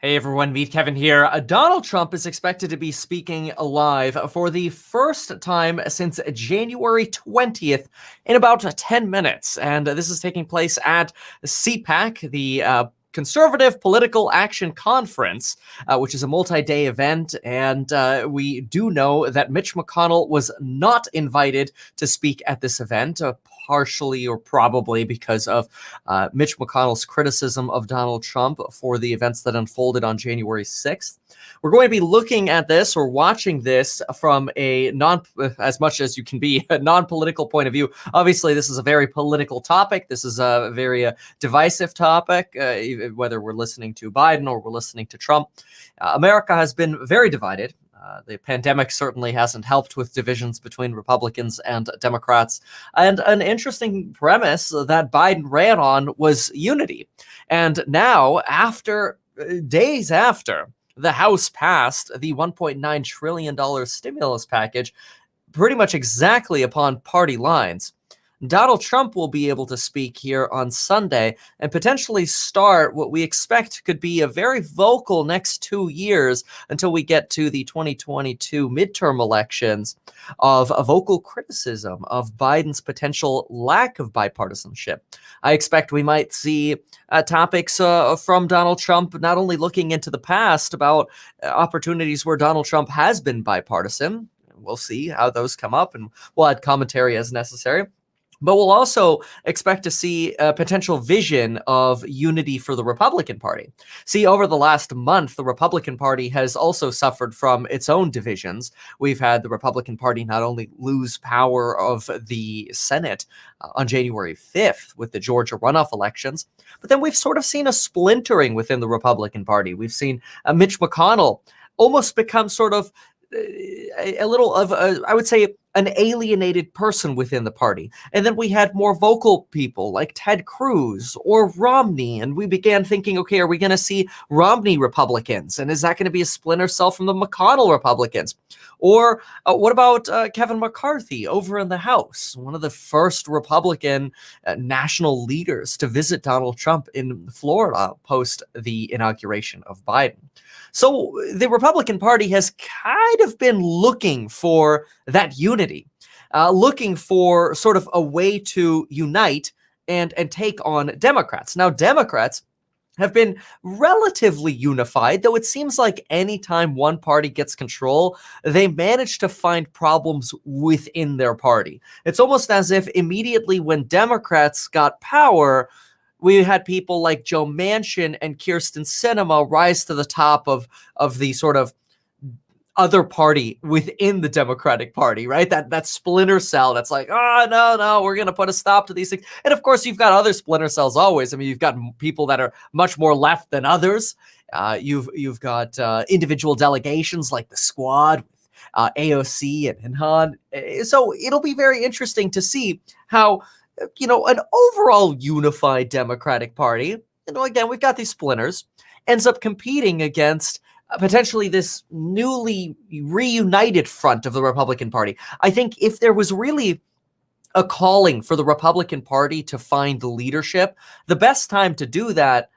Hey everyone, Meet Kevin here. Donald Trump is expected to be speaking live for the first time since January 20th in about 10 minutes. And this is taking place at CPAC, the Conservative Political Action Conference, which is a multi-day event. And we do know that Mitch McConnell was not invited to speak at this event, partially or probably because of Mitch McConnell's criticism of Donald Trump for the events that unfolded on January 6th. We're going to be looking at this or watching this from a as much as you can be, a non-political point of view. Obviously, this is a very political topic. This is a very divisive topic, whether we're listening to Biden or we're listening to Trump. America has been very divided. The pandemic certainly hasn't helped with divisions between Republicans and Democrats. And an interesting premise that Biden ran on was unity. And now, days after the House passed the $1.9 trillion stimulus package, pretty much exactly upon party lines, Donald Trump will be able to speak here on Sunday and potentially start what we expect could be a very vocal next 2 years until we get to the 2022 midterm elections of a vocal criticism of Biden's potential lack of bipartisanship. I expect we might see topics from Donald Trump, not only looking into the past about opportunities where Donald Trump has been bipartisan. We'll see how those come up, and we'll add commentary as necessary. But we'll also expect to see a potential vision of unity for the Republican Party. See, over the last month, the Republican Party has also suffered from its own divisions. We've had the Republican Party not only lose power of the Senate on January 5th with the Georgia runoff elections, but then we've sort of seen a splintering within the Republican Party. We've seen Mitch McConnell almost become sort of a little of, I would say, an alienated person within the party. And then we had more vocal people like Ted Cruz or Romney. And we began thinking, okay, are we going to see Romney Republicans? And is that going to be a splinter cell from the McConnell Republicans? Or what about Kevin McCarthy over in the House, one of the first Republican national leaders to visit Donald Trump in Florida post the inauguration of Biden? So the Republican Party has kind of been looking for that unity, looking for sort of a way to unite and take on Democrats. Now, Democrats have been relatively unified, though it seems like anytime one party gets control, they manage to find problems within their party. It's almost as if immediately when Democrats got power, we had people like Joe Manchin and Kyrsten Sinema rise to the top of the sort of other party within the Democratic Party, right? That splinter cell that's like, oh, no, we're going to put a stop to these things. And of course, you've got other splinter cells always. I mean, you've got people that are much more left than others. You've got individual delegations like the Squad, AOC and Han. So it'll be very interesting to see how, an overall unified Democratic Party, again, we've got these splinters, ends up competing against potentially this newly reunited front of the Republican Party. I think if there was really a calling for the Republican Party to find the leadership, the best time to do that,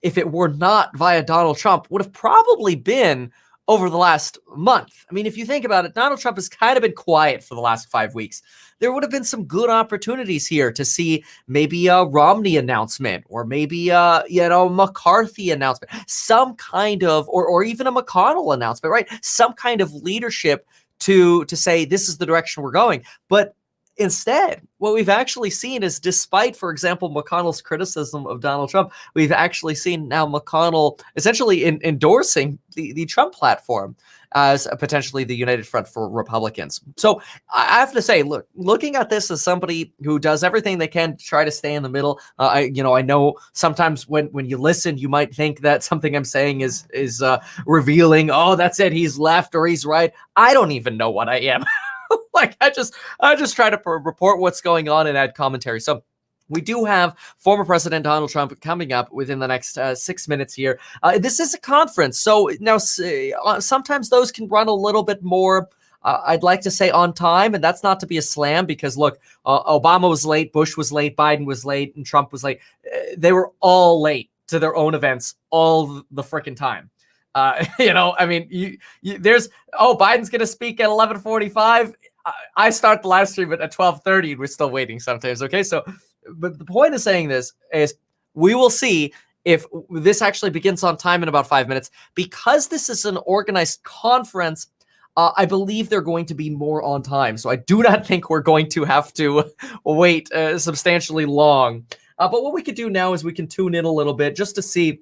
if it were not via Donald Trump, would have probably been over the last month. I mean, if you think about it, Donald Trump has kind of been quiet for the last 5 weeks. There would have been some good opportunities here to see maybe a Romney announcement or maybe a McCarthy announcement, some kind of, or even a McConnell announcement, right? Some kind of leadership to say this is the direction we're going. But instead, what we've actually seen is, despite, for example, McConnell's criticism of Donald Trump, we've actually seen now McConnell essentially endorsing the Trump platform as potentially the united front for Republicans. So I have to say, looking at this as somebody who does everything they can to try to stay in the middle, I know sometimes when you listen, you might think that something I'm saying is revealing, oh, that's it, he's left or he's right. I don't even know what I am. I just try to report what's going on and add commentary. So we do have former President Donald Trump coming up within the next 6 minutes here. This is a conference, so now sometimes those can run a little bit more, I'd like to say, on time, and that's not to be a slam because, look, Obama was late, Bush was late, Biden was late, and Trump was late. They were all late to their own events all the freaking time. I mean, there's, Biden's going to speak at 11:45. I start the live stream at 12:30 and we're still waiting sometimes. Okay. So, but the point of saying this is we will see if this actually begins on time in about 5 minutes. Because this is an organized conference, I believe they're going to be more on time. So I do not think we're going to have to wait substantially long. But what we could do now is we can tune in a little bit just to see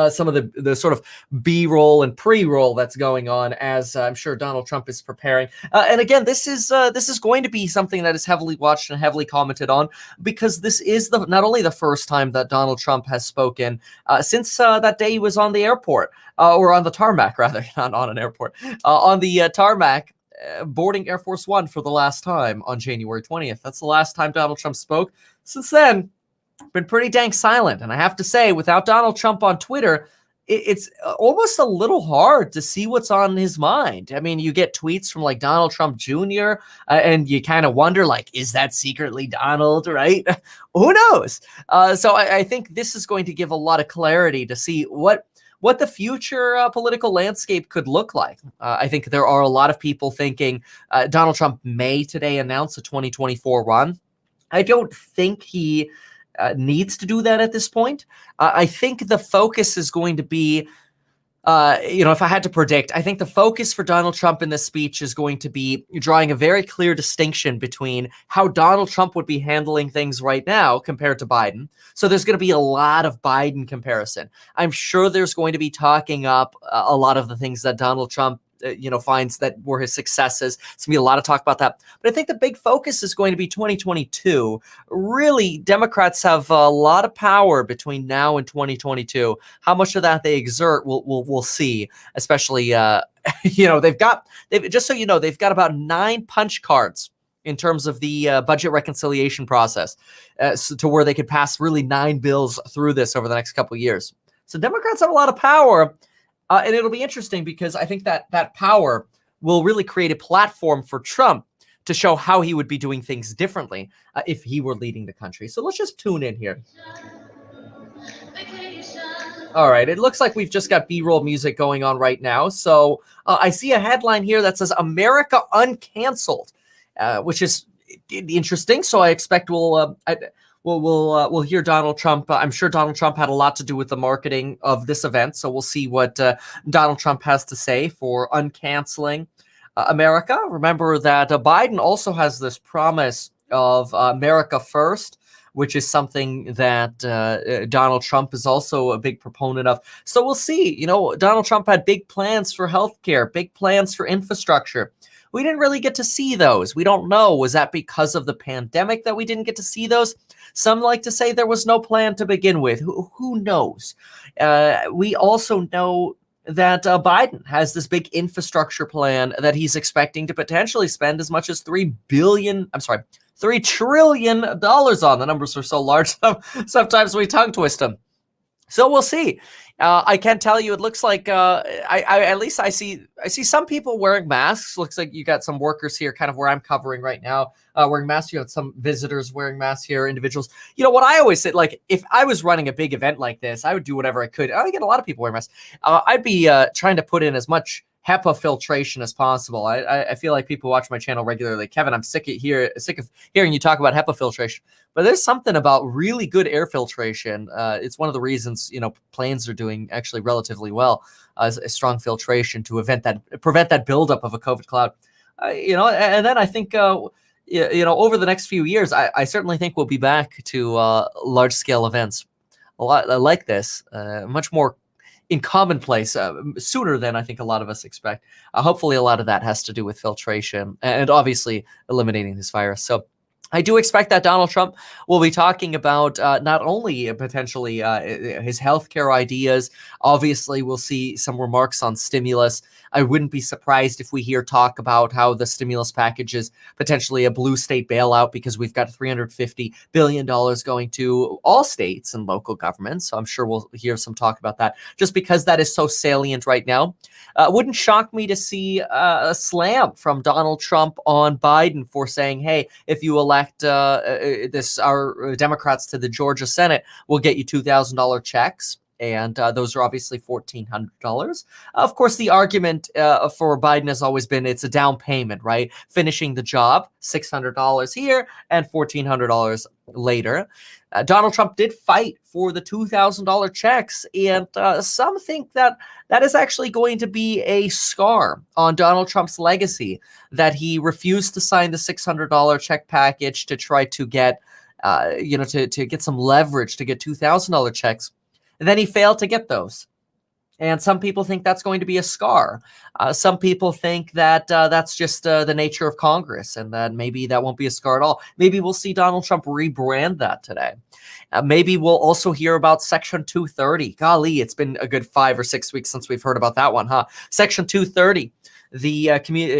some of the sort of B-roll and pre-roll that's going on as I'm sure Donald Trump is preparing. And again, this is going to be something that is heavily watched and heavily commented on, because this is not only the first time that Donald Trump has spoken since that day he was on the airport, or on the tarmac, rather, not on an airport, on the tarmac, boarding Air Force One for the last time on January 20th. That's the last time Donald Trump spoke. Since then, been pretty dang silent. And I have to say, without Donald Trump on Twitter, it's almost a little hard to see what's on his mind. I mean, you get tweets from like Donald Trump Jr. And you kind of wonder, like, is that secretly Donald, right? Who knows? So I think this is going to give a lot of clarity to see what the future political landscape could look like. I think there are a lot of people thinking Donald Trump may today announce a 2024 run. I don't think he needs to do that at this point. I think the focus is going to be, if I had to predict, I think the focus for Donald Trump in this speech is going to be drawing a very clear distinction between how Donald Trump would be handling things right now compared to Biden. So there's going to be a lot of Biden comparison. I'm sure there's going to be talking up a lot of the things that Donald Trump finds that were his successes. It's going to be a lot of talk about that. But I think the big focus is going to be 2022. Really, Democrats have a lot of power between now and 2022. How much of that they exert, we'll see. Especially, they've got about 9 punch cards in terms of the budget reconciliation process, to where they could pass really 9 bills through this over the next couple of years. So Democrats have a lot of power. And it'll be interesting because I think that power will really create a platform for Trump to show how he would be doing things differently if he were leading the country. So let's just tune in here. All right, it looks like we've just got B-roll music going on right now. So I see a headline here that says America Uncanceled, which is interesting. So I expect we'll hear Donald Trump. I'm sure Donald Trump had a lot to do with the marketing of this event. So we'll see what Donald Trump has to say for uncanceling America. Remember that Biden also has this promise of America First, which is something that Donald Trump is also a big proponent of. So we'll see. Donald Trump had big plans for healthcare, big plans for infrastructure. We didn't really get to see those. We don't know. Was that because of the pandemic that we didn't get to see those? Some like to say there was no plan to begin with. Who knows? We also know that Biden has this big infrastructure plan that he's expecting to potentially spend as much as $3 trillion on. The numbers are so large, sometimes we tongue twist them. So we'll see. I can tell you, it looks like I see some people wearing masks. Looks like you got some workers here, kind of where I'm covering right now, wearing masks. You have some visitors wearing masks here, individuals. What I always say, like, if I was running a big event like this, I would do whatever I could. I get a lot of people wearing masks. I'd be trying to put in as much HEPA filtration as possible. I feel like people watch my channel regularly. Kevin, I'm sick of hearing you talk about HEPA filtration. But there's something about really good air filtration. It's one of the reasons planes are doing actually relatively well, as a strong filtration to prevent that buildup of a COVID cloud. And then I think over the next few years, I certainly think we'll be back to large scale events, a lot like this, much more in commonplace sooner than I think a lot of us expect. Hopefully, a lot of that has to do with filtration and obviously eliminating this virus. So I do expect that Donald Trump will be talking about not only potentially his healthcare ideas. Obviously, we'll see some remarks on stimulus. I wouldn't be surprised if we hear talk about how the stimulus package is potentially a blue state bailout, because we've got $350 billion going to all states and local governments. So I'm sure we'll hear some talk about that, just because that is so salient right now. Wouldn't shock me to see a slam from Donald Trump on Biden for saying, hey, if you elect elect our Democrats to the Georgia Senate, we'll get you $2,000 checks. And those are obviously $1,400. Of course, the argument for Biden has always been it's a down payment, right? Finishing the job, $600 here and $1,400 later. Donald Trump did fight for the $2,000 checks, and some think that that is actually going to be a scar on Donald Trump's legacy, that he refused to sign the $600 check package to try to get, to get some leverage to get $2,000 checks. And then he failed to get those. And some people think that's going to be a scar. Some people think that that's just the nature of Congress, and that maybe that won't be a scar at all. Maybe we'll see Donald Trump rebrand that today. Maybe we'll also hear about Section 230. Golly, it's been a good 5 or 6 weeks since we've heard about that one, huh? Section 230. The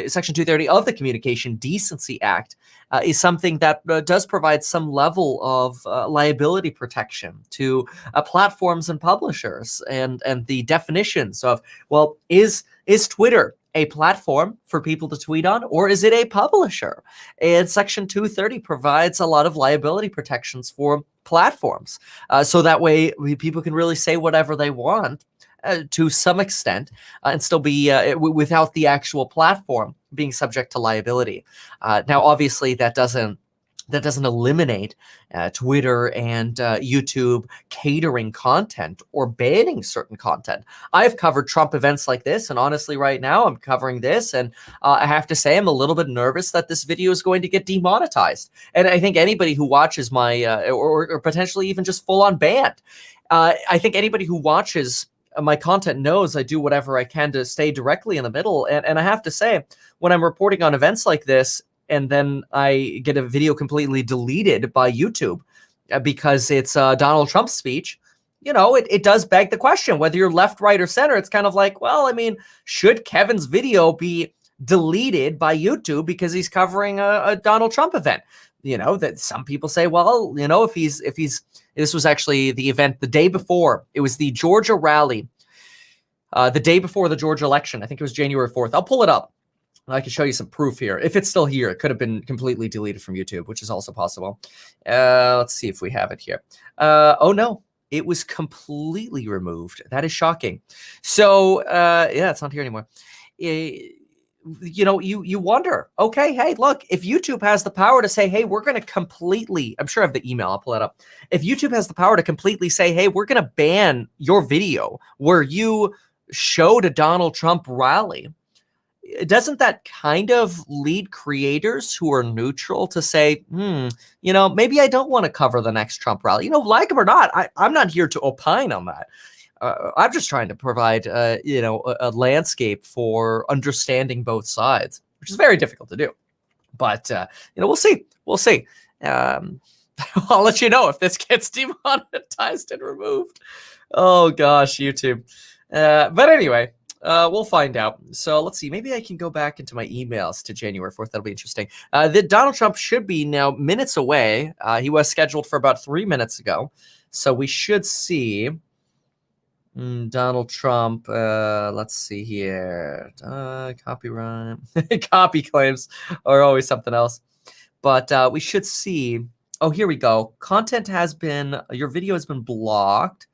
Section 230 of the Communication Decency Act is something that does provide some level of liability protection to platforms and publishers, and the definitions of, well, is Twitter a platform for people to tweet on, or is it a publisher? And Section 230 provides a lot of liability protections for platforms, so that way people can really say whatever they want to some extent, and still be without the actual platform being subject to liability. Now, obviously, that doesn't eliminate Twitter and YouTube catering content or banning certain content. I've covered Trump events like this, and honestly, right now I'm covering this, and I have to say I'm a little bit nervous that this video is going to get demonetized. And I think anybody who watches my, or potentially even just full-on banned, I think anybody who watches my content knows I do whatever I can to stay directly in the middle. And I have to say, when I'm reporting on events like this, and then I get a video completely deleted by YouTube because it's Donald Trump's speech, it does beg the question, whether you're left, right, or center. It's kind of like, well, I mean, should Kevin's video be deleted by YouTube because he's covering a Donald Trump event? That some people say, well, if he's this was actually the event the day before. It was the Georgia rally, the day before the Georgia election. I think it was January 4th. I'll pull it up. I can show you some proof here. If it's still here, it could have been completely deleted from YouTube, which is also possible. Let's see if we have it here. Oh, no. It was completely removed. That is shocking. So, yeah, it's not here anymore. You wonder, okay, hey, look, if YouTube has the power to say, hey, we're going to completely, I'm sure I have the email, I'll pull it up. If YouTube has the power to completely say, hey, we're going to ban your video where you showed a Donald Trump rally, doesn't that kind of lead creators who are neutral to say, maybe I don't want to cover the next Trump rally? Like him or not, I'm not here to opine on that. I'm just trying to provide, a landscape for understanding both sides, which is very difficult to do. But, we'll see. We'll see. I'll let you know if this gets demonetized and removed. Oh, gosh, YouTube. But anyway, we'll find out. So let's see. Maybe I can go back into my emails to January 4th. That'll be interesting. Donald Trump should be now minutes away. He was scheduled for about 3 minutes ago. So we should see... Donald Trump, let's see here. Copyright. Copy claims are always something else. But we should see. Oh, here we go. Your video has been blocked.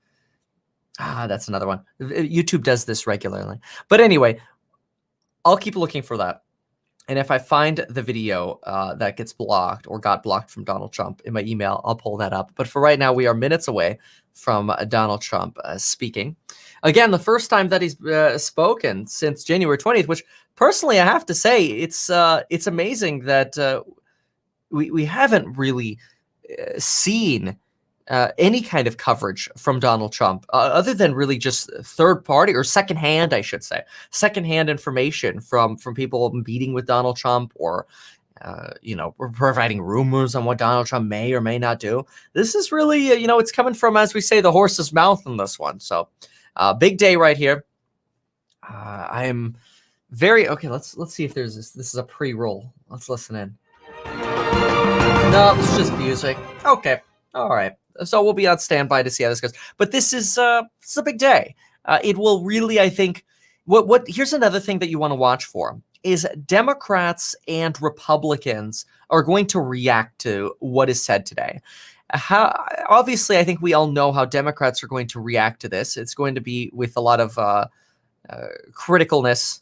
That's another one. YouTube does this regularly. But anyway, I'll keep looking for that. And if I find the video that gets blocked or got blocked from Donald Trump in my email, I'll pull that up. But for right now, we are minutes away from Donald Trump speaking. Again, the first time that he's spoken since January 20th, which personally, I have to say, it's amazing that we haven't really seen any kind of coverage from Donald Trump, other than really just third party or secondhand, I should say, secondhand information from people meeting with Donald Trump, or we're providing rumors on what Donald Trump may or may not do. This is really, it's coming from, as we say, the horse's mouth in this one. So, big day right here. I am very okay. Let's see if there's this. This is a pre-roll. Let's listen in. No, it's just music. Okay, all right. So we'll be on standby to see how this goes. But this is a big day. It will really, I think, Here's another thing that you want to watch for is Democrats and Republicans are going to react to what is said today. Obviously, I think we all know how Democrats are going to react to this. It's going to be with a lot of criticalness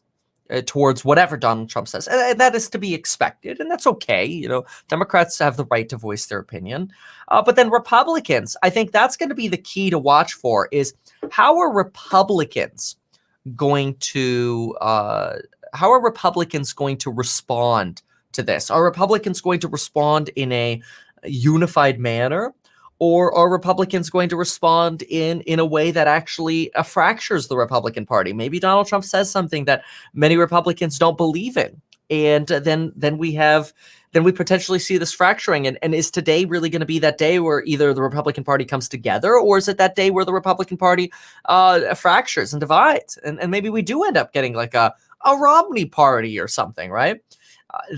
towards whatever Donald Trump says. And that is to be expected, and that's okay. You know, Democrats have the right to voice their opinion. But then Republicans, I think that's going to be the key to watch for is how are Republicans going to respond to this? Are Republicans going to respond in a unified manner? Or are Republicans going to respond in a way that actually fractures the Republican Party? Maybe Donald Trump says something that many Republicans don't believe in, and then we potentially see this fracturing. And is today really going to be that day where either the Republican Party comes together, or is it that day where the Republican Party fractures and divides? And maybe we do end up getting like a Romney party or something, right?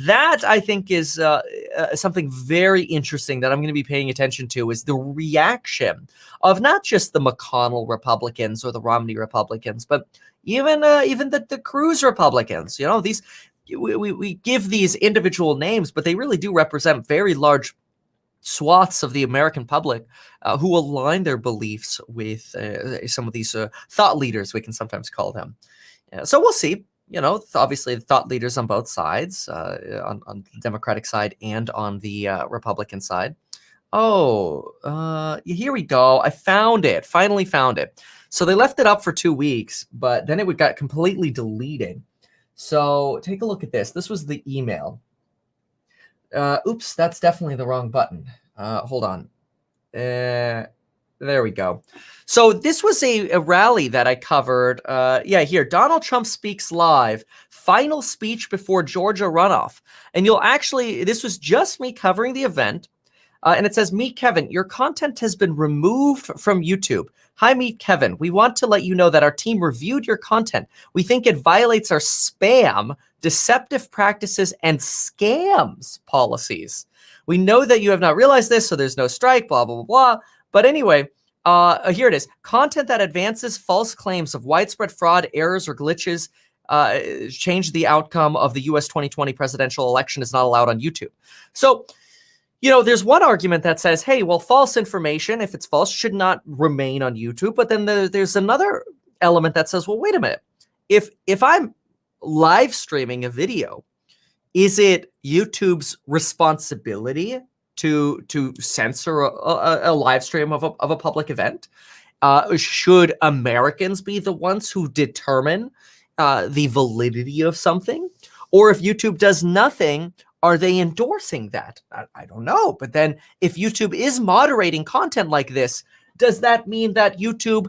That I think is something very interesting that I'm going to be paying attention to is the reaction of not just the McConnell Republicans or the Romney Republicans, but even the Cruz Republicans. You know, these we give these individual names, but they really do represent very large swaths of the American public who align their beliefs with some of these thought leaders, we can sometimes call them. So we'll see. You know, obviously the thought leaders on both sides, on the Democratic side and on the Republican side. Oh, here we go. I found it. Finally found it. So they left it up for 2 weeks, but then it got completely deleted. So take a look at this. This was the email. Oops, that's definitely the wrong button. Hold on. There we go. So this was a rally that I covered. Here, Donald Trump speaks live, final speech before Georgia runoff. And this was just me covering the event. And it says, Meet Kevin, your content has been removed from YouTube. Hi, Meet Kevin. We want to let you know that our team reviewed your content. We think it violates our spam, deceptive practices, and scams policies. We know that you have not realized this, so there's no strike, blah, blah, blah, blah. But anyway, here it is. Content that advances false claims of widespread fraud, errors, or glitches change the outcome of the U.S. 2020 presidential election is not allowed on YouTube. So, you know, there's one argument that says, hey, well, false information, if it's false, should not remain on YouTube. But then there's another element that says, well, wait a minute. If I'm live streaming a video, is it YouTube's responsibility to censor a live stream of a public event? Should Americans be the ones who determine the validity of something? Or if YouTube does nothing, are they endorsing that? I don't know. But then if YouTube is moderating content like this, does that mean that YouTube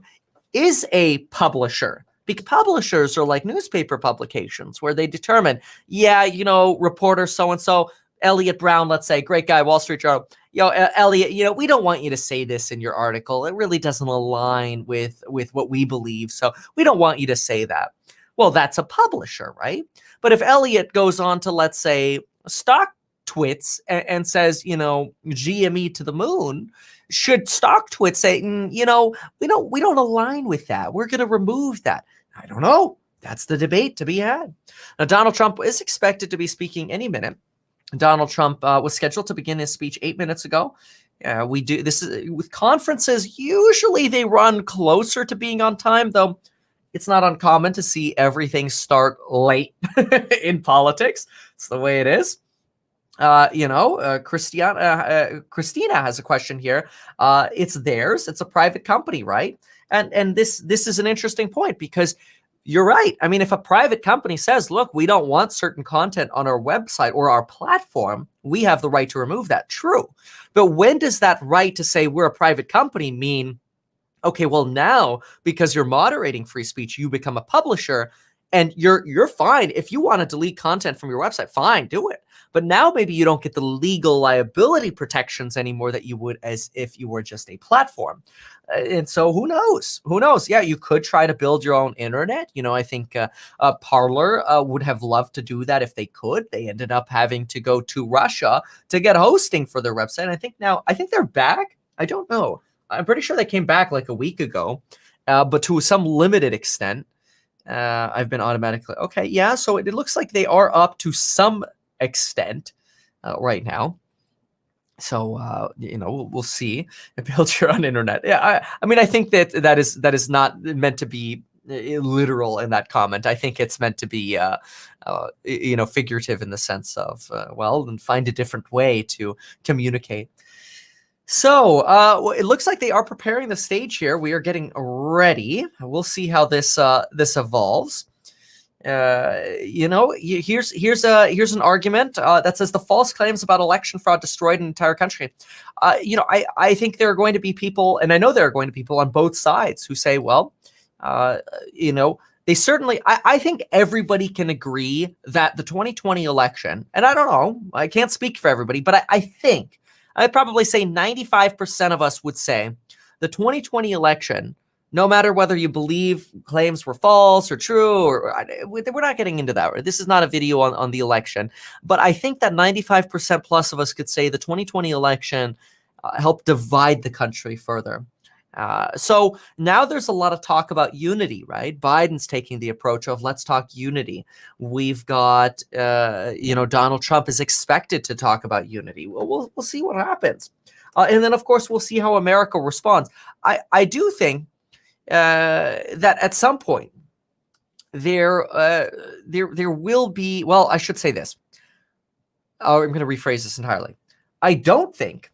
is a publisher? Because publishers are like newspaper publications where they determine, reporter so-and-so, Elliot Brown, let's say, great guy, Wall Street Journal. Elliot, we don't want you to say this in your article. It really doesn't align with what we believe. So we don't want you to say that. Well, that's a publisher, right? But if Elliot goes on to, let's say, Stock Twits and says, GME to the moon, should Stock Twits say, we don't align with that. We're going to remove that. I don't know. That's the debate to be had. Now, Donald Trump is expected to be speaking any minute. Donald Trump was scheduled to begin his speech 8 minutes ago. We do this with conferences. Usually they run closer to being on time, though it's not uncommon to see everything start late in politics. It's the way it is. Christina has a question here. It's theirs. It's a private company, right? And this is an interesting point because you're right. I mean, if a private company says, look, we don't want certain content on our website or our platform, we have the right to remove that. True. But when does that right to say we're a private company mean, okay, well now, because you're moderating free speech, you become a publisher and you're fine. If you want to delete content from your website, fine, do it. But now maybe you don't get the legal liability protections anymore that you would as if you were just a platform. And so who knows? Who knows? Yeah, you could try to build your own internet. I think Parler would have loved to do that if they could. They ended up having to go to Russia to get hosting for their website. I think they're back. I don't know. I'm pretty sure they came back like a week ago, but to some limited extent. I've been automatically okay. Yeah, so it looks like they are up to some extent right now. So we'll see. Build your own internet. Yeah, I mean, I think that is not meant to be literal in that comment. I think it's meant to be figurative in the sense of well, then find a different way to communicate. So it looks like they are preparing the stage here. We are getting ready. We'll see how this evolves. Here's an argument that says the false claims about election fraud destroyed an entire country. I think there are going to be people, and I know there are going to be people on both sides who say, well, they certainly, I think everybody can agree that the 2020 election, and I don't know, I can't speak for everybody, but I think I'd probably say 95% of us would say the 2020 election, no matter whether you believe claims were false or true, or we're not getting into that. This is not a video on the election. But I think that 95% plus of us could say the 2020 election helped divide the country further. So now there's a lot of talk about unity, right? Biden's taking the approach of let's talk unity. We've got, Donald Trump is expected to talk about unity. We'll see what happens. And then, of course, we'll see how America responds. I do think that at some point there will be, well, I should say this. I'm going to rephrase this entirely. I don't think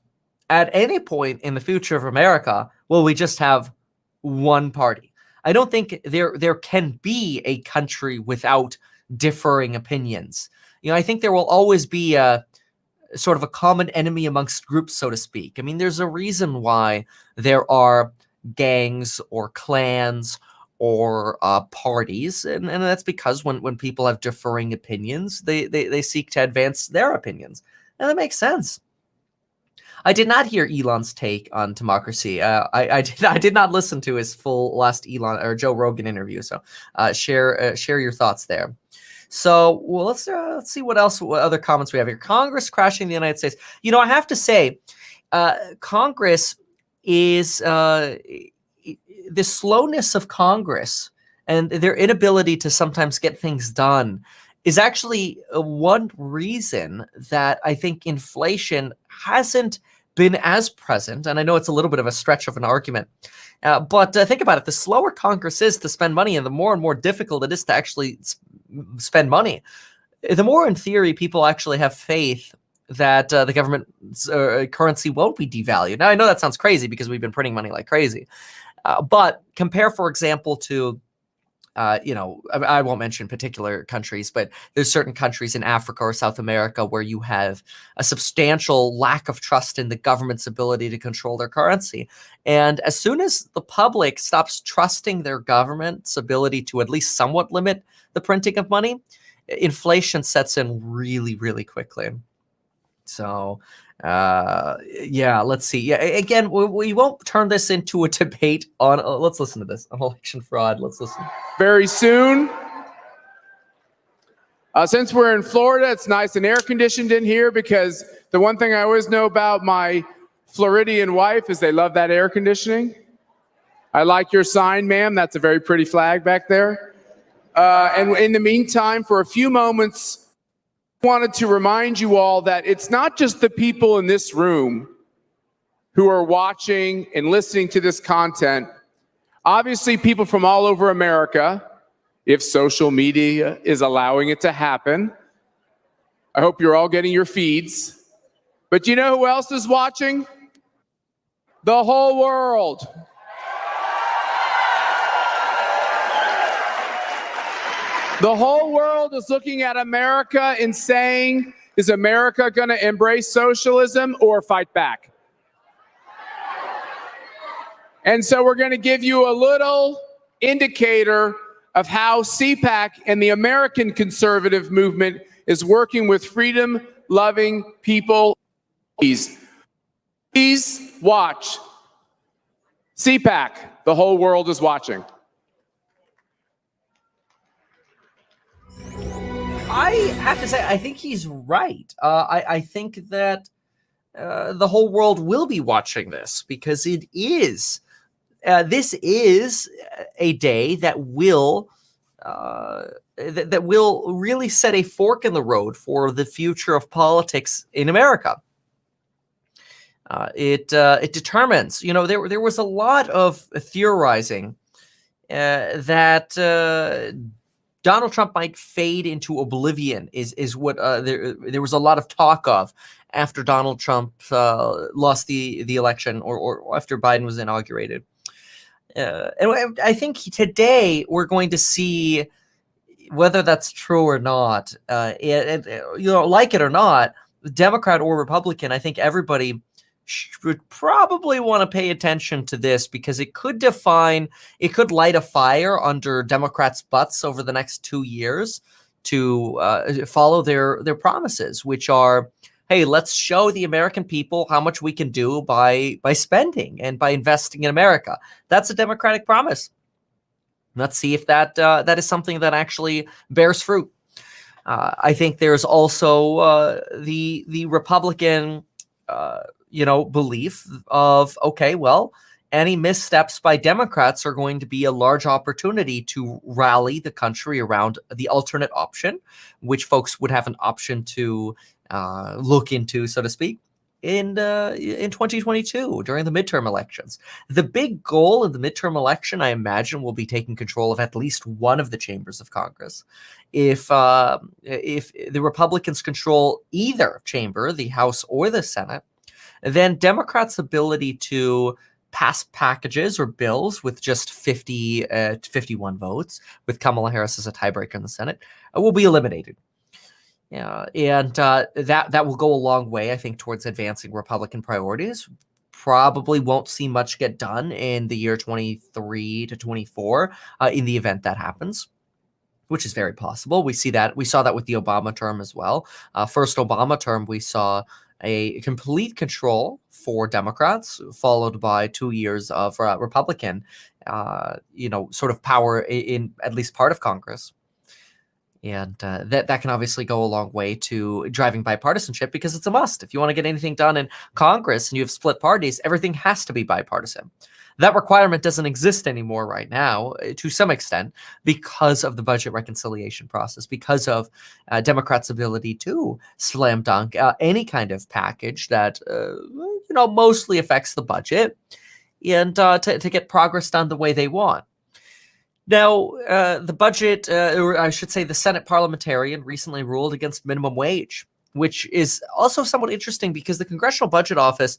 at any point in the future of America will we just have one party. I don't think there can be a country without differing opinions. I think there will always be a sort of a common enemy amongst groups, so to speak. I mean, there's a reason why there are gangs or clans or parties, and that's because when people have differing opinions, they seek to advance their opinions, and that makes sense. I did not hear Elon's take on democracy. I did not listen to his full last Elon or Joe Rogan interview. So share your thoughts there. So let's see what other comments we have here. Congress crashing the United States. I have to say, Congress is the slowness of Congress and their inability to sometimes get things done is actually one reason that I think inflation hasn't been as present. And I know it's a little bit of a stretch of an argument, but think about it. The slower Congress is to spend money and the more difficult it is to actually spend money, the more in theory people actually have faith that the government's currency won't be devalued. Now, I know that sounds crazy because we've been printing money like crazy, but compare, for example, to I won't mention particular countries, but there's certain countries in Africa or South America where you have a substantial lack of trust in the government's ability to control their currency. And as soon as the public stops trusting their government's ability to at least somewhat limit the printing of money, inflation sets in really, really quickly. So let's see. Yeah, again, we won't turn this into a debate on, let's listen to this, on election fraud. Let's listen. Very soon. Since we're in Florida, it's nice and air conditioned in here, because the one thing I always know about my Floridian wife is they love that air conditioning. I like your sign, ma'am. That's a very pretty flag back there. And in the meantime, for a few moments, wanted to remind you all that it's not just the people in this room who are watching and listening to this content. Obviously, people from all over America, if social media is allowing it to happen. I hope you're all getting your feeds. But you know who else is watching? The whole world. The whole world is looking at America and saying, is America going to embrace socialism or fight back? And so we're going to give you a little indicator of how CPAC and the American conservative movement is working with freedom-loving people. Please watch. CPAC, the whole world is watching. I have to say, I think he's right. I think that the whole world will be watching this, because this is a day that will that will really set a fork in the road for the future of politics in America. It determines, there was a lot of theorizing that Donald Trump might fade into oblivion is what there was a lot of talk of after Donald Trump lost the election or after Biden was inaugurated. And I think today we're going to see whether that's true or not. Like it or not, Democrat or Republican, I think everybody should probably want to pay attention to this because it could light a fire under Democrats' butts over the next 2 years to follow their promises, which are, hey, let's show the American people how much we can do by spending and by investing in America. That's a Democratic promise. Let's see if that is something that actually bears fruit. I think there's also the Republican belief of, okay, well, any missteps by Democrats are going to be a large opportunity to rally the country around the alternate option, which folks would have an option to look into, so to speak, in 2022 during the midterm elections. The big goal in the midterm election, I imagine, will be taking control of at least one of the chambers of Congress. If the Republicans control either chamber, the House or the Senate, then Democrats' ability to pass packages or bills with just 50 to 51 votes, with Kamala Harris as a tiebreaker in the Senate, will be eliminated. And that will go a long way, I think, towards advancing Republican priorities. Probably won't see much get done in the year 23 to 24 in the event that happens, which is very possible. We saw that with the Obama term as well. First Obama term, we saw a complete control for Democrats, followed by 2 years of Republican, sort of power in at least part of Congress. And that can obviously go a long way to driving bipartisanship because it's a must. If you want to get anything done in Congress and you have split parties, everything has to be bipartisan. That requirement doesn't exist anymore right now, to some extent, because of the budget reconciliation process, because of Democrats' ability to slam dunk any kind of package that mostly affects the budget and to get progress done the way they want. Now, the budget, or I should say the Senate parliamentarian recently ruled against minimum wage, which is also somewhat interesting because the Congressional Budget Office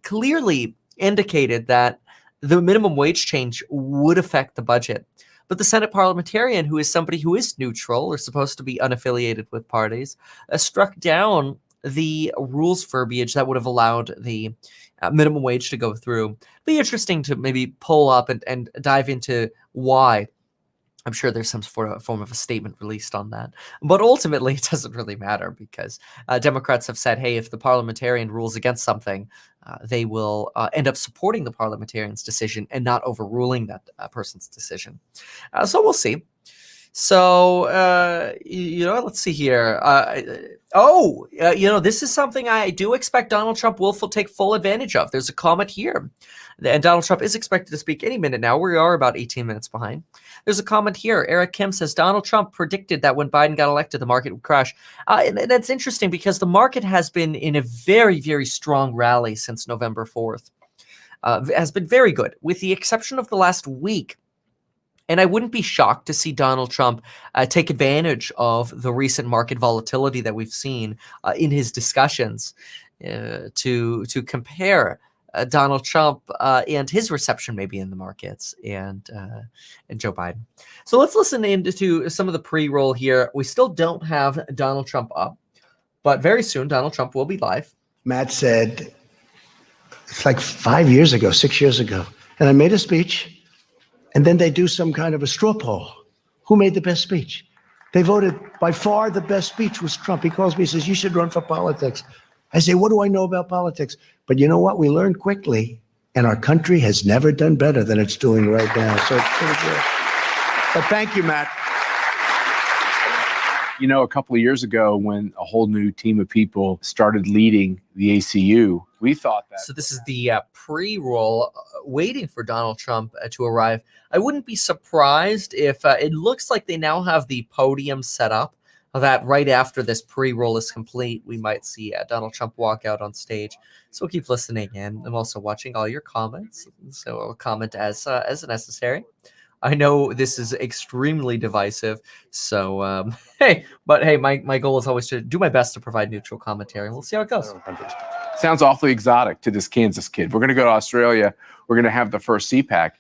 clearly indicated that the minimum wage change would affect the budget. But the Senate parliamentarian, who is somebody who is neutral or supposed to be unaffiliated with parties, struck down the rules verbiage that would have allowed the minimum wage to go through. Be interesting to maybe pull up and dive into why. I'm sure there's some form of a statement released on that. But ultimately, it doesn't really matter because Democrats have said, hey, if the parliamentarian rules against something, they will end up supporting the parliamentarian's decision and not overruling that person's decision. So we'll see. So, let's see here. This is something I do expect Donald Trump will take full advantage of. There's a comment here. And Donald Trump is expected to speak any minute now. We are about 18 minutes behind. There's a comment here. Eric Kim says, Donald Trump predicted that when Biden got elected, the market would crash. And that's interesting because the market has been in a very, very strong rally since November 4th. Has been very good, with the exception of the last week. And I wouldn't be shocked to see Donald Trump take advantage of the recent market volatility that we've seen in his discussions to compare Donald Trump and his reception maybe in the markets and Joe Biden. So let's listen into some of the pre-roll here. We still don't have Donald Trump up, but very soon Donald Trump will be live. Matt said, it's like 5 years ago, 6 years ago, and I made a speech. And then they do some kind of a straw poll. Who made the best speech? They voted by far the best speech was Trump. He calls me, he says, you should run for politics. I say, what do I know about politics? But you know what? We learned quickly, and our country has never done better than it's doing right now. So it's pretty good. But thank you, Matt. You know, a couple of years ago when a whole new team of people started leading the ACU, we thought that. So this is the pre-roll waiting for Donald Trump to arrive. I wouldn't be surprised if it looks like they now have the podium set up, that right after this pre-roll is complete, we might see Donald Trump walk out on stage. So we'll keep listening in. I'm also watching all your comments, so I'll comment as necessary. I know this is extremely divisive, so hey, my goal is always to do my best to provide neutral commentary, and we'll see how it goes. Sounds awfully exotic to this Kansas kid. We're going to go to Australia. We're going to have the first CPAC.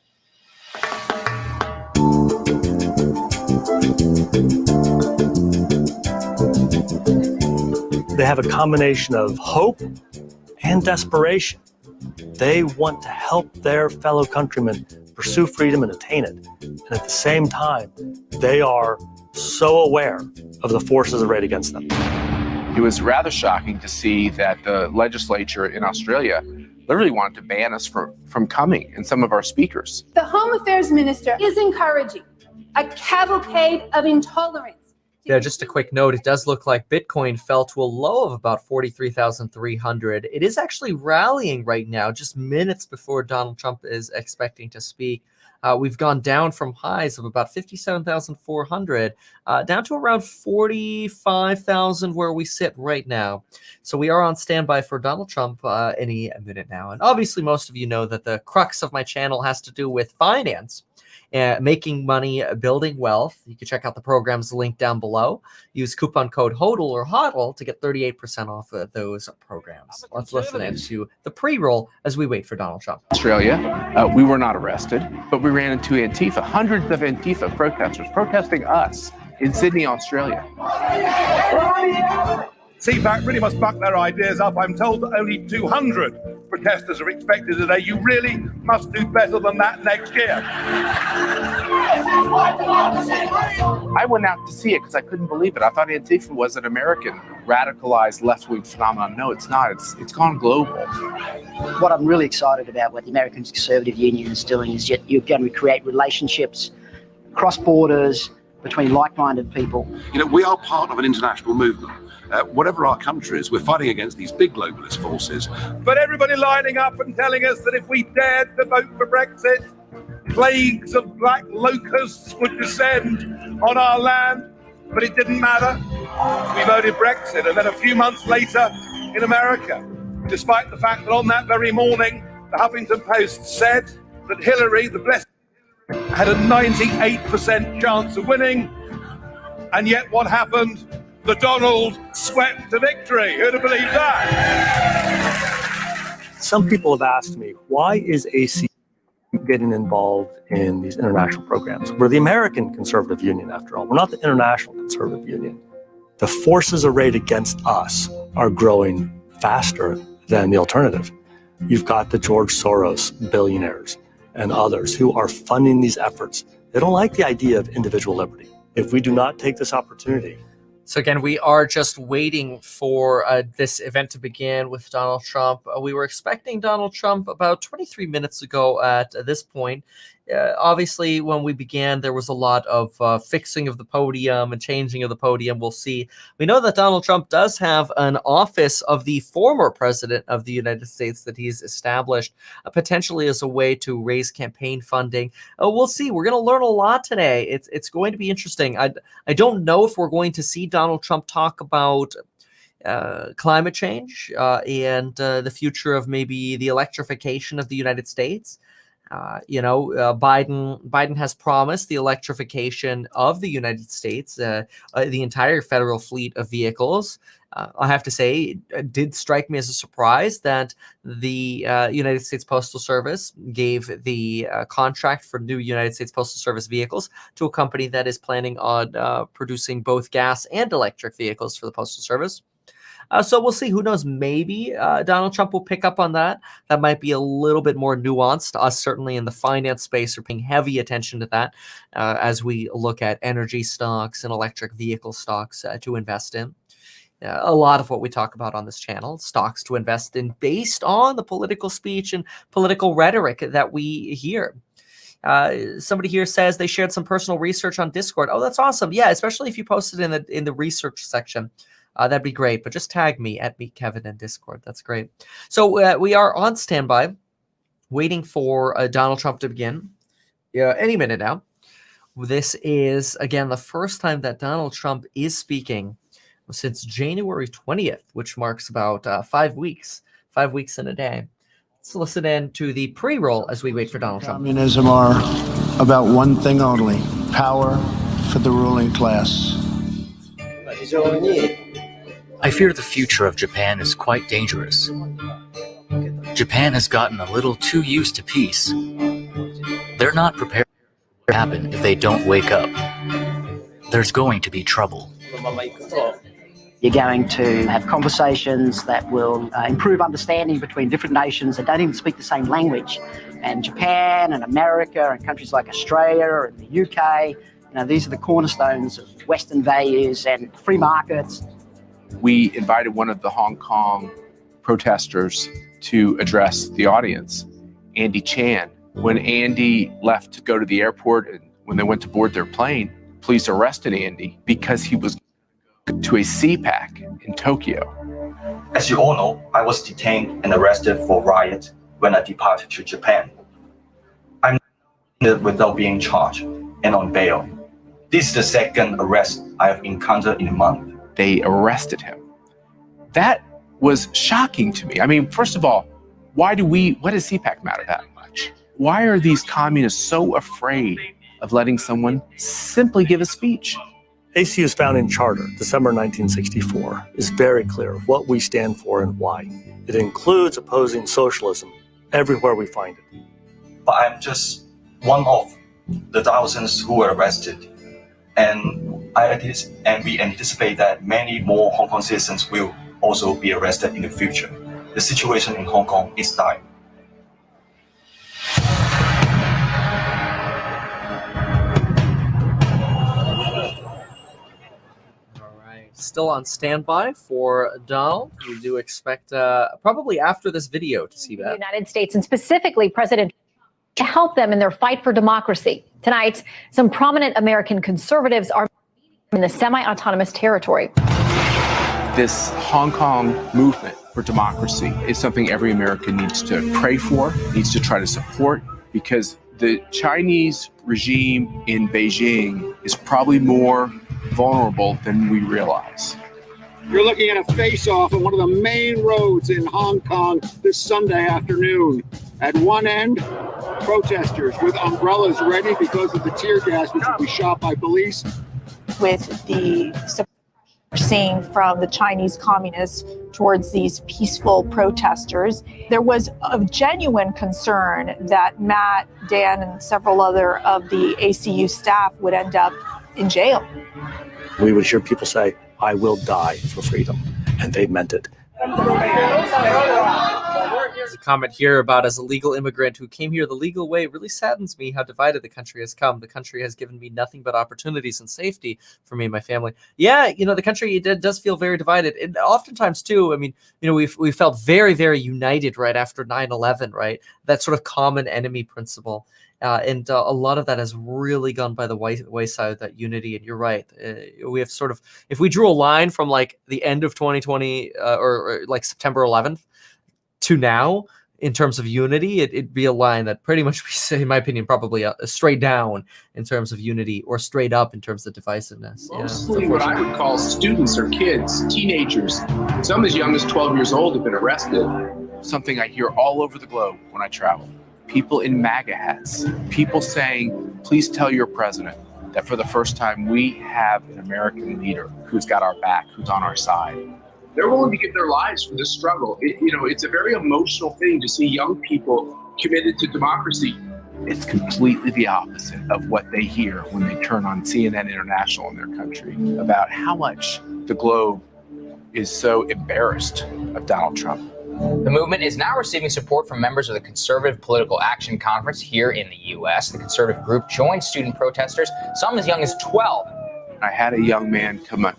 They have a combination of hope and desperation. They want to help their fellow countrymen pursue freedom and attain it. And at the same time, they are so aware of the forces arrayed against them. It was rather shocking to see that the legislature in Australia literally wanted to ban us from coming, and some of our speakers. The Home Affairs Minister is encouraging a cavalcade of intolerance. Yeah, just a quick note, it does look like Bitcoin fell to a low of about 43,300. It is actually rallying right now, just minutes before Donald Trump is expecting to speak. We've gone down from highs of about 57,400 down to around 45,000 where we sit right now. So we are on standby for Donald Trump any minute now. And obviously, most of you know that the crux of my channel has to do with finance. Making money, building wealth. You can check out the program's link down below. Use coupon code HODL or HODL to get 38% off of those programs. Let's listen into the pre-roll as we wait for Donald Trump. Australia, we were not arrested, but we ran into Antifa, hundreds of Antifa protesters protesting us in Sydney, Australia. CPAC really must buck their ideas up. I'm told that only 200 protesters are expected today. You really must do better than that next year. I went out to see it because I couldn't believe it. I thought Antifa was an American radicalized left-wing phenomenon. No, it's not. It's gone global. What I'm really excited about, what the American Conservative Union is doing, is you're going to create relationships across borders between like-minded people. You know, we are part of an international movement. Whatever our country is, we're fighting against these big globalist forces. But everybody lining up and telling us that if we dared to vote for Brexit, plagues of black locusts would descend on our land. But it didn't matter. We voted Brexit, and then a few months later in America, despite the fact that on that very morning, the Huffington Post said that Hillary, the blessed, had a 98% chance of winning. And yet what happened? The Donald swept to victory. Who'd have believed that? Some people have asked me, why is AC getting involved in these international programs? We're the American Conservative Union, after all. We're not the International Conservative Union. The forces arrayed against us are growing faster than the alternative. You've got the George Soros billionaires and others who are funding these efforts. They don't like the idea of individual liberty. If we do not take this opportunity. So again, we are just waiting for this event to begin with Donald Trump. We were expecting Donald Trump about 23 minutes ago at this point. Obviously, when we began, there was a lot of fixing of the podium and changing of the podium. We'll see. We know that Donald Trump does have an office of the former president of the United States that he's established, potentially as a way to raise campaign funding. We'll see. We're going to learn a lot today. It's going to be interesting. I don't know if we're going to see Donald Trump talk about climate change and the future of maybe the electrification of the United States. Biden has promised the electrification of the United States, the entire federal fleet of vehicles. I have to say, it did strike me as a surprise that the United States Postal Service gave the contract for new United States Postal Service vehicles to a company that is planning on producing both gas and electric vehicles for the Postal Service. So we'll see. Who knows? Maybe Donald Trump will pick up on that. That might be a little bit more nuanced. Us, certainly in the finance space, are paying heavy attention to that as we look at energy stocks and electric vehicle stocks to invest in. A lot of what we talk about on this channel, stocks to invest in based on the political speech and political rhetoric that we hear. Somebody here says they shared some personal research on Discord. Oh, that's awesome. Yeah, especially if you post it in the research section. That'd be great. But just tag me at MeetKevin in Discord. That's great. So we are on standby, waiting for Donald Trump to begin any minute now. This is, again, the first time that Donald Trump is speaking since January 20th, which marks about 5 weeks. 5 weeks in a day. Let's listen in to the pre-roll as we wait for Donald Trump. Communism are about one thing only: power for the ruling class. I fear the future of Japan is quite dangerous. Japan has gotten a little too used to peace. They're not prepared for what will happen if they don't wake up. There's going to be trouble. You're going to have conversations that will improve understanding between different nations that don't even speak the same language. And Japan and America and countries like Australia and the UK, these are the cornerstones of Western values and free markets. We invited one of the Hong Kong protesters to address the audience, Andy Chan. When Andy left to go to the airport and when they went to board their plane, police arrested Andy because he was to a CPAC in Tokyo. As you all know, I was detained and arrested for riot when I departed to Japan. I'm without being charged and on bail. This is the second arrest I have encountered in a month. They arrested him. That was shocking to me. I mean, first of all, why does CPAC matter that much? Why are these communists so afraid of letting someone simply give a speech? ACU's founding charter, December 1964, is very clear what we stand for and why. It includes opposing socialism everywhere we find it. But I'm just one of the thousands who were arrested. And we anticipate that many more Hong Kong citizens will also be arrested in the future. The situation in Hong Kong is dire. Still on standby for Donald. We do expect probably after this video to see that. The United States and specifically President to help them in their fight for democracy. Tonight, some prominent American conservatives are in the semi-autonomous territory. This Hong Kong movement for democracy is something every American needs to pray for, needs to try to support, because the Chinese regime in Beijing is probably more vulnerable than we realize. You're looking at a face-off on one of the main roads in Hong Kong this Sunday afternoon. At one end, protesters with umbrellas ready because of the tear gas which will be shot by police. With the support we're seeing from the Chinese communists towards these peaceful protesters, there was a genuine concern that Matt, Dan, and several other of the ACU staff would end up in jail. We would hear people say, "I will die for freedom," and they meant it. There's a comment here about, as a legal immigrant who came here the legal way, it really saddens me how divided the country has come. The country has given me nothing but opportunities and safety for me and my family. Yeah, the country does feel very divided. And oftentimes too, I mean, we felt very, very united right after 9/11, right? That sort of common enemy principle. And a lot of that has really gone by the wayside, that unity. And you're right. We have sort of, if we drew a line from like the end of 2020 or like September 11th to now, in terms of unity, it'd be a line that pretty much, in my opinion, probably straight down in terms of unity, or straight up in terms of divisiveness. Mostly what I would call students or kids, teenagers, some as young as 12 years old have been arrested. Something I hear all over the globe when I travel. People in MAGA hats, people saying, please tell your president that for the first time we have an American leader who's got our back, who's on our side. They're willing to give their lives for this struggle. It's a very emotional thing to see young people committed to democracy. It's completely the opposite of what they hear when they turn on CNN International in their country about how much the globe is so embarrassed of Donald Trump. The movement is now receiving support from members of the Conservative Political Action Conference here in the U.S. The conservative group joined student protesters, some as young as 12. I had a young man come up.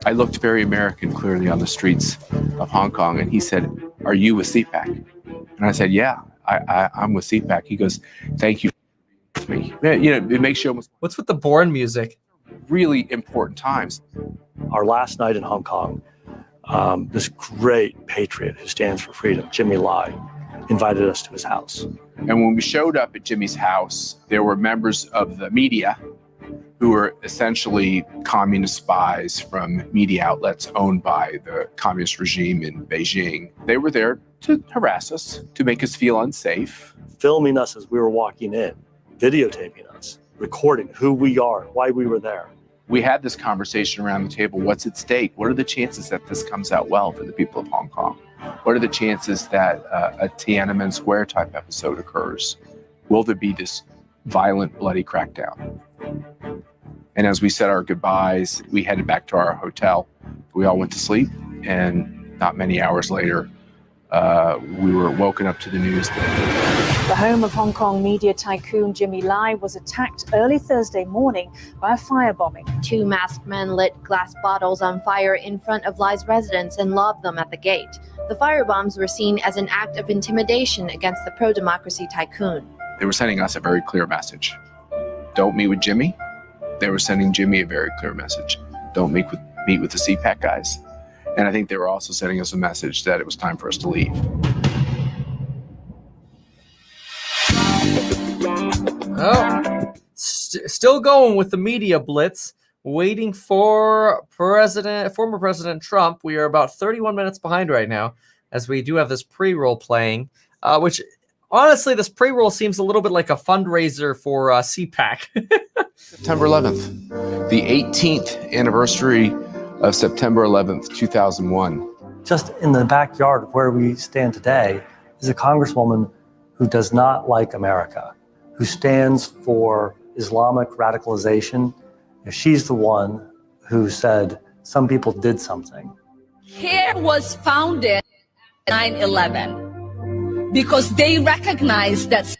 I looked very American clearly on the streets of Hong Kong, and he said, "Are you with CPAC?" And I said, "Yeah, I'm with CPAC." He goes, "Thank you for with me. You know, it makes you almost. What's with the Bourne music? Really important times. Our last night in Hong Kong, this great patriot who stands for freedom, Jimmy Lai, invited us to his house. And when we showed up at Jimmy's house, there were members of the media who were essentially communist spies from media outlets owned by the communist regime in Beijing. They were there to harass us, to make us feel unsafe. Filming us as we were walking in, videotaping us, recording who we are, why we were there. We had this conversation around the table. What's at stake? What are the chances that this comes out well for the people of Hong Kong? What are the chances that a Tiananmen Square type episode occurs? Will there be this violent, bloody crackdown? And as we said our goodbyes, we headed back to our hotel. We all went to sleep, and not many hours later, we were woken up to the news that the home of Hong Kong media tycoon Jimmy Lai was attacked early Thursday morning by a firebombing. 2 masked men lit glass bottles on fire in front of Lai's residence and lobbed them at the gate. The firebombs were seen as an act of intimidation against the pro-democracy tycoon. They were sending us a very clear message. Don't meet with Jimmy. They were sending Jimmy a very clear message. Don't meet with the CPAC guys. And I think they were also sending us a message that it was time for us to leave. Oh, still going with the media blitz, waiting for former President Trump. We are about 31 minutes behind right now, as we do have this pre-roll playing, which honestly, this pre-roll seems a little bit like a fundraiser for CPAC. September 11th, the 18th anniversary of September 11th, 2001. Just in the backyard of where we stand today is a congresswoman who does not like America, who stands for Islamic radicalization. She's the one who said some people did something. CARE was founded 9/11 because they recognized that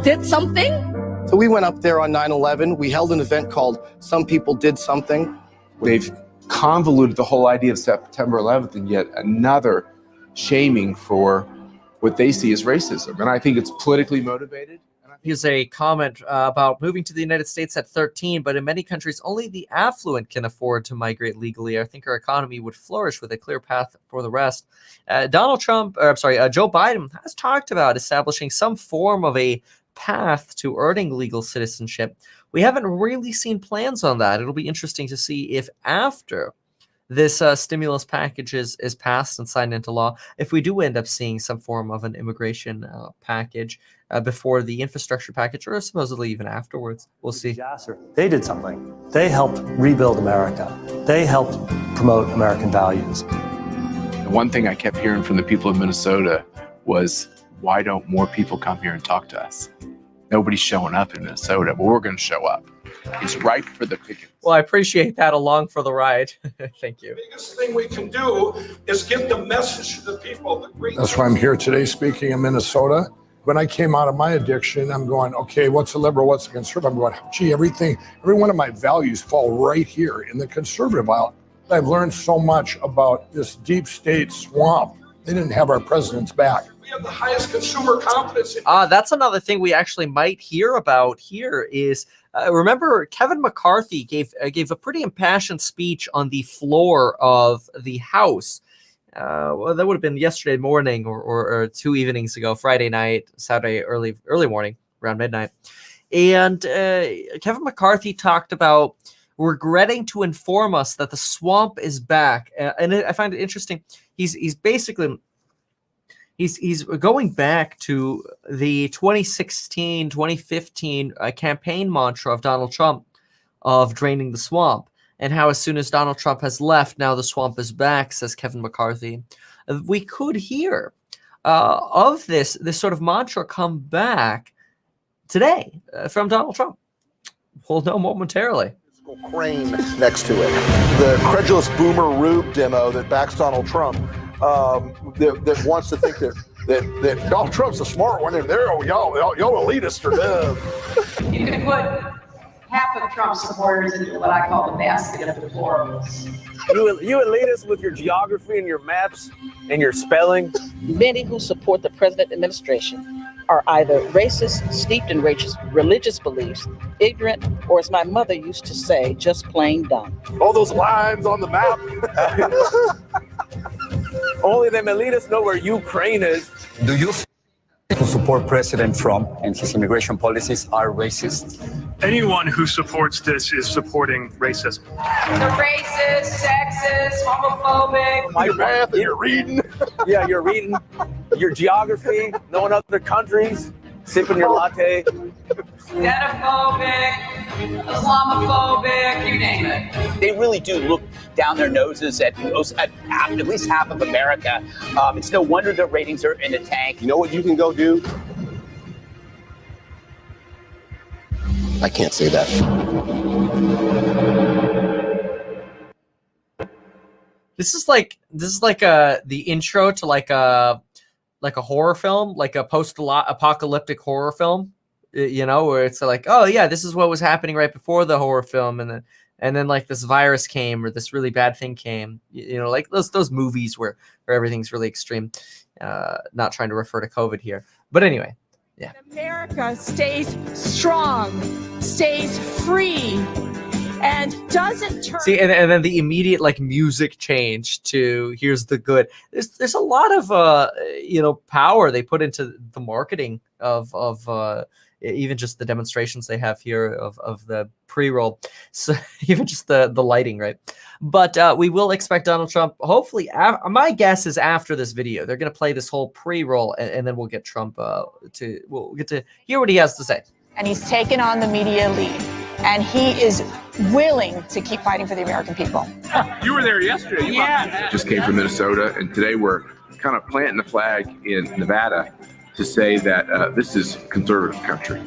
did something. So we went up there on 9/11. We held an event called Some People Did Something. They've convoluted the whole idea of September 11th and yet another shaming for what they see as racism. And I think it's politically motivated. Here's a comment about moving to the United States at 13, but in many countries, only the affluent can afford to migrate legally. I think our economy would flourish with a clear path for the rest. Joe Biden has talked about establishing some form of a path to earning legal citizenship. We haven't really seen plans on that. It'll be interesting to see if after this stimulus package is passed and signed into law, if we do end up seeing some form of an immigration package before the infrastructure package, or supposedly even afterwards. We'll see. They did something. They helped rebuild America. They helped promote American values. The one thing I kept hearing from the people of Minnesota was, why don't more people come here and talk to us? Nobody's showing up in Minnesota, but we're going to show up. It's ripe for the picking. Well, I appreciate that. Along for the ride. Thank you. The biggest thing we can do is get the message to the people. That's why I'm here today speaking in Minnesota. When I came out of my addiction, I'm going, okay, what's a liberal, what's a conservative? I'm going, gee, every one of my values fall right here in the conservative aisle. I've learned so much about this deep state swamp. They didn't have our president's back. We have the highest consumer confidence. That's another thing we actually might hear about here is, remember Kevin McCarthy gave a pretty impassioned speech on the floor of the House. Well, that would have been yesterday morning or 2 evenings ago, Friday night, Saturday early morning, around midnight. And Kevin McCarthy talked about regretting to inform us that the swamp is back. And I find it interesting. He's basically going back to the 2016, 2015 campaign mantra of Donald Trump of draining the swamp, and how as soon as Donald Trump has left, now the swamp is back, says Kevin McCarthy. We could hear of this sort of mantra come back today from Donald Trump. We'll know momentarily. Crane next to it. The credulous boomer Rube demo that backs Donald Trump that wants to think that Donald Trump's a smart one and they're y'all elitists are dumb. You can put half of Trump's supporters into what I call the basket of deplorables. You elitists with your geography and your maps and your spelling. Many who support the present administration are either racist, steeped in religious beliefs, ignorant, or as my mother used to say, just plain dumb. All those lines on the map. Only the elitists know where Ukraine is. Do you who support President Trump and his immigration policies are racist? Anyone who supports this is supporting racism. The racist, sexist, homophobic. My math and you're reading. Yeah, you're reading your geography, knowing other countries, sipping your latte. Xenophobic, Islamophobic, you name it. They really do look down their noses at least half of America. It's no wonder their ratings are in the tank. You know what you can go do? I can't say that. This is like the intro to like a horror film, like a post-apocalyptic horror film, you know, where it's like, oh yeah, this is what was happening right before the horror film, and then like this virus came or this really bad thing came, you know, like those movies where everything's really extreme. Not trying to refer to COVID here, but anyway, yeah. America stays strong, stays free, and doesn't turn. See, and then the immediate like music change to "Here's the Good." There's a lot of you know, power they put into the marketing of even just the demonstrations they have here of the pre-roll. So even just the lighting, right? But we will expect Donald Trump, hopefully, my guess is after this video, they're going to play this whole pre-roll, and then we'll get Trump we'll get to hear what he has to say. And he's taken on the media lead, and he is willing to keep fighting for the American people. You were there yesterday. Yeah. Just came from Minnesota, and today we're kind of planting the flag in Nevada to say that this is conservative country.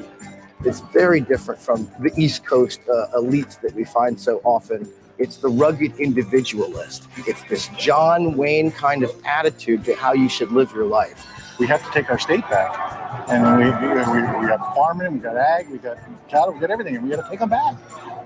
It's very different from the East Coast elites that we find so often. It's the rugged individualist. It's this John Wayne kind of attitude to how you should live your life. We have to take our state back. And we got farming, we got ag, we got cattle, we got everything, and we got to take them back.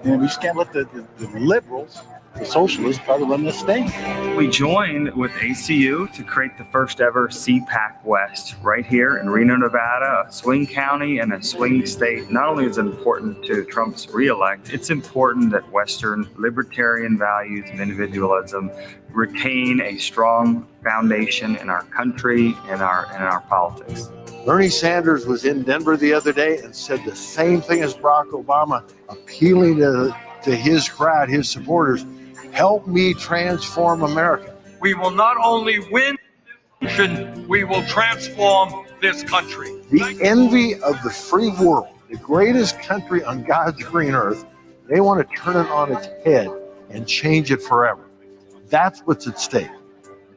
And we just can't let the liberals, the socialists, try to run this state. We joined with ACU to create the first ever CPAC West right here in Reno, Nevada, a swing county and a swing state. Not only is it important to Trump's reelect, it's important that Western libertarian values of individualism retain a strong foundation in our country and our politics. Bernie Sanders was in Denver the other day and said the same thing as Barack Obama, appealing to his crowd, his supporters, help me transform America. We will not only win, we will transform this country. The envy of the free world, the greatest country on God's green earth, they want to turn it on its head and change it forever. That's what's at stake.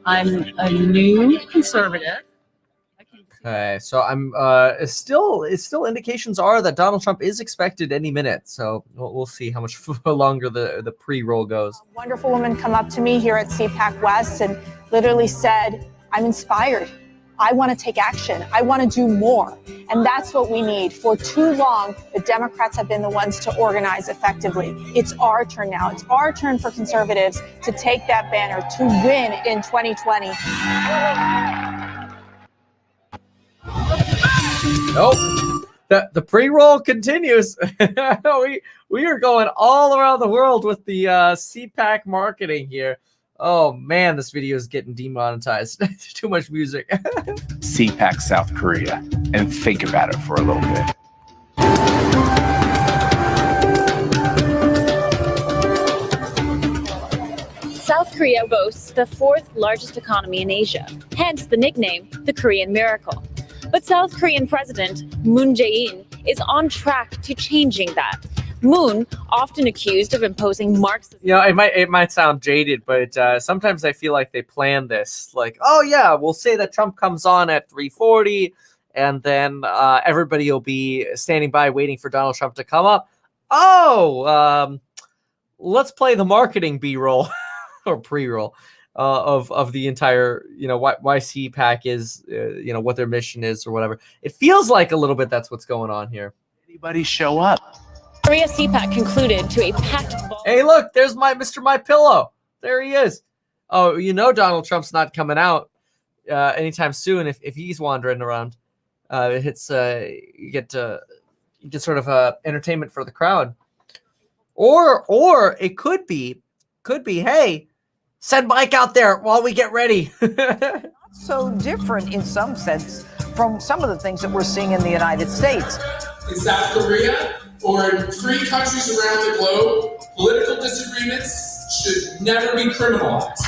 I'm a new conservative. Okay, so I'm still indications are that Donald Trump is expected any minute. So we'll see how much longer the pre-roll goes. A wonderful woman come up to me here at CPAC West and literally said, "I'm inspired. I want to take action. I want to do more." And that's what we need. For too long, the Democrats have been the ones to organize effectively. It's our turn now. It's our turn for conservatives to take that banner, to win in 2020. Nope. The pre-roll continues. we are going all around the world with the CPAC marketing here. Oh man, this video is getting demonetized. Too much music. CPAC South Korea, and think about it for a little bit. South Korea boasts the fourth largest economy in Asia, hence the nickname, the Korean Miracle. But South Korean President Moon Jae-in is on track to changing that. Moon, often accused of imposing Marxism. You know, it might sound jaded, but sometimes I feel like they plan this. Like, oh yeah, we'll say that Trump comes on at 3:40, and then everybody will be standing by waiting for Donald Trump to come up. Oh, let's play the marketing B-roll or pre-roll of the entire, you know, why CPAC is, you know, what their mission is or whatever. It feels like a little bit that's what's going on here. Anybody show up? Korea CPAC concluded to a packed ball. Hey, look, there's my Mr. My Pillow. There he is. Oh, you know Donald Trump's not coming out anytime soon if he's wandering around. You get sort of entertainment for the crowd, or it could be, hey, send Mike out there while we get ready. So different in some sense from some of the things that we're seeing in the United States. In South Korea or in free countries around the globe, political disagreements should never be criminalized.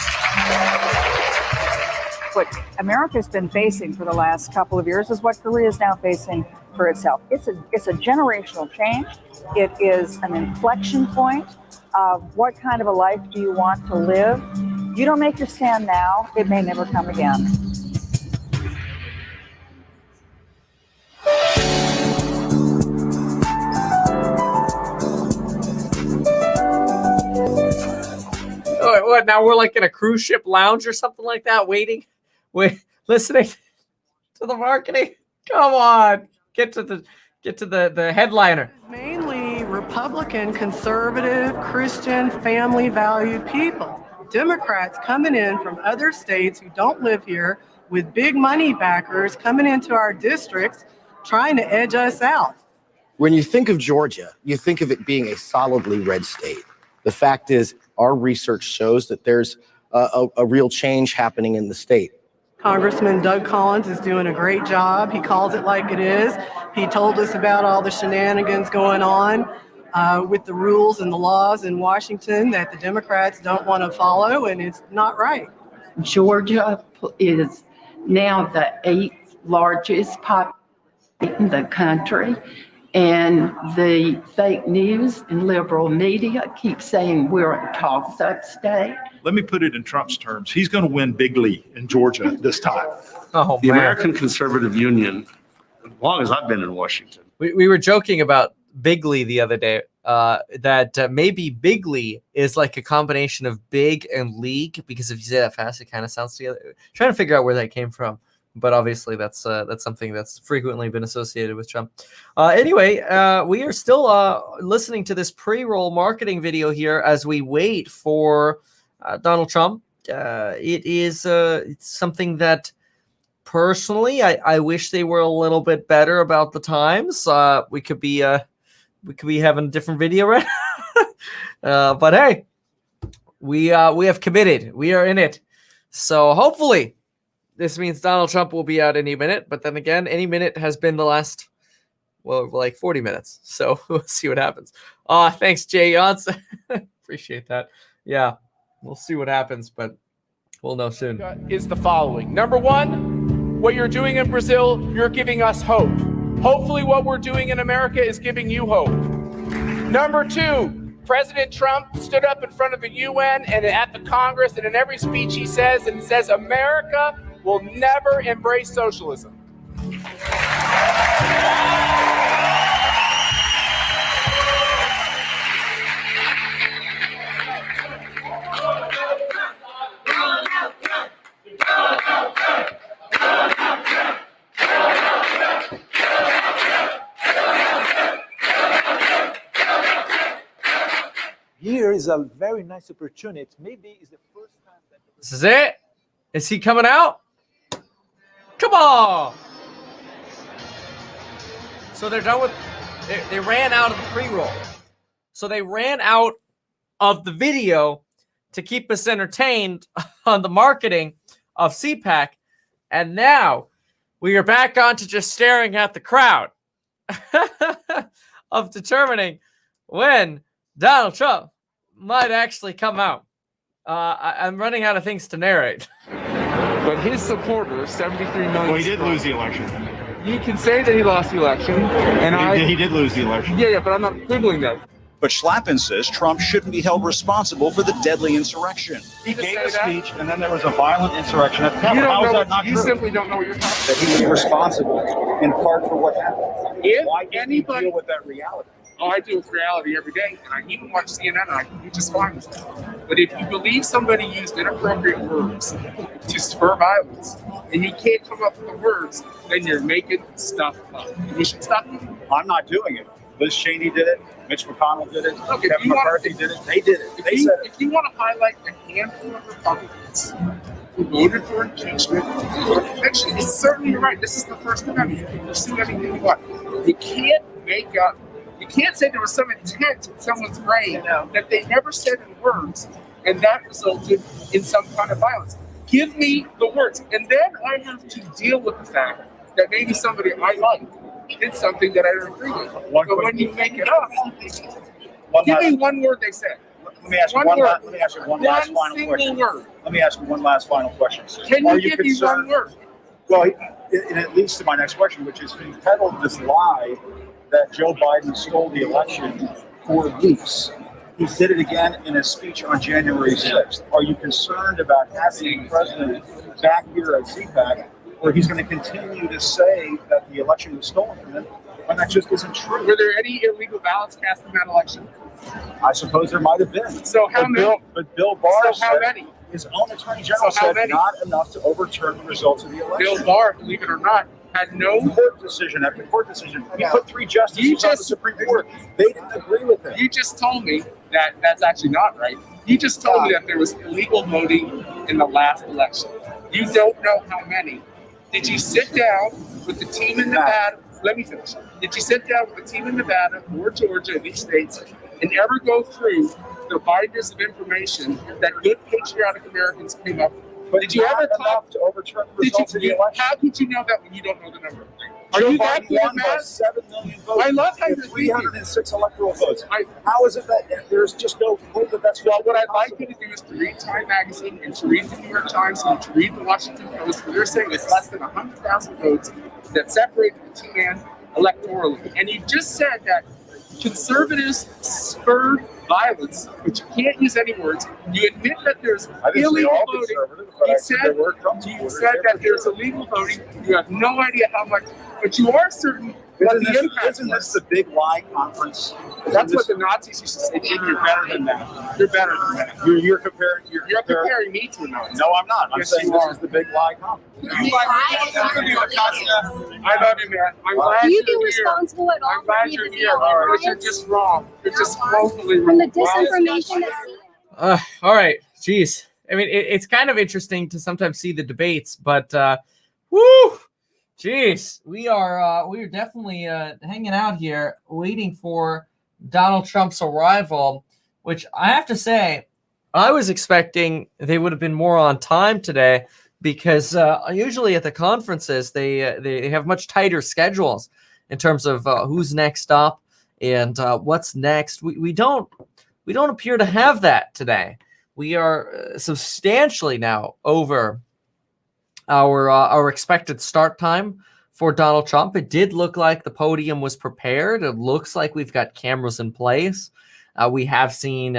What America's been facing for the last couple of years is what Korea is now facing for itself. It's a generational change. It is an inflection point of what kind of a life do you want to live. You don't make your stand now, it may never come again. What, now we're like in a cruise ship lounge or something like that, wait, listening to the marketing? Come on, get to the headliner. Mainly Republican, conservative, Christian, family-valued people. Democrats coming in from other states who don't live here with big money backers coming into our districts trying to edge us out. When you think of Georgia, you think of it being a solidly red state. The fact is, our research shows that there's a real change happening in the state. Congressman Doug Collins is doing a great job. He calls it like it is. He told us about all the shenanigans going on with the rules and the laws in Washington that the Democrats don't want to follow, and it's not right. Georgia is now the 8th largest population in the country, and the fake news and liberal media keep saying we're a toss-up state. Let me put it in Trump's terms. He's going to win bigly in Georgia this time. Oh, the man. American Conservative Union, as long as I've been in Washington. We were joking about bigly the other day, that maybe bigly is like a combination of big and league, because if you say that fast, it kind of sounds together. Trying to figure out where that came from. But obviously, that's something that's frequently been associated with Trump. Anyway, we are still listening to this pre-roll marketing video here as we wait for Donald Trump. It's something that personally I wish they were a little bit better about the times. We could be having a different video, right? But hey, we have committed. We are in it. So hopefully. This means Donald Trump will be out any minute, but then again, any minute has been the last, like 40 minutes. So we'll see what happens. Thanks, Jay Yance. Appreciate that. Yeah, we'll see what happens, but we'll know soon. Is the following. Number one, what you're doing in Brazil, you're giving us hope. Hopefully what we're doing in America is giving you hope. Number two, President Trump stood up in front of the UN and at the Congress, and in every speech he says, America will never embrace socialism. Here is a very nice opportunity. Maybe it's the first time that... This is it? Is he coming out? Come on! So they're done with... They ran out of the pre-roll. So they ran out of the video to keep us entertained on the marketing of CPAC. And now we are back on to just staring at the crowd of determining when Donald Trump might actually come out. I'm running out of things to narrate. But his supporters, 73 million. Well, he did lose the election. You can say that he lost the election, and He did lose the election. Yeah, but I'm not quibbling that. But Schlappen says Trump shouldn't be held responsible for the deadly insurrection. He gave a speech, and then there was a violent insurrection at the Capitol. How is that not true? You simply don't know what you're talking about. That he was responsible in part for what happened. Why can't he deal with that reality? Oh, I deal with reality every day, and I even watch CNN, and I can do just fine with that. But if you believe somebody used inappropriate words to spur violence, and you can't come up with the words, then you're making stuff up. We should stop it. I'm not doing it. Liz Cheney did it. Mitch McConnell did it. Look, Kevin McCarthy did it. They did it. They said it. If you want to highlight a handful of Republicans who voted for impeachment for conviction. It's certainly right. This is the First Amendment. You can pursue anything you want. You can't make up. You can't say there was some intent in someone's brain that they never said in words, and that resulted in some kind of violence. Give me the words, and then I have to deal with the fact that maybe somebody I like did something that I don't agree with. But when you make it up, give me one word they said. Let me ask you one last final question. Word. Let me ask you one last final question. Can you give me one word? Well, and it leads to my next question, which is he peddled this lie that Joe Biden stole the election for weeks. He did it again in a speech on January 6th. Are you concerned about having the president back here at CPAC, where he's going to continue to say that the election was stolen from him when that just isn't true? Were there any illegal ballots cast in that election? I suppose there might have been. So how many? But Bill Barr So how said, many? his own attorney general said not enough to overturn the results of the election. Bill Barr, believe it or not, had no court decision after court decision. He put 3 justices on the Supreme Court. They didn't agree with him. You just told me that that's actually not right. You just told me that there was illegal voting in the last election. You don't know how many. Did you sit down with the team in Nevada? Let me finish. Did you sit down with the team in Nevada or Georgia in these states and ever go through the binders of information that good patriotic Americans came up with? But did you ever talk to overturn the results of the election? How could you know that when you don't know the number? Are you that good at math? 7 million votes. I love how you're 306 electoral votes. How is it that there's just no way that that's well? What I'd like you to do is to read Time Magazine and to read the New York Times and to read the Washington Post. Where they're saying it's less than 100,000 votes that separated the two men electorally. And you just said that conservatives spurred violence, but you can't use any words. You admit that there's illegal voting. You said that there's illegal voting. You have no idea how much, but you are certain what the impact was. Isn't this the big lie conference? That's what the Nazis used to say. Jim, you're better than that. You're better than that. You're comparing. You're comparing me to a Nazi. No, I'm not. I'm saying this is the big lie conference. I love you, man. I'm glad Do you you're feel here. responsible at all I'm glad for you're the here, but you're just wrong. You're just woefully wrong. From the disinformation that's All right. Jeez. I mean, it's kind of interesting to sometimes see the debates, but whoo, jeez, we're definitely hanging out here waiting for Donald Trump's arrival, which I have to say, I was expecting they would have been more on time today because usually at the conferences they have much tighter schedules in terms of who's next up and what's next. We don't appear to have that today. We are substantially now over our expected start time for Donald Trump. It did look like the podium was prepared. It looks like we've got cameras in place. We have seen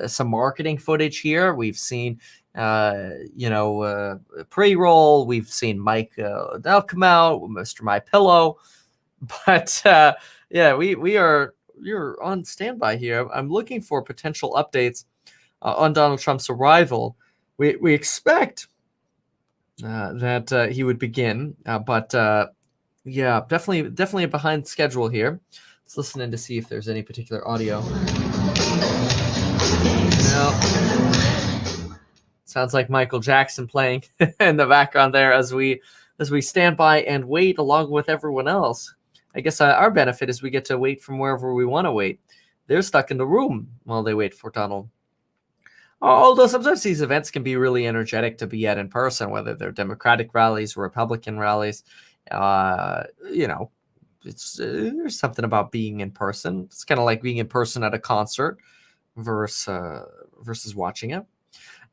some marketing footage here. We've seen, pre-roll. We've seen Mike Dell come out, Mr. My Pillow. But you're on standby here. I'm looking for potential updates on Donald Trump's arrival. We expect that he would begin, but definitely behind schedule here. Let's listen in to see if there's any particular audio. No. Sounds like Michael Jackson playing in the background there as we stand by and wait along with everyone else. I guess our benefit is we get to wait from wherever we want to wait. They're stuck in the room while they wait for Donald. Although sometimes these events can be really energetic to be at in person, whether they're Democratic rallies or Republican rallies. There's something about being in person. It's kind of like being in person at a concert versus watching it.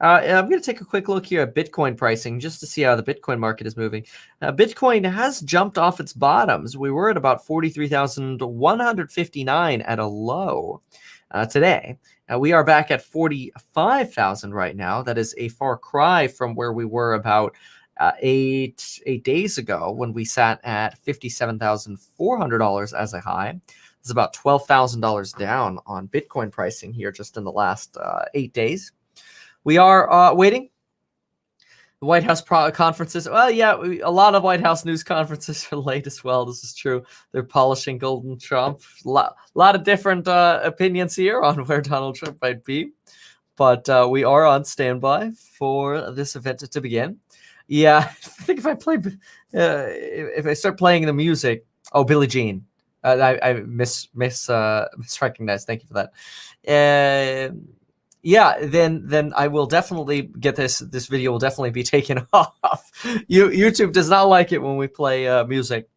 I'm going to take a quick look here at Bitcoin pricing just to see how the Bitcoin market is moving. Bitcoin has jumped off its bottoms. We were at about 43,159 at a low today. We are back at 45,000 right now. That is a far cry from where we were about 8 days ago when we sat at $57,400 as a high. It's about $12,000 down on Bitcoin pricing here just in the last 8 days. We are waiting. The White House conferences. Well, yeah, a lot of White House news conferences are late as well. This is true. They're polishing Golden Trump. A lot of different opinions here on where Donald Trump might be. but we are on standby for this event to begin. Yeah, I think if I play, if I start playing the music, oh, Billie Jean, I misrecognized. Thank you for that. Yeah, then I will definitely get this. This video will definitely be taken off. YouTube does not like it when we play music.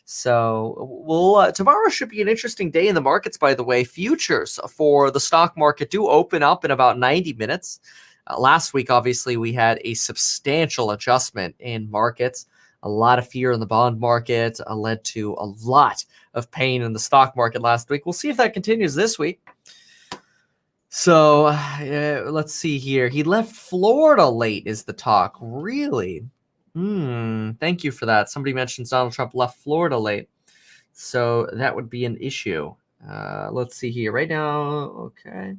So we'll tomorrow should be an interesting day in the markets. By the way, futures for the stock market do open up in about 90 minutes. Last week, obviously, we had a substantial adjustment in markets. A lot of fear in the bond market led to a lot of pain in the stock market last week. We'll see if that continues this week. So let's see here. He left Florida late is the talk. Really? Thank you for that. Somebody mentions Donald Trump left Florida late. So that would be an issue. Let's see here. Right now, okay.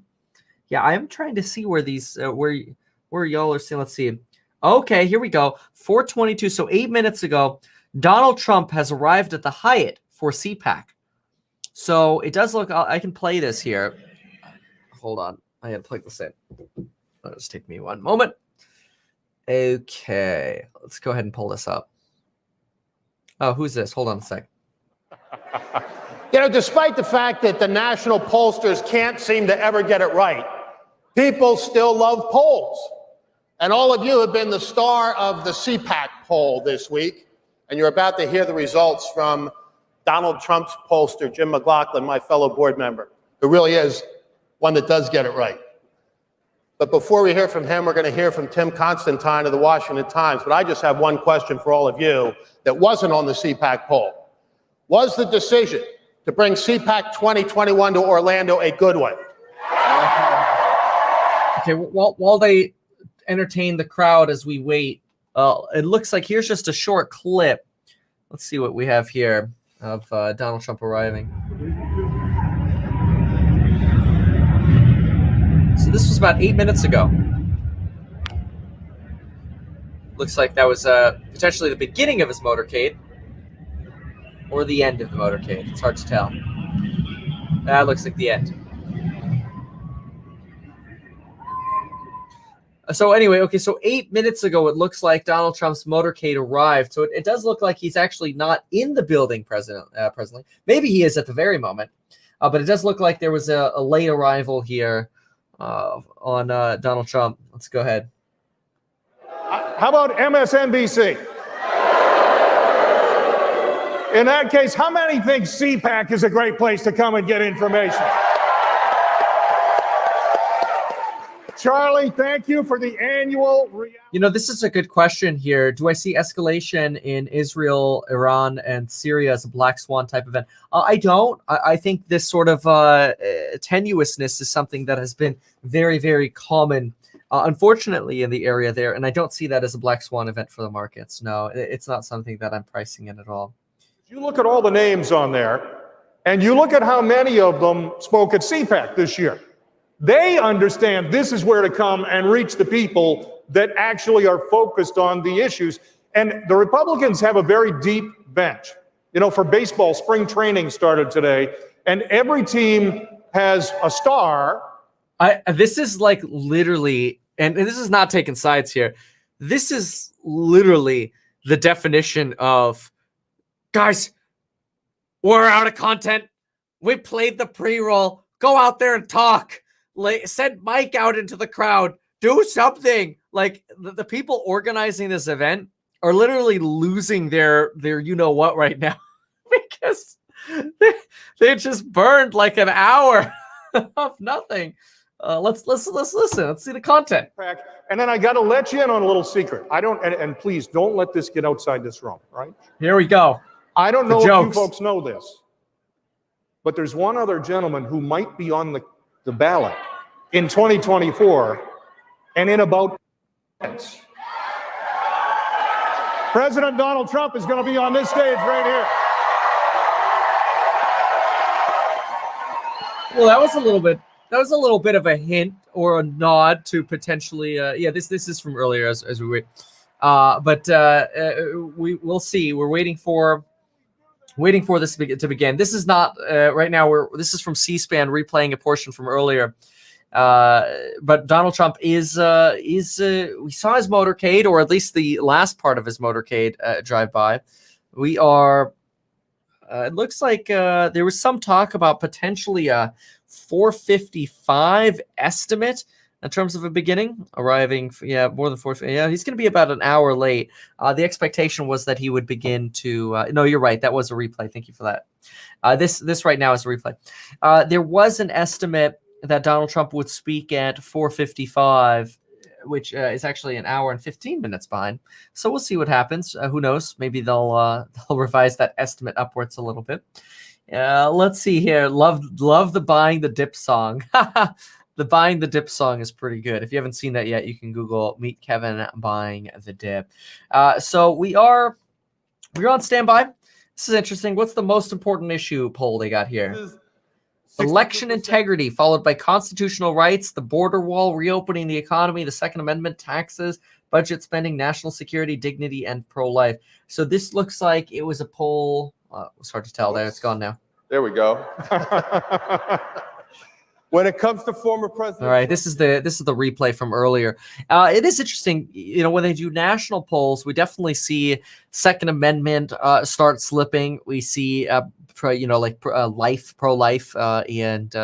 Yeah, I'm trying to see where these where y'all are seeing. Let's see. Okay, here we go. 4:22. So 8 minutes ago, Donald Trump has arrived at the Hyatt for CPAC. So it does look. I can play this here. Hold on. I had to plug this in. That'll just take me one moment. Okay, let's go ahead and pull this up. Oh, who's this? Hold on a sec. You know, despite the fact that the national pollsters can't seem to ever get it right, people still love polls. And all of you have been the star of the CPAC poll this week, and you're about to hear the results from Donald Trump's pollster, Jim McLaughlin, my fellow board member, who really is one that does get it right. But before we hear from him, we're going to hear from Tim Constantine of the Washington Times. But I just have one question for all of you that wasn't on the CPAC poll. Was the decision to bring CPAC 2021 to Orlando a good one? Okay, while they entertain the crowd as we wait, it looks like here's just a short clip. Let's see what we have here of Donald Trump arriving. So this was about 8 minutes ago. Looks like that was potentially the beginning of his motorcade or the end of the motorcade. It's hard to tell. That looks like the end. So anyway, okay, so 8 minutes ago, it looks like Donald Trump's motorcade arrived. So it does look like he's actually not in the building presently. Maybe he is at the very moment. But it does look like there was a late arrival here on Donald Trump. Let's go ahead. How about MSNBC? In that case, how many think CPAC is a great place to come and get information? Charlie, thank you for the annual reality. You know, this is a good question here. Do I see escalation in Israel, Iran, and Syria as a black swan type event? I don't. I think this sort of tenuousness is something that has been very, very common, unfortunately, in the area there. And I don't see that as a black swan event for the markets. No, it's not something that I'm pricing in at all. You look at all the names on there, and you look at how many of them spoke at CPAC this year. They understand this is where to come and reach the people that actually are focused on the issues. And the Republicans have a very deep bench. You know, for baseball, spring training started today, and every team has a star. This is like literally, and this is not taking sides here. This is literally the definition of, guys, we're out of content. We played the pre-roll. Go out there and talk. Send Mike out into the crowd. Do something. Like the people organizing this event are literally losing their you know what right now because they just burned like an hour of nothing. Let's listen. Let's see the content. And then I got to let you in on a little secret. I don't, and please don't let this get outside this room. Right? Here we go. I don't know if you folks know this, but there's one other gentleman who might be on the ballot in 2024, and in about minutes, President Donald Trump is going to be on this stage right here. Well, that was a little bit of a hint or a nod to potentially. Yeah, this is from earlier as we wait, but we'll see. We're waiting for this to begin. This is not right now. This is from C-SPAN replaying a portion from earlier. But Donald Trump is we saw his motorcade, or at least the last part of his motorcade drive by. We are. It looks like there was some talk about potentially a 4:55 estimate in terms of a beginning, arriving. More than 4. Yeah, he's going to be about an hour late. The expectation was that he would begin to. No, you're right. That was a replay. Thank you for that. This right now is a replay. There was an estimate that Donald Trump would speak at 4:55, which is actually an hour and 15 minutes behind. So we'll see what happens. Who knows? Maybe they'll revise that estimate upwards a little bit. Let's see here. Love the buying the dip song. The buying the dip song is pretty good. If you haven't seen that yet, you can Google Meet Kevin buying the dip. So we're on standby. This is interesting. What's the most important issue poll they got here? Election integrity, followed by constitutional rights, the border wall, reopening the economy, the Second Amendment, taxes, budget spending, national security, dignity, and pro-life. So this looks like it was a poll. It's hard to tell there. It's gone now. There we go. When it comes to former president. All right, this is the replay from earlier. It is interesting, when they do national polls, we definitely see Second Amendment start slipping. We see pro-life and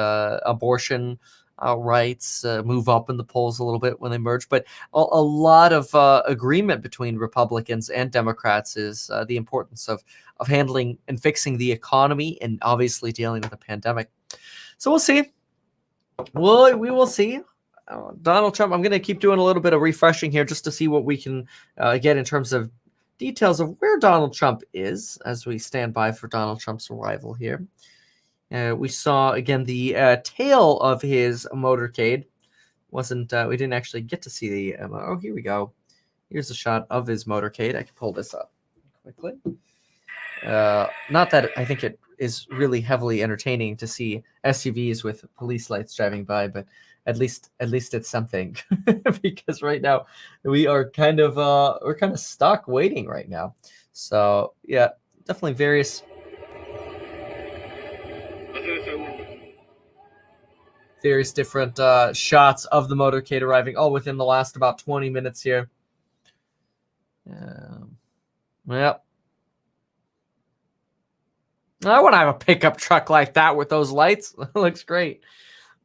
abortion rights move up in the polls a little bit when they merge. But a lot of agreement between Republicans and Democrats is the importance of handling and fixing the economy and obviously dealing with the pandemic. So we'll see. Well, we will see. Donald Trump, I'm going to keep doing a little bit of refreshing here just to see what we can get in terms of details of where Donald Trump is as we stand by for Donald Trump's arrival here. We saw, again, the tail of his motorcade. We didn't actually get to see the, here we go. Here's a shot of his motorcade. I can pull this up quickly. Not that I think it is really heavily entertaining to see SUVs with police lights driving by, but at least it's something. Because right now we are kind of stuck waiting right now. So yeah, definitely various different shots of the motorcade arriving all within the last about 20 minutes here. Well, I want to have a pickup truck like that with those lights. Looks great.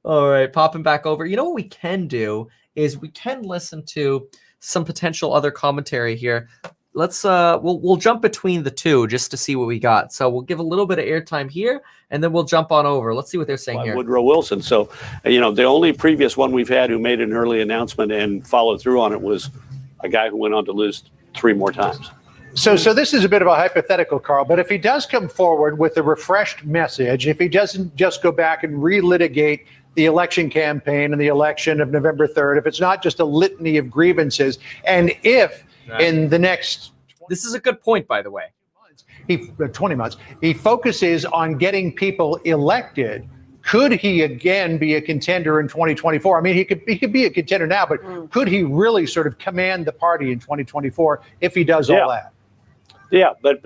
All right, popping back over. You know what we can do is we can listen to some potential other commentary here. Let's we'll jump between the two just to see what we got. So we'll give a little bit of airtime here, and then we'll jump on over. Let's see what they're saying here. Woodrow Wilson. So, the only previous one we've had who made an early announcement and followed through on it was a guy who went on to lose 3 more times. So this is a bit of a hypothetical, Carl, but if he does come forward with a refreshed message, if he doesn't just go back and relitigate the election campaign and the election of November 3rd, if it's not just a litany of grievances, and if in the next... This is a good point, by the way. 20 months, he focuses on getting people elected, could he again be a contender in 2024? I mean, he could be a contender now, but could he really sort of command the party in 2024 if he does all that? Yeah, but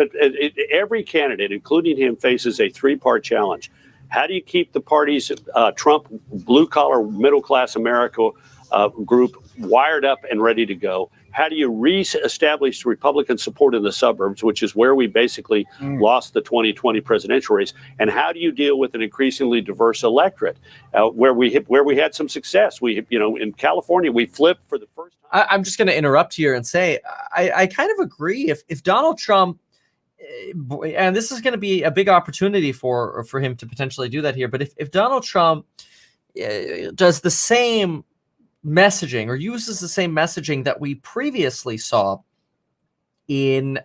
every candidate, including him, faces a 3-part challenge. How do you keep the party's Trump blue-collar, middle-class America group wired up and ready to go? How do you reestablish Republican support in the suburbs, which is where we basically lost the 2020 presidential race? And how do you deal with an increasingly diverse electorate where we had some success? In California, we flipped for the first time. I'm just going to interrupt here and say I kind of agree. If Donald Trump, and this is going to be a big opportunity for him to potentially do that here, but if Donald Trump does the same messaging or uses the same messaging that we previously saw in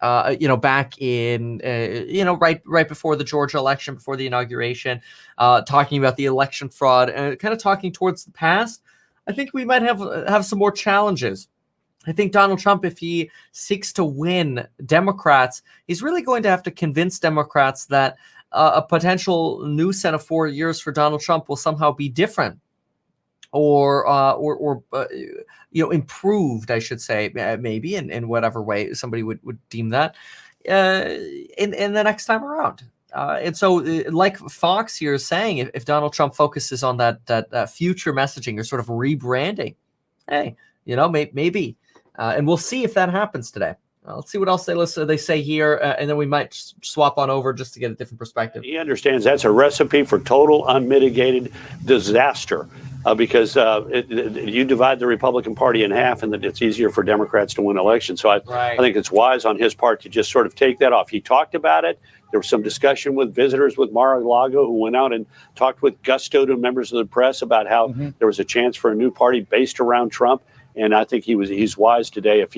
back in right before the Georgia election, before the inauguration, talking about the election fraud and kind of talking towards the past, I think we might have some more challenges. I think Donald Trump, if he seeks to win Democrats, he's really going to have to convince Democrats that a potential new set of 4 years for Donald Trump will somehow be different. Or improved, I should say, maybe in whatever way somebody would deem that in the next time around. And so, like Fox here is saying, if Donald Trump focuses on that future messaging or sort of rebranding, hey, maybe. And we'll see if that happens today. Let's see what else they say here, and then we might swap on over just to get a different perspective. He understands that's a recipe for total unmitigated disaster because you divide the Republican Party in half, and that it's easier for Democrats to win elections. So I think it's wise on his part to just sort of take that off. He talked about it. There was some discussion with visitors with Mar-a-Lago who went out and talked with gusto to members of the press about how there was a chance for a new party based around Trump. And I think he's wise today. If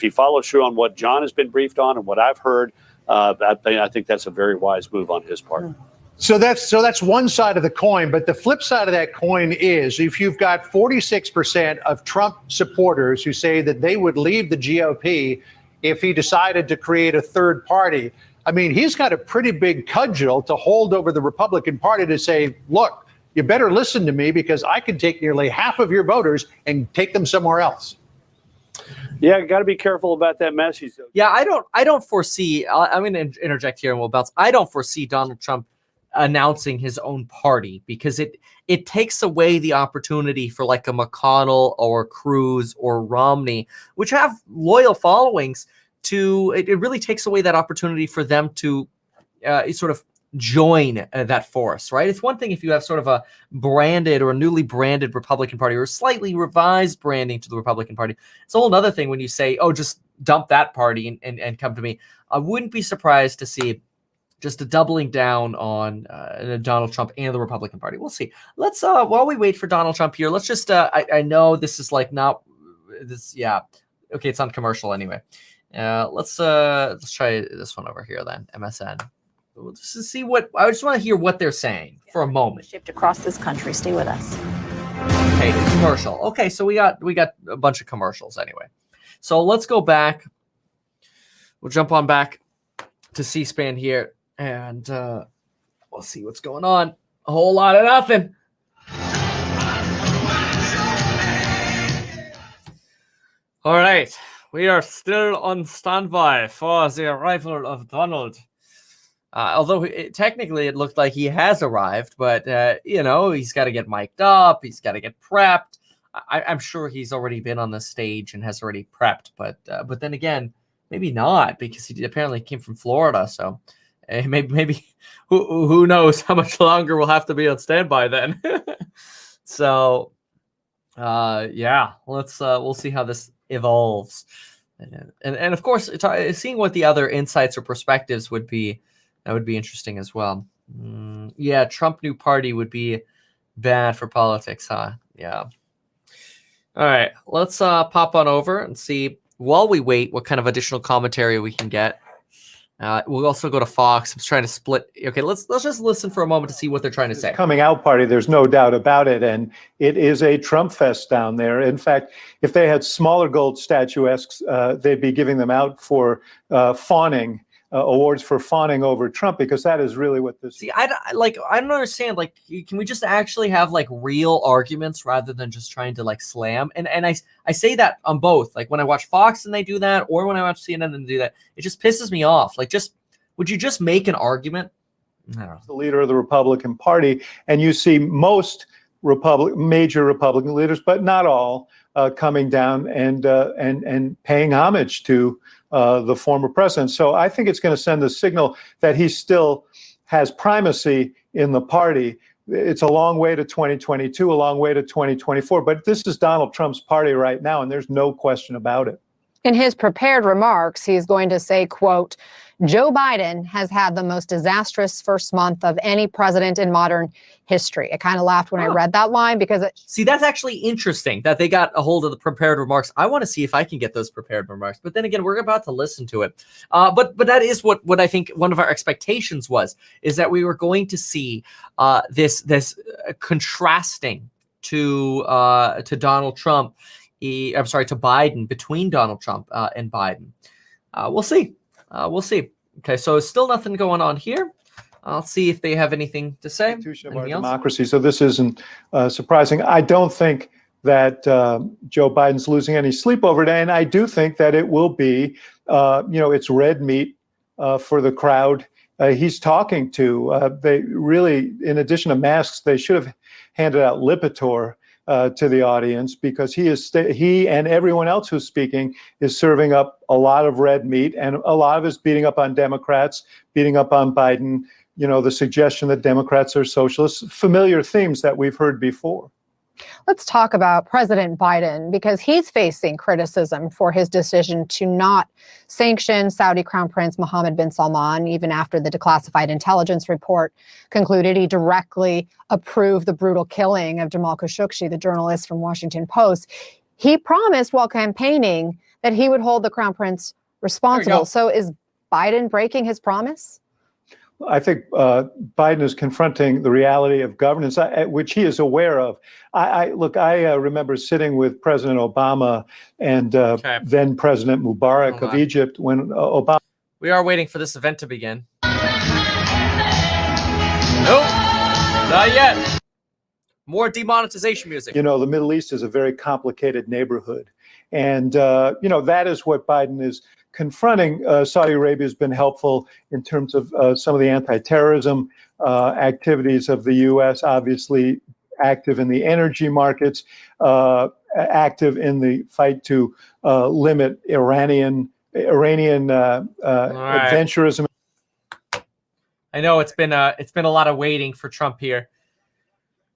he follows through on what John has been briefed on and what I've heard, I think that's a very wise move on his part. So that's one side of the coin. But the flip side of that coin is if you've got 46% of Trump supporters who say that they would leave the GOP if he decided to create a third party. I mean, he's got a pretty big cudgel to hold over the Republican Party to say, look, you better listen to me because I can take nearly half of your voters and take them somewhere else. Yeah, got to be careful about that message. Yeah, I don't foresee. I'm going to interject here and we'll bounce. I don't foresee Donald Trump announcing his own party because it takes away the opportunity for like a McConnell or Cruz or Romney, which have loyal followings. It really takes away that opportunity for them to sort of join that force, right? It's one thing if you have sort of a branded or a newly branded Republican Party or slightly revised branding to the Republican Party. It's a whole other thing when you say, oh, just dump that party and come to me. I wouldn't be surprised to see just a doubling down on Donald Trump and the Republican Party. We'll see. Let's, while we wait for Donald Trump here, let's just, I know this is like not this. Yeah. Okay. It's on commercial anyway. Let's try this one over here then. MSN. We'll just see I just want to hear what they're saying for a moment. Shipped across this country. Stay with us. Okay, commercial. Okay, so we got a bunch of commercials anyway. So let's go back. We'll jump on back to C-SPAN here, and we'll see what's going on. A whole lot of nothing. All right, we are still on standby for the arrival of Donald. Although technically it looked like he has arrived, but, he's got to get mic'd up. He's got to get prepped. I'm sure he's already been on the stage and has already prepped. But then again, maybe not because he apparently came from Florida. So maybe who knows how much longer we'll have to be on standby then. So, we'll see how this evolves. And of course, seeing what the other insights or perspectives would be. That would be interesting as well. Yeah, Trump new party would be bad for politics, huh? Yeah. All right, let's pop on over and see, while we wait, what kind of additional commentary we can get. We'll also go to Fox. I'm trying to split. Okay, let's just listen for a moment to see what they're trying to say. Coming out party, there's no doubt about it, and it is a Trump fest down there. In fact, if they had smaller gold statuesques, they'd be giving them out for fawning. Awards for fawning over Trump, because that is really what this. See, I don't understand. Like, can we just actually have like real arguments rather than just trying to like slam? And I say that on both. Like when I watch Fox and they do that, or when I watch CNN and they do that, it just pisses me off. Like, would you just make an argument? I don't know. The leader of the Republican Party, and you see most major Republican leaders, but not all, coming down and paying homage to the former president. So I think it's going to send a signal that he still has primacy in the party. It's a long way to 2022, a long way to 2024, but this is Donald Trump's party right now, and there's no question about it. In his prepared remarks, he's going to say, quote, Joe Biden has had the most disastrous first month of any president in modern history. I kind of laughed when I read that line because see, that's actually interesting that they got a hold of the prepared remarks. I want to see if I can get those prepared remarks. But then again, we're about to listen to it. But that is what I think one of our expectations was, is that we were going to see this contrasting to Donald Trump. To Biden, between Donald Trump and Biden. We'll see. We'll see. Okay, so still nothing going on here. I'll see if they have anything to say. Anything else? Democracy. So this isn't surprising. I don't think that Joe Biden's losing any sleep over it, and I do think that it will be, it's red meat for the crowd he's talking to. They really, in addition to masks, they should have handed out Lipitor to the audience, because he and everyone else who's speaking is serving up a lot of red meat, and a lot of it's beating up on Democrats, beating up on Biden. The suggestion that Democrats are socialists, familiar themes that we've heard before. Let's talk about President Biden, because he's facing criticism for his decision to not sanction Saudi Crown Prince Mohammed bin Salman, even after the declassified intelligence report concluded he directly approved the brutal killing of Jamal Khashoggi, the journalist from Washington Post. He promised while campaigning that he would hold the Crown Prince responsible. So is Biden breaking his promise? I think Biden is confronting the reality of governance, which he is aware of. I remember sitting with President Obama and then President Mubarak of Egypt when Obama. We are waiting for this event to begin. Nope, not yet. More demonetization music. The Middle East is a very complicated neighborhood. And, that is what Biden is confronting. Saudi Arabia has been helpful in terms of some of the anti-terrorism activities of the U.S., obviously active in the energy markets, active in the fight to limit Iranian adventurism. I know it's been a lot of waiting for Trump here.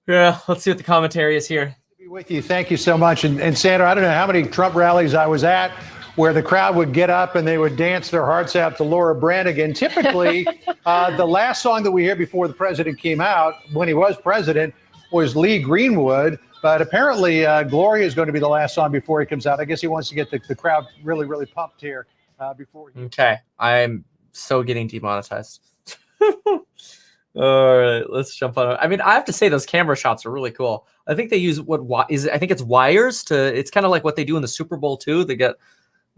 Yeah, let's see what the commentary is here. Be with you. Thank you so much. And Sandra, I don't know how many Trump rallies I was at where the crowd would get up and they would dance their hearts out to Laura Branigan. Typically, the last song that we hear before the president came out, when he was president, was Lee Greenwood. But apparently, Gloria is going to be the last song before he comes out. I guess he wants to get the crowd really, really pumped here before he... Okay, I'm so getting demonetized. All right, let's jump on. I mean, I have to say those camera shots are really cool. I think they use I think it's wires to. It's kind of like what they do in the Super Bowl too. They get,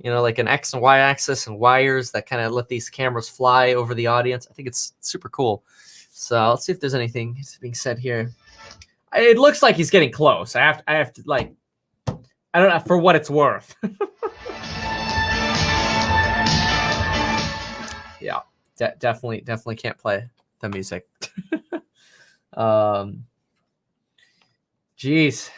like an X and Y axis and wires that kind of let these cameras fly over the audience. I think it's super cool. So let's see if there's anything being said here. It looks like he's getting close. I have to I don't know, for what it's worth. Yeah, definitely can't play the music. Geez.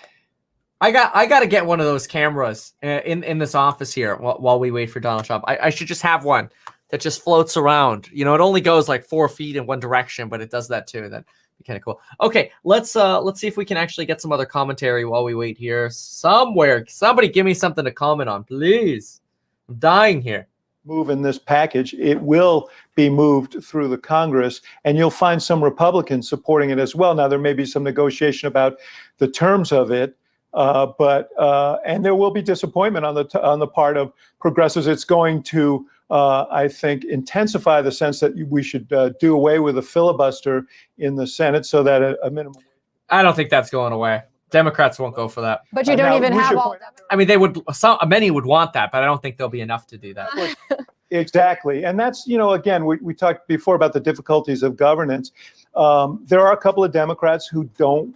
I got to get one of those cameras in this office here while we wait for Donald Trump. I should just have one that just floats around. It only goes like 4 feet in one direction, but it does that too. That'd be kind of cool. Okay, let's see if we can actually get some other commentary while we wait here. Somebody give me something to comment on, please. I'm dying here. Move in this package, it will be moved through the Congress, and you'll find some Republicans supporting it as well. Now, there may be some negotiation about the terms of it. But there will be disappointment on the part of progressives. It's going to, I think, intensify the sense that we should do away with a filibuster in the Senate so that a minimum. I don't think that's going away. Democrats won't go for that. But you don't even have all. I mean, they would. Many would want that, but I don't think there'll be enough to do that. Exactly, and that's again, we talked before about the difficulties of governance. There are a couple of Democrats who don't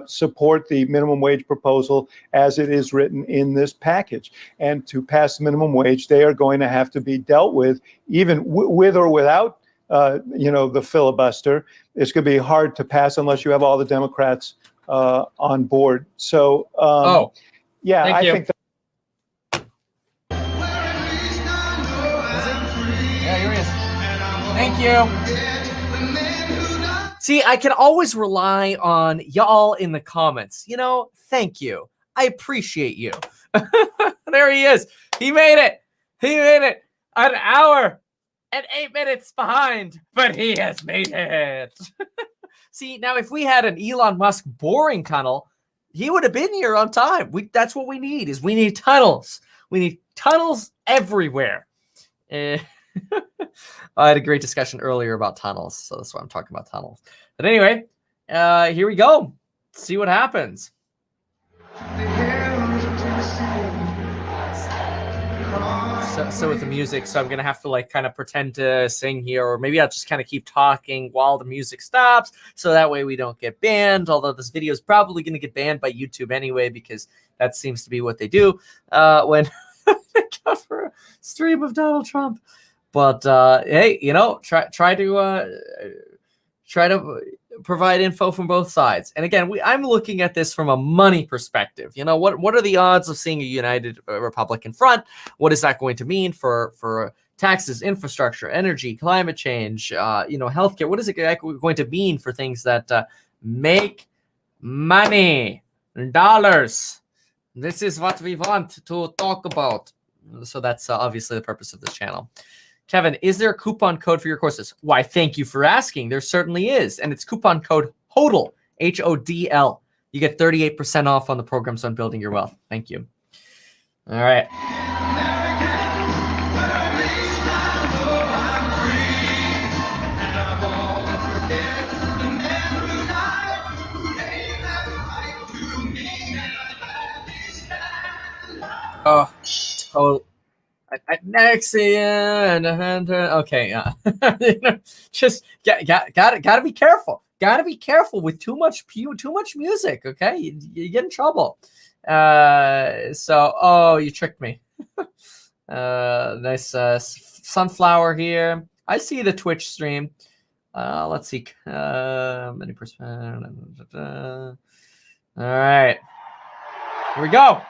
support the minimum wage proposal as it is written in this package. And to pass minimum wage, they are going to have to be dealt with, even with or without, the filibuster. It's going to be hard to pass unless you have all the Democrats on board. So, yeah, I think that. Yeah, here he is. Thank you. See, I can always rely on y'all in the comments. Thank you. I appreciate you. There he is. He made it. An hour and 8 minutes behind, but he has made it. See, now if we had an Elon Musk boring tunnel, he would have been here on time. That's what we need, we need tunnels. We need tunnels everywhere. I had a great discussion earlier about tunnels, so that's why I'm talking about tunnels. But anyway, here we go. Let's see what happens. So with the music, so I'm gonna have to kind of pretend to sing here, or maybe I'll just kind of keep talking while the music stops, so that way we don't get banned. Although this video is probably gonna get banned by YouTube anyway, because that seems to be what they do when they cover a stream of Donald Trump. But hey, try to provide info from both sides. And again, I'm looking at this from a money perspective. What are the odds of seeing a united Republican front? What is that going to mean for taxes, infrastructure, energy, climate change, healthcare? What is it going to mean for things that make money, dollars? This is what we want to talk about. So that's obviously the purpose of this channel. Kevin, is there a coupon code for your courses? Why, thank you for asking. There certainly is. And it's coupon code HODL, HODL. You get 38% off on the programs on building your wealth. Thank you. All right. Oh, total. Nexian. Okay, just gotta be careful. Gotta be careful with too much music. Okay, you get in trouble. So you tricked me. Nice sunflower here. I see the Twitch stream. Let's see. Many percent. All right, here we go.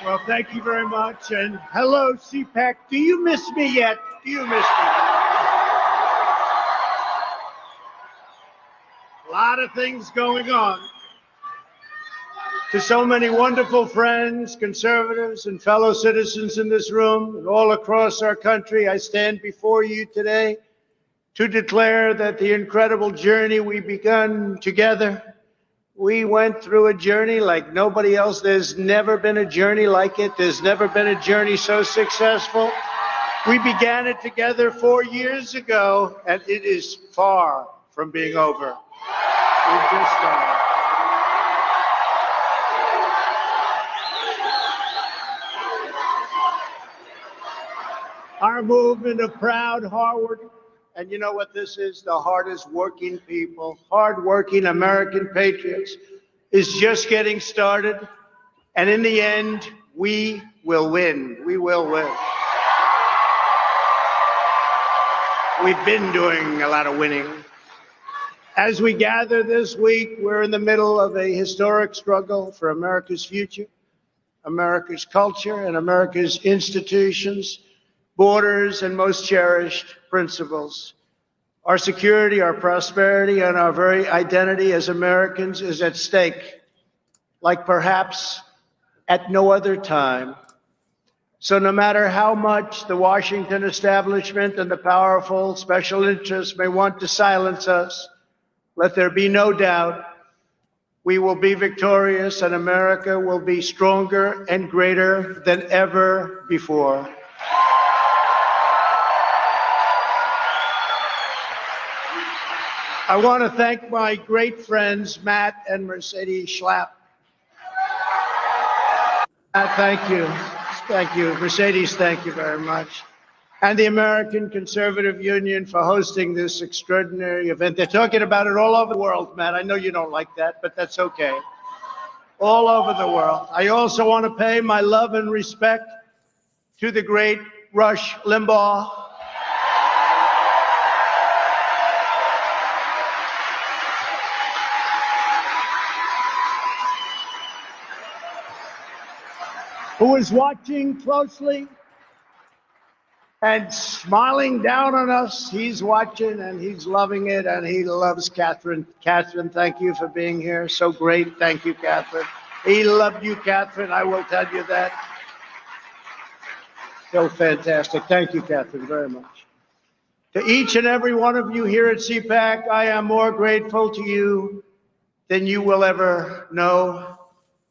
Well, thank you very much. And hello, CPAC. Do you miss me yet? Do you miss me? A lot of things going on. To so many wonderful friends, conservatives, and fellow citizens in this room and all across our country, I stand before you today to declare that the incredible journey we begun together, we went through a journey like nobody else. There's never been a journey like it. There's never been a journey so successful. We began it together 4 years ago, and it is far from being over. We've just started. Our movement of proud, hard, and you know what this is? The hardest working people, hardworking American patriots, is just getting started. And in the end, we will win. We will win. We've been doing a lot of winning. As we gather this week, we're in the middle of a historic struggle for America's future, America's culture, and America's institutions, borders, and most cherished principles. Our security, our prosperity, and our very identity as Americans is at stake, like perhaps at no other time. So no matter how much the Washington establishment and the powerful special interests may want to silence us, let there be no doubt we will be victorious and America will be stronger and greater than ever before. I want to thank my great friends, Matt and Mercedes Schlapp. Thank you. Thank you. Mercedes, thank you very much. And the American Conservative Union for hosting this extraordinary event. They're talking about it all over the world, Matt. I know you don't like that, but that's okay. All over the world. I also want to pay my love and respect to the great Rush Limbaugh. Who is watching closely and smiling down on us. He's watching and he's loving it, and he loves Catherine. Catherine, thank you for being here. So great. Thank you, Catherine. He loved you, Catherine. I will tell you that. So fantastic. Thank you, Catherine, very much. To each and every one of you here at CPAC, I am more grateful to you than you will ever know.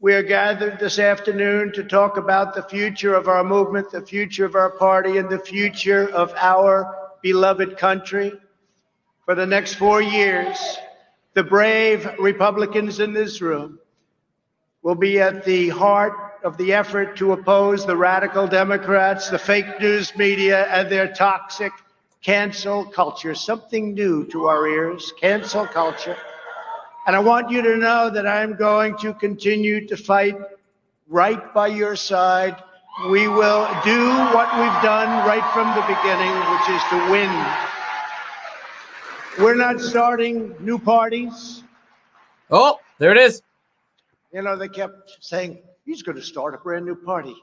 We are gathered this afternoon to talk about the future of our movement, the future of our party, and the future of our beloved country. For the next 4 years, the brave Republicans in this room will be at the heart of the effort to oppose the radical Democrats, the fake news media, and their toxic cancel culture, something new to our ears, cancel culture. And I want you to know that I'm going to continue to fight right by your side. We will do what we've done right from the beginning, which is to win. We're not starting new parties. Oh, there it is. You know, they kept saying, he's going to start a brand new party.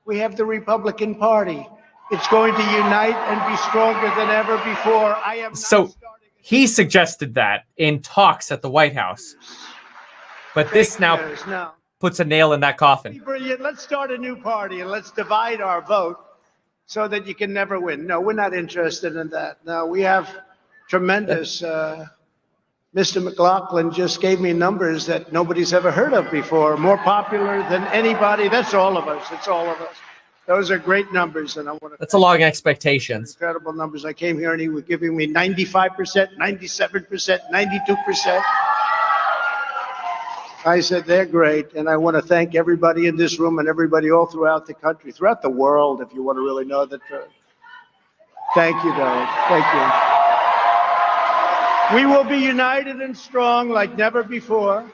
We have the Republican Party. It's going to unite and be stronger than ever before. I am So he suggested that in talks at the White House. But this now puts a nail in that coffin. Brilliant. Let's start a new party and let's divide our vote so that you can never win. No, we're not interested in that. No, we have tremendous. Mr. McLaughlin just gave me numbers that nobody's ever heard of before. More popular than anybody. That's all of us. It's all of us. Those are great numbers, and I want to. That's along expectations. Incredible numbers. I came here and he was giving me 95%, 97%, 92%. I said, they're great, and I want to thank everybody in this room and everybody all throughout the country, throughout the world, if you want to really know the truth. Thank you, Donald. Thank you. We will be united and strong like never before.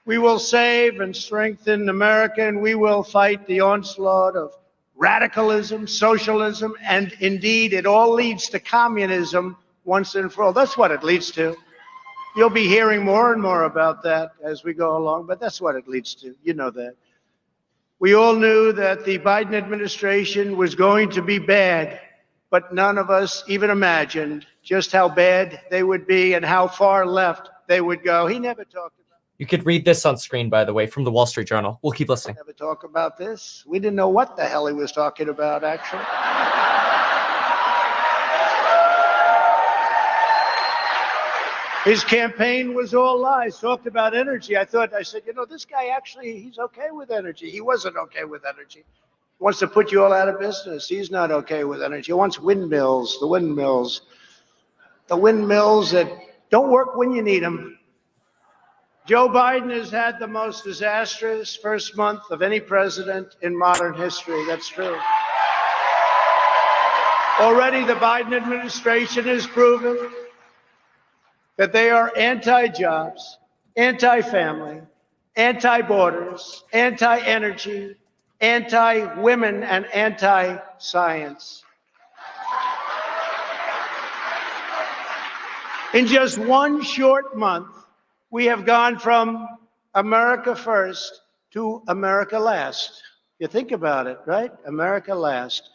We will save and strengthen America, and we will fight the onslaught of radicalism, socialism, and indeed, it all leads to communism once and for all. That's what it leads to. You'll be hearing more and more about that as we go along, but that's what it leads to. You know that. We all knew that the Biden administration was going to be bad, but none of us even imagined just how bad they would be and how far left they would go. He never talked about it. You could read this on screen, by the way, from the Wall Street Journal. We'll keep listening. Never talk about this. We didn't know what the hell he was talking about, actually. His campaign was all lies, talked about energy. I said, you know, this guy actually, he's okay with energy. He wasn't okay with energy. He wants to put you all out of business. He's not okay with energy. He wants windmills, the windmills that don't work when you need them. Joe Biden has had the most disastrous first month of any president in modern history. That's true. Already the Biden administration has proven that they are anti-jobs, anti-family, anti-borders, anti-energy, anti-women, and anti-science. In just one short month, we have gone from America first to America last. You think about it, right? America last.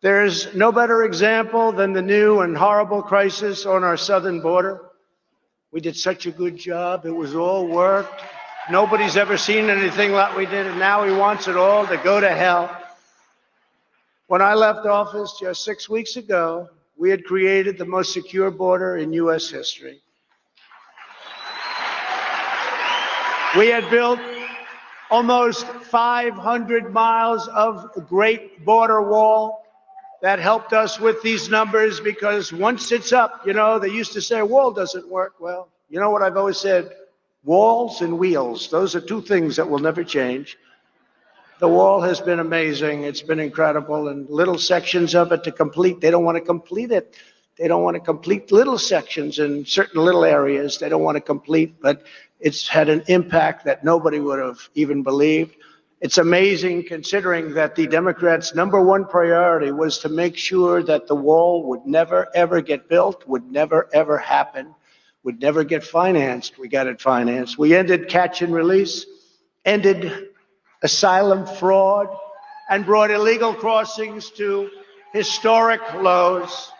There's no better example than the new and horrible crisis on our southern border. We did such a good job. It was all worked. Nobody's ever seen anything like we did, and now he wants it all to go to hell. When I left office just 6 weeks ago, we had created the most secure border in U.S. history. We had built almost 500 miles of great border wall. That helped us with these numbers because once it's up, you know, they used to say a wall doesn't work. Well, you know what I've always said? Walls and wheels, those are two things that will never change. The wall has been amazing. It's been incredible. And little sections of it to complete, they don't want to complete it. They don't want to complete little sections in certain little areas. They don't want to complete, but it's had an impact that nobody would have even believed. It's amazing considering that the Democrats' #1 priority was to make sure that the wall would never, ever get built, would never, ever happen, would never get financed. We got it financed. We ended catch and release, ended asylum fraud, and brought illegal crossings to historic lows.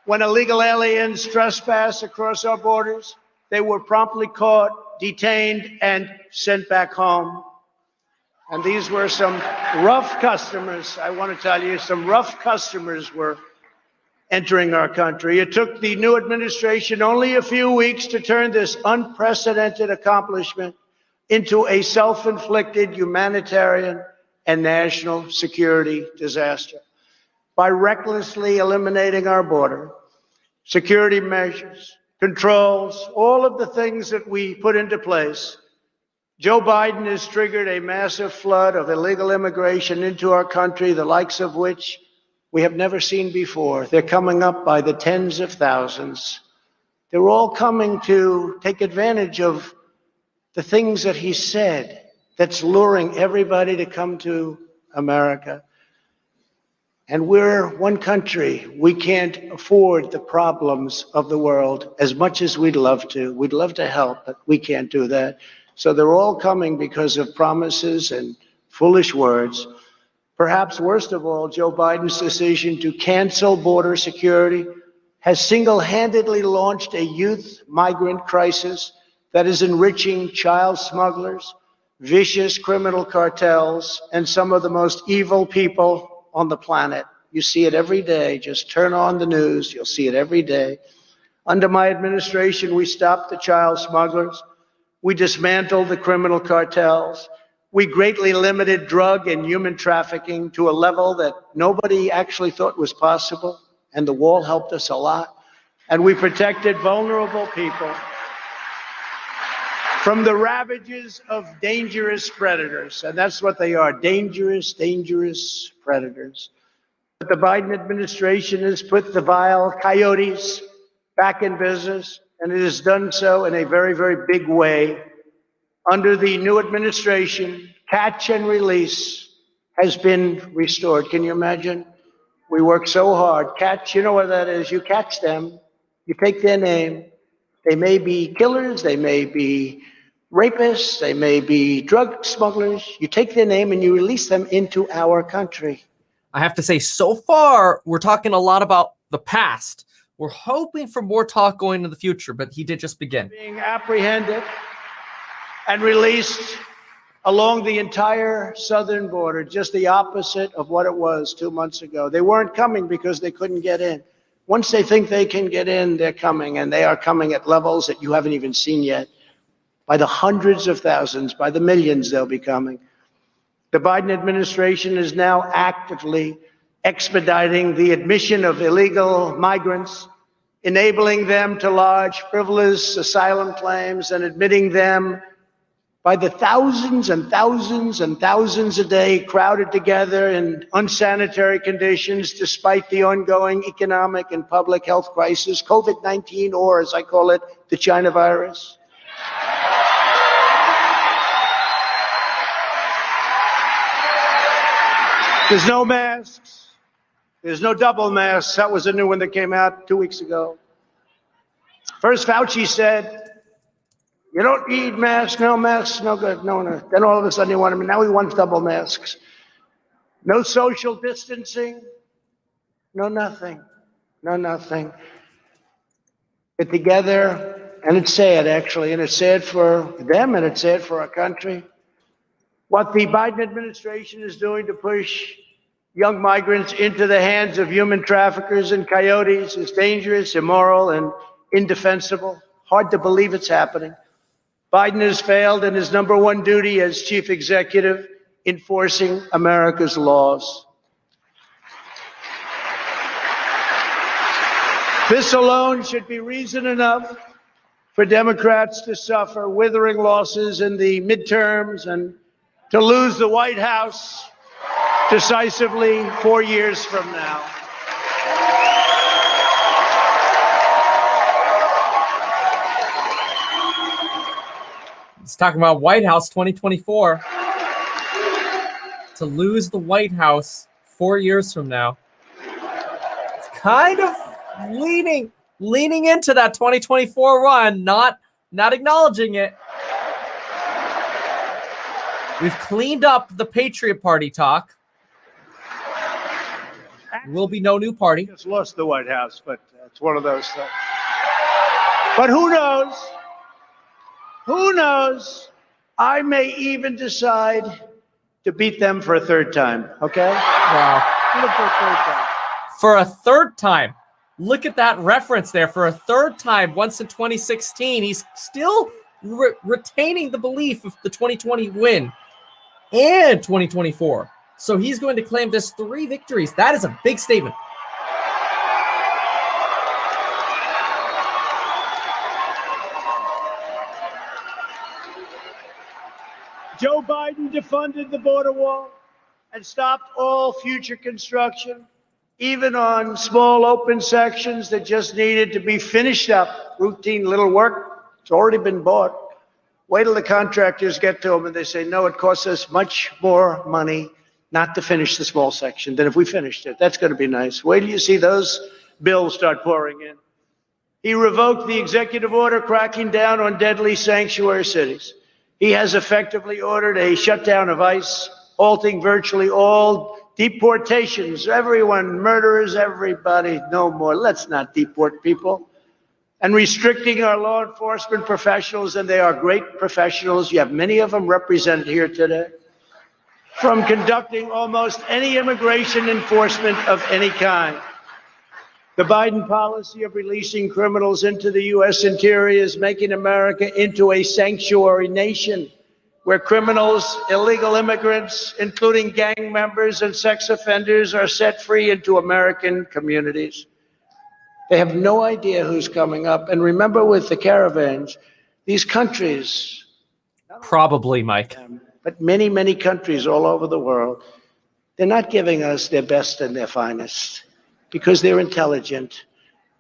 When illegal aliens trespass across our borders, they were promptly caught, detained, and sent back home. And these were some rough customers. I want to tell you, some rough customers were entering our country. It took the new administration only a few weeks to turn this unprecedented accomplishment into a self-inflicted humanitarian and national security disaster. By recklessly eliminating our border, security measures, controls, all of the things that we put into place, Joe Biden has triggered a massive flood of illegal immigration into our country, the likes of which we have never seen before. They're coming up by the tens of thousands. They're all coming to take advantage of the things that he said that's luring everybody to come to America. And we're one country. We can't afford the problems of the world as much as we'd love to. We'd love to help, but we can't do that. So they're all coming because of promises and foolish words. Perhaps worst of all, Joe Biden's decision to cancel border security has single-handedly launched a youth migrant crisis that is enriching child smugglers, vicious criminal cartels, and some of the most evil people on the planet. You see it every day. Just turn on the news. You'll see it every day. Under my administration, we stopped the child smugglers. We dismantled the criminal cartels. We greatly limited drug and human trafficking to a level that nobody actually thought was possible. And the wall helped us a lot. And we protected vulnerable people from the ravages of dangerous predators. And that's what they are, dangerous, dangerous predators. But the Biden administration has put the vile coyotes back in business, and it has done so in a very, very big way. Under the new administration, catch and release has been restored. Can you imagine? We work so hard. Catch, you know what that is. You catch them, you take their name. They may be killers, they may be rapists, they may be drug smugglers. You take their name and you release them into our country. I have to say, so far, we're talking a lot about the past. We're hoping for more talk going into the future, but he did just begin. Being apprehended and released along the entire southern border, just the opposite of what it was 2 months ago. They weren't coming because they couldn't get in. Once they think they can get in, they're coming, and they are coming at levels that you haven't even seen yet. By the hundreds of thousands, by the millions they'll be coming. The Biden administration is now actively expediting the admission of illegal migrants, enabling them to lodge frivolous asylum claims and admitting them by the thousands and thousands and thousands a day, crowded together in unsanitary conditions despite the ongoing economic and public health crisis, COVID-19, or as I call it, the China virus. There's no masks. There's no double masks. That was a new one that came out 2 weeks ago. First, Fauci said, you don't need masks, no good, no. Then all of a sudden he wanted, now he wants double masks. No social distancing, no nothing. Get together, and it's sad actually, and it's sad for them and it's sad for our country. What the Biden administration is doing to push young migrants into the hands of human traffickers and coyotes is dangerous, immoral, and indefensible. Hard to believe it's happening. Biden has failed in his number one duty as chief executive, enforcing America's laws. This alone should be reason enough for Democrats to suffer withering losses in the midterms and to lose the White House decisively 4 years from now. He's talking about White House 2024. To lose the White House 4 years from now. It's kind of leaning into that 2024 run, not acknowledging it. We've cleaned up the Patriot Party talk. Will be no new party. Just lost the White House, but it's one of those things. But who knows? Who knows? I may even decide to beat them for a third time, okay? Wow. For a third time. Look at that reference there. For a third time, once in 2016, he's still retaining the belief of the 2020 win and 2024. So he's going to claim this 3 victories. That is a big statement. Joe Biden defunded the border wall and stopped all future construction. even on small open sections that just needed to be finished up, routine little work. It's already been bought. Wait till the contractors get to them and they say, no, it costs us much more money not to finish the small section than if we finished it. That's going to be nice. Wait till you see those bills start pouring in. He revoked the executive order cracking down on deadly sanctuary cities. He has effectively ordered a shutdown of ICE, halting virtually all deportations. Everyone, murderers, everybody, no more. Let's not deport people. And restricting our law enforcement professionals, and they are great professionals. You have many of them represented here today, from conducting almost any immigration enforcement of any kind. The Biden policy of releasing criminals into the U.S. interior is making America into a sanctuary nation where criminals, illegal immigrants, including gang members and sex offenders, are set free into American communities. They have no idea who's coming up. And remember, with the caravans, these countries, Probably, Mike. but many, many countries all over the world, they're not giving us their best and their finest because they're intelligent.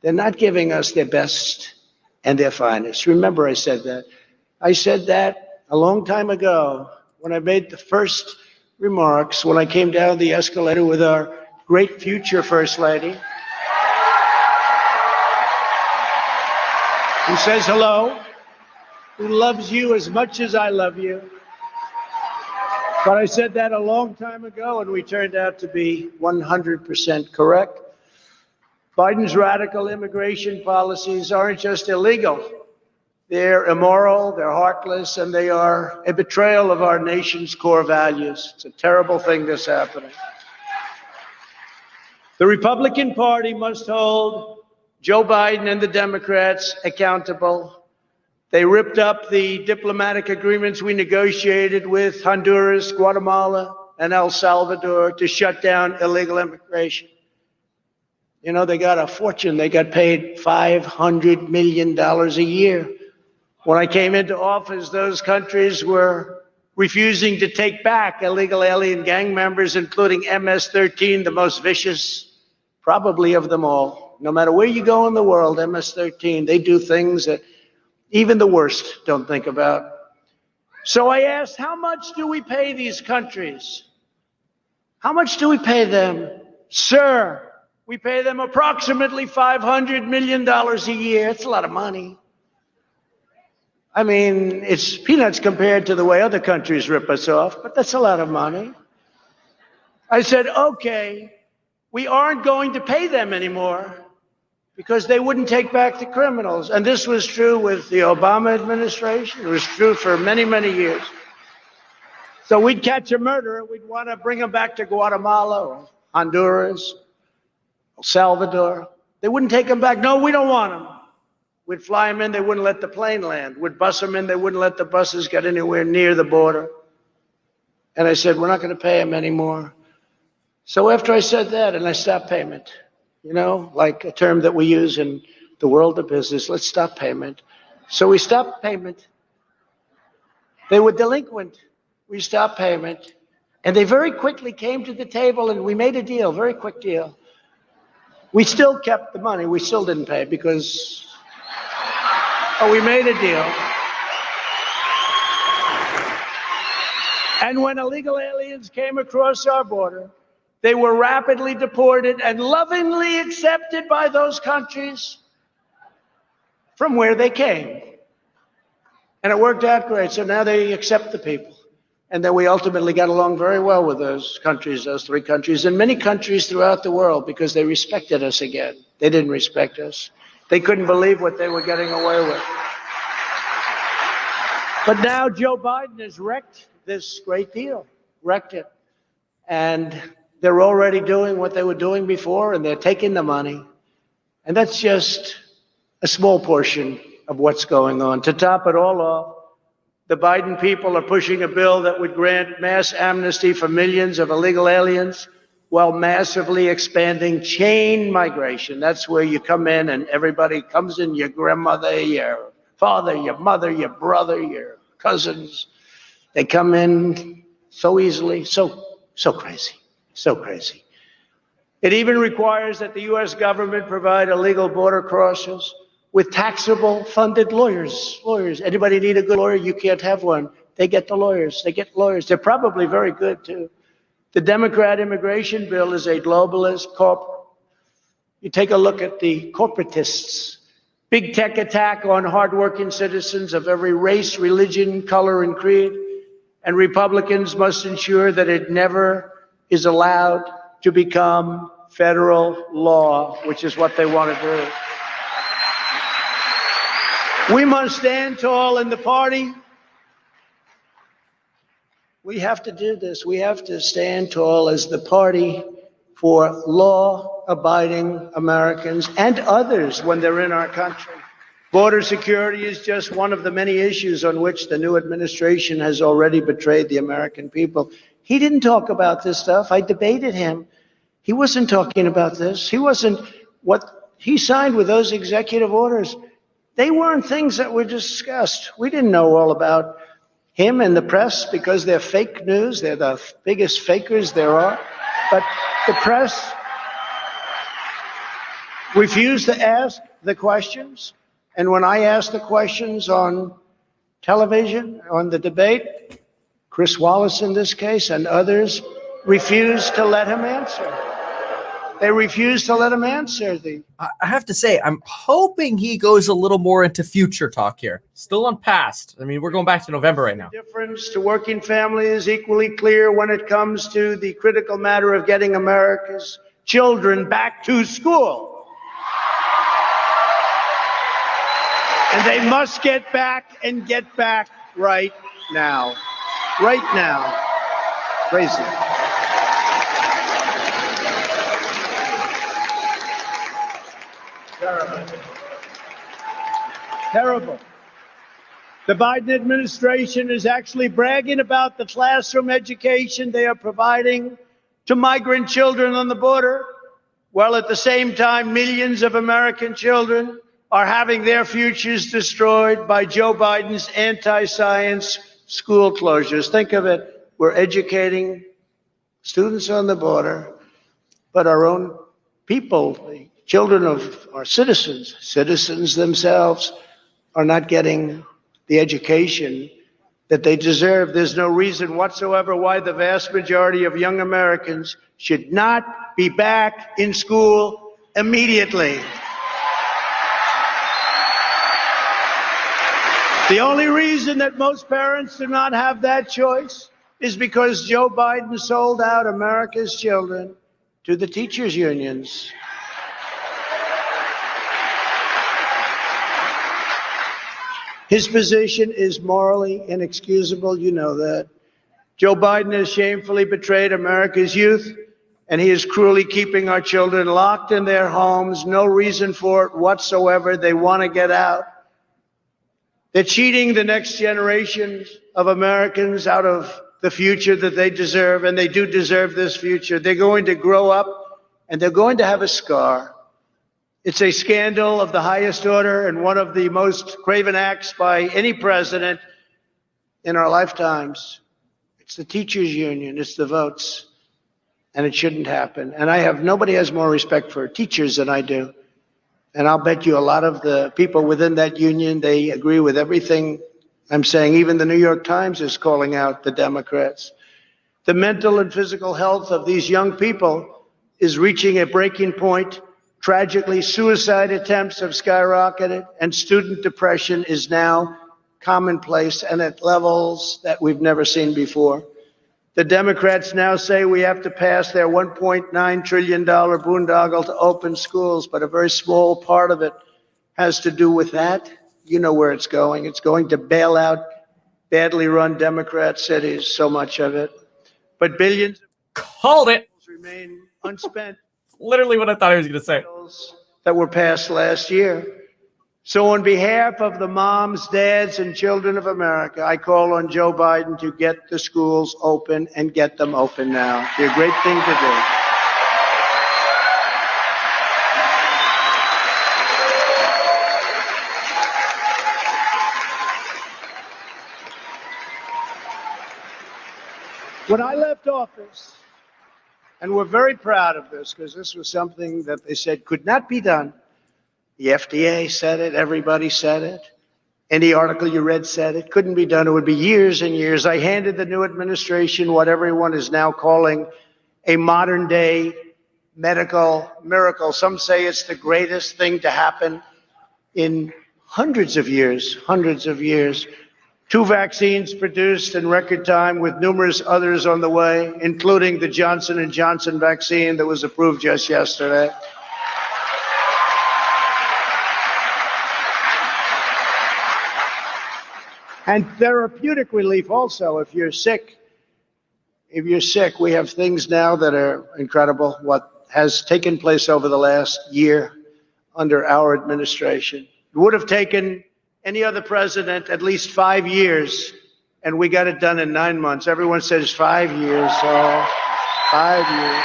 They're not giving us their best and their finest. Remember, I said that. I said that a long time ago when I made the first remarks, when I came down the escalator with our great future First Lady, who says hello, who loves you as much as I love you. But I said that a long time ago, and we turned out to be 100% correct. Biden's radical immigration policies aren't just illegal. They're immoral, they're heartless, and they are a betrayal of our nation's core values. It's a terrible thing that's happening. The Republican Party must hold Joe Biden and the Democrats accountable. They ripped up the diplomatic agreements we negotiated with Honduras, Guatemala, and El Salvador to shut down illegal immigration. You know, they got a fortune. They got paid $500 million a year. When I came into office, those countries were refusing to take back illegal alien gang members, including MS-13, the most vicious, probably of them all. No matter where you go in the world, MS-13, they do things that even the worst don't think about. So I asked, how much do we pay these countries? How much do we pay them? Sir, we pay them approximately $500 million a year. It's a lot of money. I mean, it's peanuts compared to the way other countries rip us off, but that's a lot of money. I said, okay, we aren't going to pay them anymore because they wouldn't take back the criminals. And this was true with the Obama administration. It was true for many, many years. So we'd catch a murderer. We'd want to bring him back to Guatemala or Honduras, El Salvador. They wouldn't take him back. No, we don't want him. We'd fly him in. They wouldn't let the plane land. We'd bus him in. They wouldn't let the buses get anywhere near the border. And I said, we're not going to pay him anymore. So after I said that, and I stopped payment, you know, like a term that we use in the world of business, let's stop payment. So we stopped payment. They were delinquent. We stopped payment. And they very quickly came to the table and we made a deal, very quick deal. We still kept the money. We still didn't pay because we made a deal. And when illegal aliens came across our border, they were rapidly deported and lovingly accepted by those countries from where they came. And it worked out great. So now they accept the people. And then we ultimately got along very well with those countries, those three countries, and many countries throughout the world because they respected us again. They didn't respect us. They couldn't believe what they were getting away with. But now Joe Biden has wrecked this great deal, wrecked it. And they're already doing what they were doing before, and they're taking the money. And that's just a small portion of what's going on. To top it all off, the Biden people are pushing a bill that would grant mass amnesty for millions of illegal aliens while massively expanding chain migration. That's where you come in and everybody comes in, your grandmother, your father, your mother, your brother, your cousins. They come in so easily, so crazy, so crazy. It even requires that the U.S. government provide illegal border crossers with taxable funded lawyers. Anybody need a good lawyer? You can't have one. They get the lawyers. They get lawyers. They're probably very good, too. The Democrat immigration bill is a globalist corporate. You take a look at the corporatists. Big tech attack on hardworking citizens of every race, religion, color, and creed. And Republicans must ensure that it never is allowed to become federal law, which is what they want to do. We must stand tall in the party. We have to do this. We have to stand tall as the party for law-abiding Americans and others when they're in our country. Border security is just one of the many issues on which the new administration has already betrayed the American people. He didn't talk about this stuff. I debated him. He wasn't talking about this. What he signed with those executive orders, they weren't things that were discussed. We didn't know all about him and the press because they're fake news. They're the biggest fakers there are. But the press refused to ask the questions. And when I asked the questions on television, on the debate, Chris Wallace in this case and others refused to let him answer. They refused to let him answer. I have to say, I'm hoping he goes a little more into future talk here. Still on past. I mean, we're going back to November right now. The difference to working family is equally clear when it comes to the critical matter of getting America's children back to school. And they must get back and get back right now. Right now. Crazy. Terrible. Terrible. The Biden administration is actually bragging about the classroom education they are providing to migrant children on the border, while at the same time, millions of American children are having their futures destroyed by Joe Biden's anti-science school closures. Think of it. We're educating students on the border, but our own people, the children of our citizens themselves, are not getting the education that they deserve. There's no reason whatsoever why the vast majority of young Americans should not be back in school immediately. The only reason that most parents do not have that choice is because Joe Biden sold out America's children to the teachers' unions. His position is morally inexcusable. You know that. Joe Biden has shamefully betrayed America's youth, and he is cruelly keeping our children locked in their homes. No reason for it whatsoever. They want to get out. They're cheating the next generation of Americans out of the future that they deserve, and they do deserve this future. They're going to grow up, and they're going to have a scar. It's a scandal of the highest order and one of the most craven acts by any president in our lifetimes. It's the teachers' union. It's the votes. And it shouldn't happen. And nobody has more respect for teachers than I do. And I'll bet you a lot of the people within that union, they agree with everything I'm saying. Even the New York Times is calling out the Democrats. The mental and physical health of these young people is reaching a breaking point. Tragically, suicide attempts have skyrocketed, and student depression is now commonplace and at levels that we've never seen before. The Democrats now say we have to pass their $1.9 trillion boondoggle to open schools, but a very small part of it has to do with that. You know where it's going. It's going to bail out badly run Democrat cities, so much of it. But billions called it remain unspent. Literally what I thought I was going to say. That were passed last year. So on behalf of the moms, dads, and children of America, I call on Joe Biden to get the schools open and get them open now. It'd be a great thing to do. When I left office, And we're very proud of this because this was something that they said could not be done. The FDA said it, everybody said it. Any article you read said it couldn't be done. It would be years and years. I handed the new administration what everyone is now calling a modern day medical miracle. Some say it's the greatest thing to happen in hundreds of years, 2 vaccines produced in record time with numerous others on the way, including the Johnson & Johnson vaccine that was approved just yesterday. And therapeutic relief also. If you're sick, we have things now that are incredible. What has taken place over the last year under our administration. It would have taken any other president at least 5 years, and we got it done in 9 months. Everyone says 5 years, so 5 years.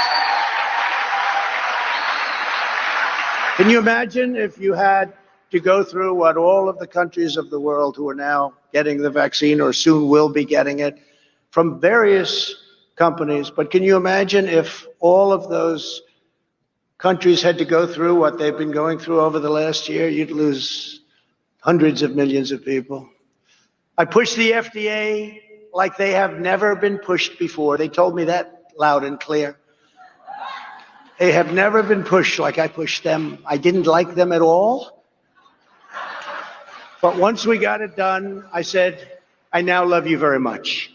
Can you imagine if you had to go through what all of the countries of the world who are now getting the vaccine or soon will be getting it from various companies, but can you imagine if all of those countries had to go through what they've been going through over the last year? You'd lose hundreds of millions of people. I pushed the FDA like they have never been pushed before. They told me that loud and clear. They have never been pushed like I pushed them. I didn't like them at all. But once we got it done, I said, I now love you very much.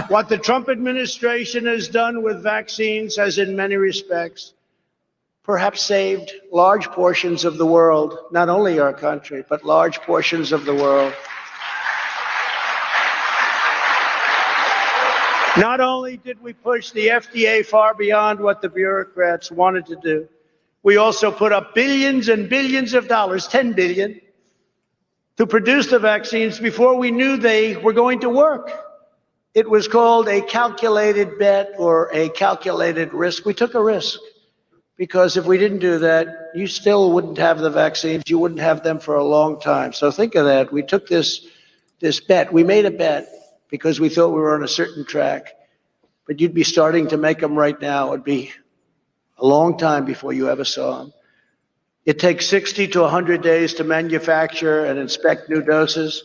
What the Trump administration has done with vaccines has, in many respects, perhaps saved large portions of the world, not only our country, but large portions of the world. Not only did we push the FDA far beyond what the bureaucrats wanted to do, we also put up billions and billions of dollars, 10 billion, to produce the vaccines before we knew they were going to work. It was called a calculated bet or a calculated risk. We took a risk because if we didn't do that, you still wouldn't have the vaccines. You wouldn't have them for a long time. So think of that. We took this bet. We made a bet because we thought we were on a certain track. But you'd be starting to make them right now. It'd be a long time before you ever saw them. It takes 60 to 100 days to manufacture and inspect new doses.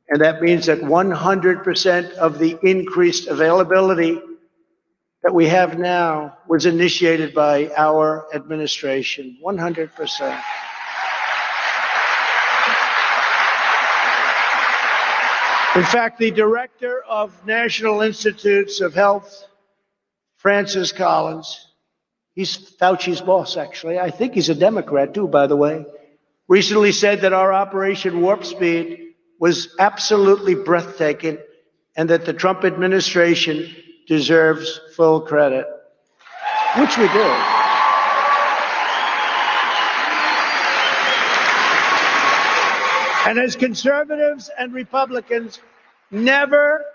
And that means that 100% of the increased availability that we have now was initiated by our administration. 100%. In fact, the director of National Institutes of Health, Francis Collins, he's Fauci's boss, actually. I think he's a Democrat, too, by the way, recently said that our Operation Warp Speed was absolutely breathtaking and that the Trump administration deserves full credit, which we do. And as conservatives and Republicans, never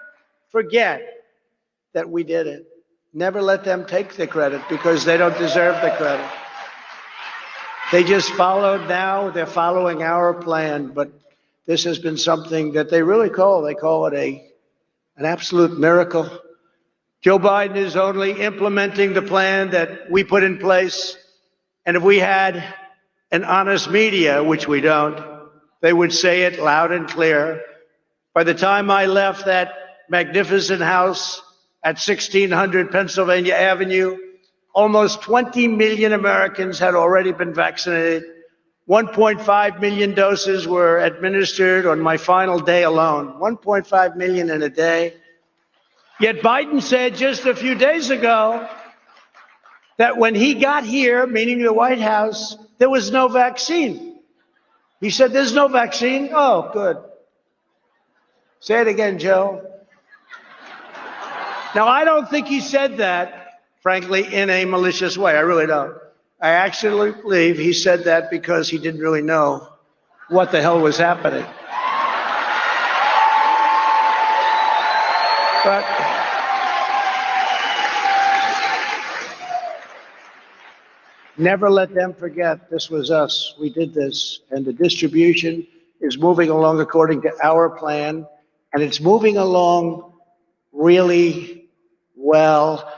forget that we did it. Never let them take the credit because they don't deserve the credit. They just followed now, they're following our plan, but this has been something that they really call it an absolute miracle. Joe Biden is only implementing the plan that we put in place. And if we had an honest media, which we don't, they would say it loud and clear. By the time I left that magnificent house at 1600 Pennsylvania Avenue, almost 20 million Americans had already been vaccinated. 1.5 million doses were administered on my final day alone. 1.5 million in a day. Yet Biden said just a few days ago that when he got here, meaning the White House, there was no vaccine. He said, there's no vaccine? Oh, good. Say it again, Joe. Now, I don't think he said that, frankly, in a malicious way. I really don't. I actually believe he said that because he didn't really know what the hell was happening. But never let them forget this was us. We did this. And the distribution is moving along according to our plan. And it's moving along really well.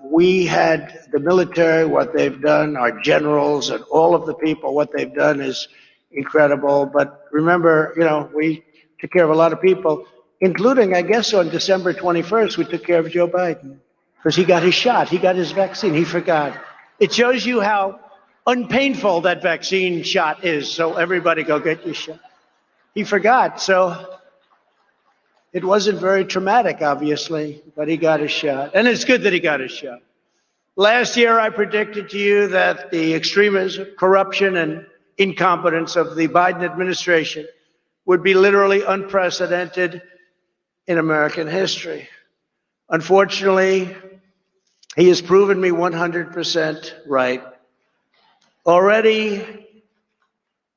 We had the military, what they've done, our generals and all of the people, what they've done is incredible. But remember, we took care of a lot of people, including, I guess, on December 21st, we took care of Joe Biden because he got his shot. He got his vaccine. He forgot. It shows you how unpainful that vaccine shot is. So everybody go get your shot. He forgot. So it wasn't very traumatic, obviously, but he got his shot. And it's good that he got his shot. Last year, I predicted to you that the extremism, corruption, and incompetence of the Biden administration would be literally unprecedented in American history. Unfortunately, he has proven me 100% right. Already,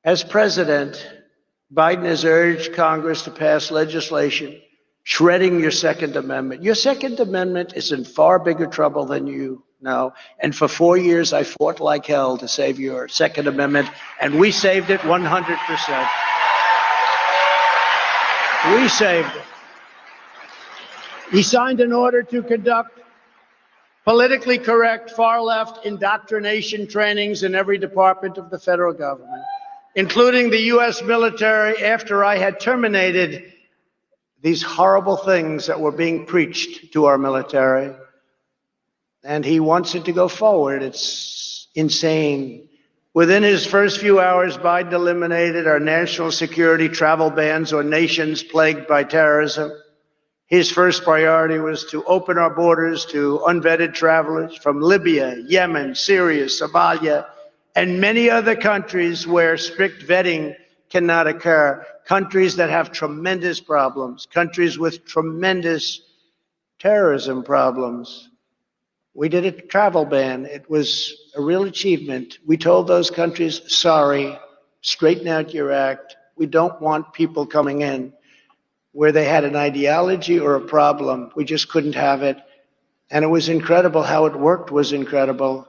as president, Biden has urged Congress to pass legislation shredding your Second Amendment. Your Second Amendment is in far bigger trouble than you know. And for 4 years, I fought like hell to save your Second Amendment, and we saved it 100%. We saved it. He signed an order to conduct politically correct far-left indoctrination trainings in every department of the federal government, including the U.S. military, after I had terminated these horrible things that were being preached to our military. And he wants it to go forward. It's insane. Within his first few hours, Biden eliminated our national security travel bans on nations plagued by terrorism. His first priority was to open our borders to unvetted travelers from Libya, Yemen, Syria, Somalia, and many other countries where strict vetting cannot occur. Countries that have tremendous problems, countries with tremendous terrorism problems. We did a travel ban. It was a real achievement. We told those countries, sorry, straighten out your act. We don't want people coming in where they had an ideology or a problem. We just couldn't have it. And it was incredible. How it worked was incredible.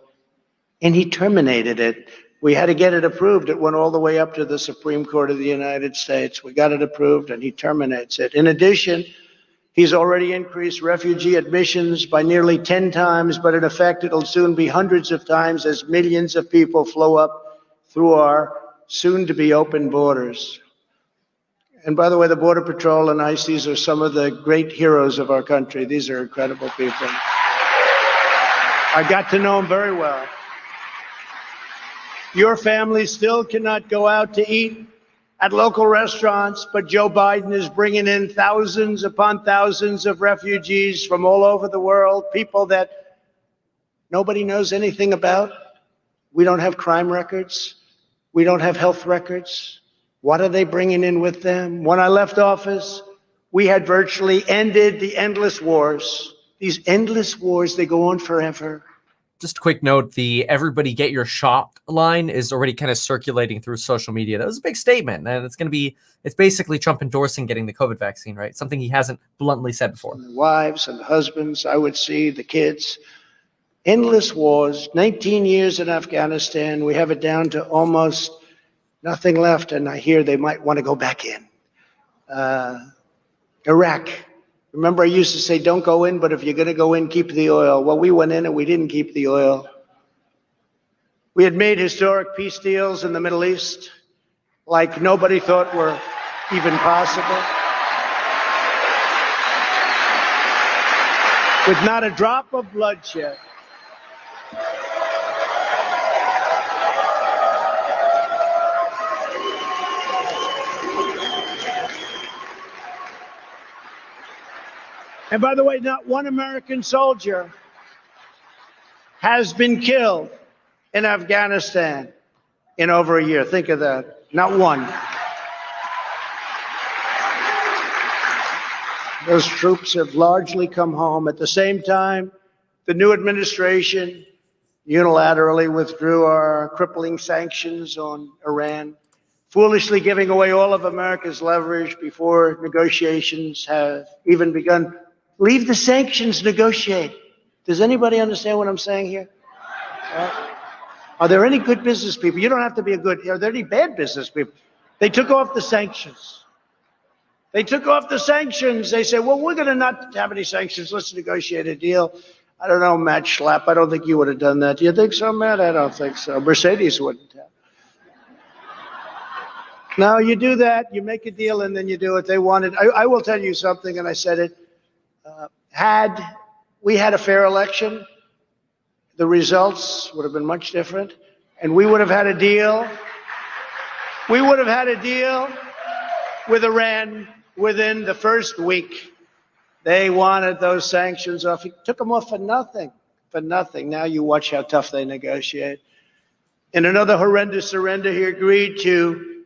And he terminated it. We had to get it approved. It went all the way up to the Supreme Court of the United States. We got it approved, and he terminates it. In addition, he's already increased refugee admissions by nearly 10 times, but in effect, it'll soon be hundreds of times as millions of people flow up through our soon-to-be open borders. And by the way, the Border Patrol and ICE, these are some of the great heroes of our country. These are incredible people. I got to know them very well. Your family still cannot go out to eat at local restaurants, but Joe Biden is bringing in thousands upon thousands of refugees from all over the world, people that nobody knows anything about. We don't have crime records. We don't have health records. What are they bringing in with them? When I left office, we had virtually ended the endless wars. These endless wars, they go on forever. Just a quick note, the everybody get your shot line is already kind of circulating through social media. That was a big statement. And it's basically Trump endorsing getting the COVID vaccine, right? Something he hasn't bluntly said before. The wives and the husbands, I would see the kids. Endless wars, 19 years in Afghanistan. We have it down to almost nothing left. And I hear they might want to go back in. Iraq. Remember, I used to say, don't go in, but if you're going to go in, keep the oil. Well, we went in and we didn't keep the oil. We had made historic peace deals in the Middle East like nobody thought were even possible. With not a drop of bloodshed. And by the way, not one American soldier has been killed in Afghanistan in over a year. Think of that. Not one. Those troops have largely come home. At the same time, the new administration unilaterally withdrew our crippling sanctions on Iran, foolishly giving away all of America's leverage before negotiations have even begun. Leave the sanctions, negotiate. Does anybody understand what I'm saying here? Are there any good business people? You don't have to be a good, are there any bad business people? They took off the sanctions. They took off the sanctions. They said, well, we're going to not have any sanctions. Let's negotiate a deal. I don't know, Matt Schlapp. I don't think you would have done that. Do you think so, Matt? I don't think so. Mercedes wouldn't have. No, you do that. You make a deal and then you do it. They wanted. I will tell you something, and I said it. Had we had a fair election, the results would have been much different, and we would have had a deal. We would have had a deal with Iran within the first week. They wanted those sanctions off. He took them off for nothing, for nothing. Now you watch how tough they negotiate. In another horrendous surrender, he agreed to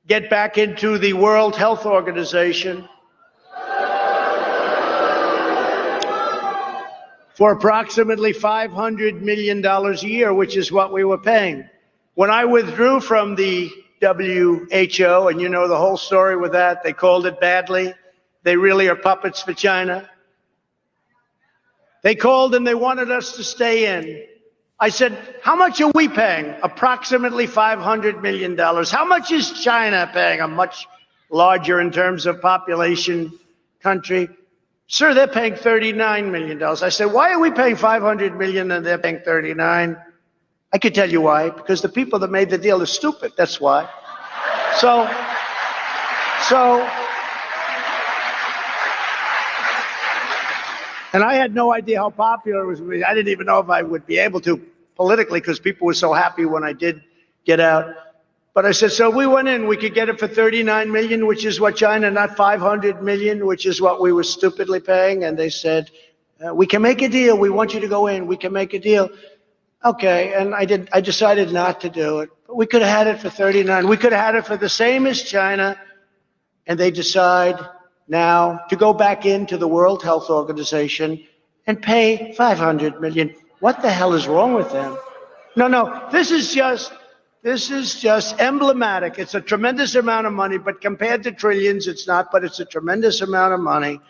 get back into the World Health Organization for approximately $500 million a year, which is what we were paying. When I withdrew from the WHO, and you know the whole story with that, they called it badly. They really are puppets for China. They called and they wanted us to stay in. I said, how much are we paying? Approximately $500 million. How much is China paying? A much larger in terms of population country. Sir, they're paying $39 million. I said, why are we paying $500 million and they're paying 39? I could tell you why, because the people that made the deal are stupid. That's why. So, and I had no idea how popular it was. I didn't even know if I would be able to politically, because people were so happy when I did get out. But I said, so we went in, we could get it for 39 million, which is what China, not 500 million, which is what we were stupidly paying. And they said, we can make a deal. We want you to go in. We can make a deal. Okay. And I decided not to do it. But we could have had it for 39. We could have had it for the same as China. And they decide now to go back into the World Health Organization and pay 500 million. What the hell is wrong with them? No, this is just emblematic. It's a tremendous amount of money, but compared to trillions, it's not, but it's a tremendous amount of money.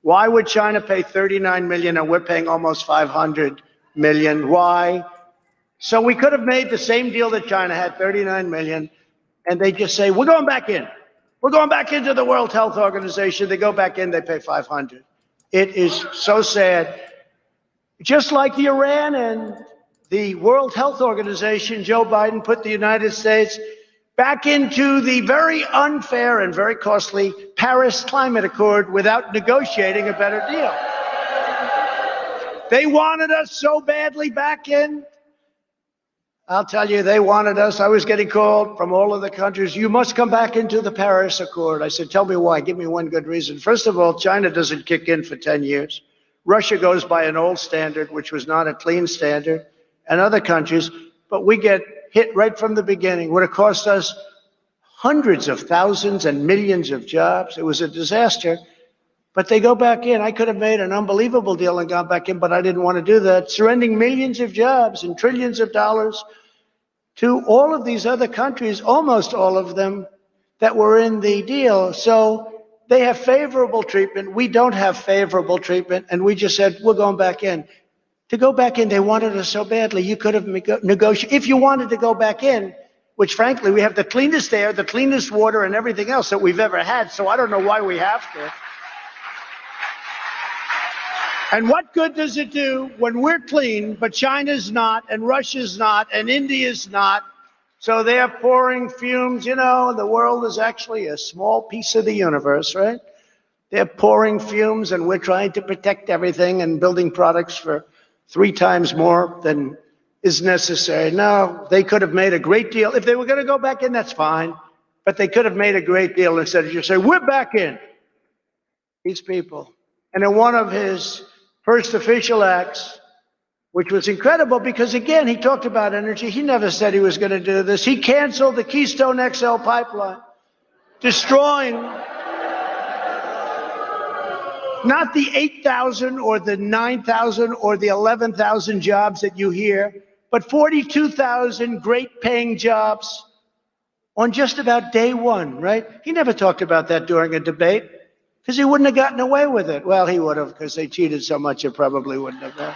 Why would China pay 39 million and we're paying almost 500 million? Why? So we could have made the same deal that China had, 39 million, and they just say, we're going back in. We're going back into the World Health Organization. They go back in, they pay 500. It is so sad. Just like the Iran and the World Health Organization, Joe Biden put the United States back into the very unfair and very costly Paris Climate Accord without negotiating a better deal. They wanted us so badly back in. I'll tell you, they wanted us. I was getting called from all of the countries. You must come back into the Paris Accord. I said, tell me why. Give me one good reason. First of all, China doesn't kick in for 10 years. Russia goes by an old standard, which was not a clean standard, and other countries. But we get hit right from the beginning. Would have cost us hundreds of thousands and millions of jobs. It was a disaster. But they go back in. I could have made an unbelievable deal and gone back in, but I didn't want to do that. Surrendering millions of jobs and trillions of dollars to all of these other countries, almost all of them that were in the deal. So they have favorable treatment. We don't have favorable treatment. And we just said, we're going back in. To go back in, they wanted us so badly. You could have negotiated. If you wanted to go back in, which frankly, we have the cleanest air, the cleanest water, and everything else that we've ever had. So I don't know why we have to. And what good does it do when we're clean, but China's not, and Russia's not, and India's not? So they're pouring fumes. You know, the world is actually a small piece of the universe, right? They're pouring fumes, and we're trying to protect everything and building products for 3 times more than is necessary. No, they could have made a great deal. If they were going to go back in, that's fine. But they could have made a great deal instead of just say, we're back in. These people. And in one of his first official acts, which was incredible because, again, he talked about energy. He never said he was going to do this. He canceled the Keystone XL pipeline, destroying not the 8,000 or the 9,000 or the 11,000 jobs that you hear, but 42,000 great paying jobs on just about day one, right? He never talked about that during a debate. Because he wouldn't have gotten away with it. Well, he would have, because they cheated so much, it probably wouldn't have done.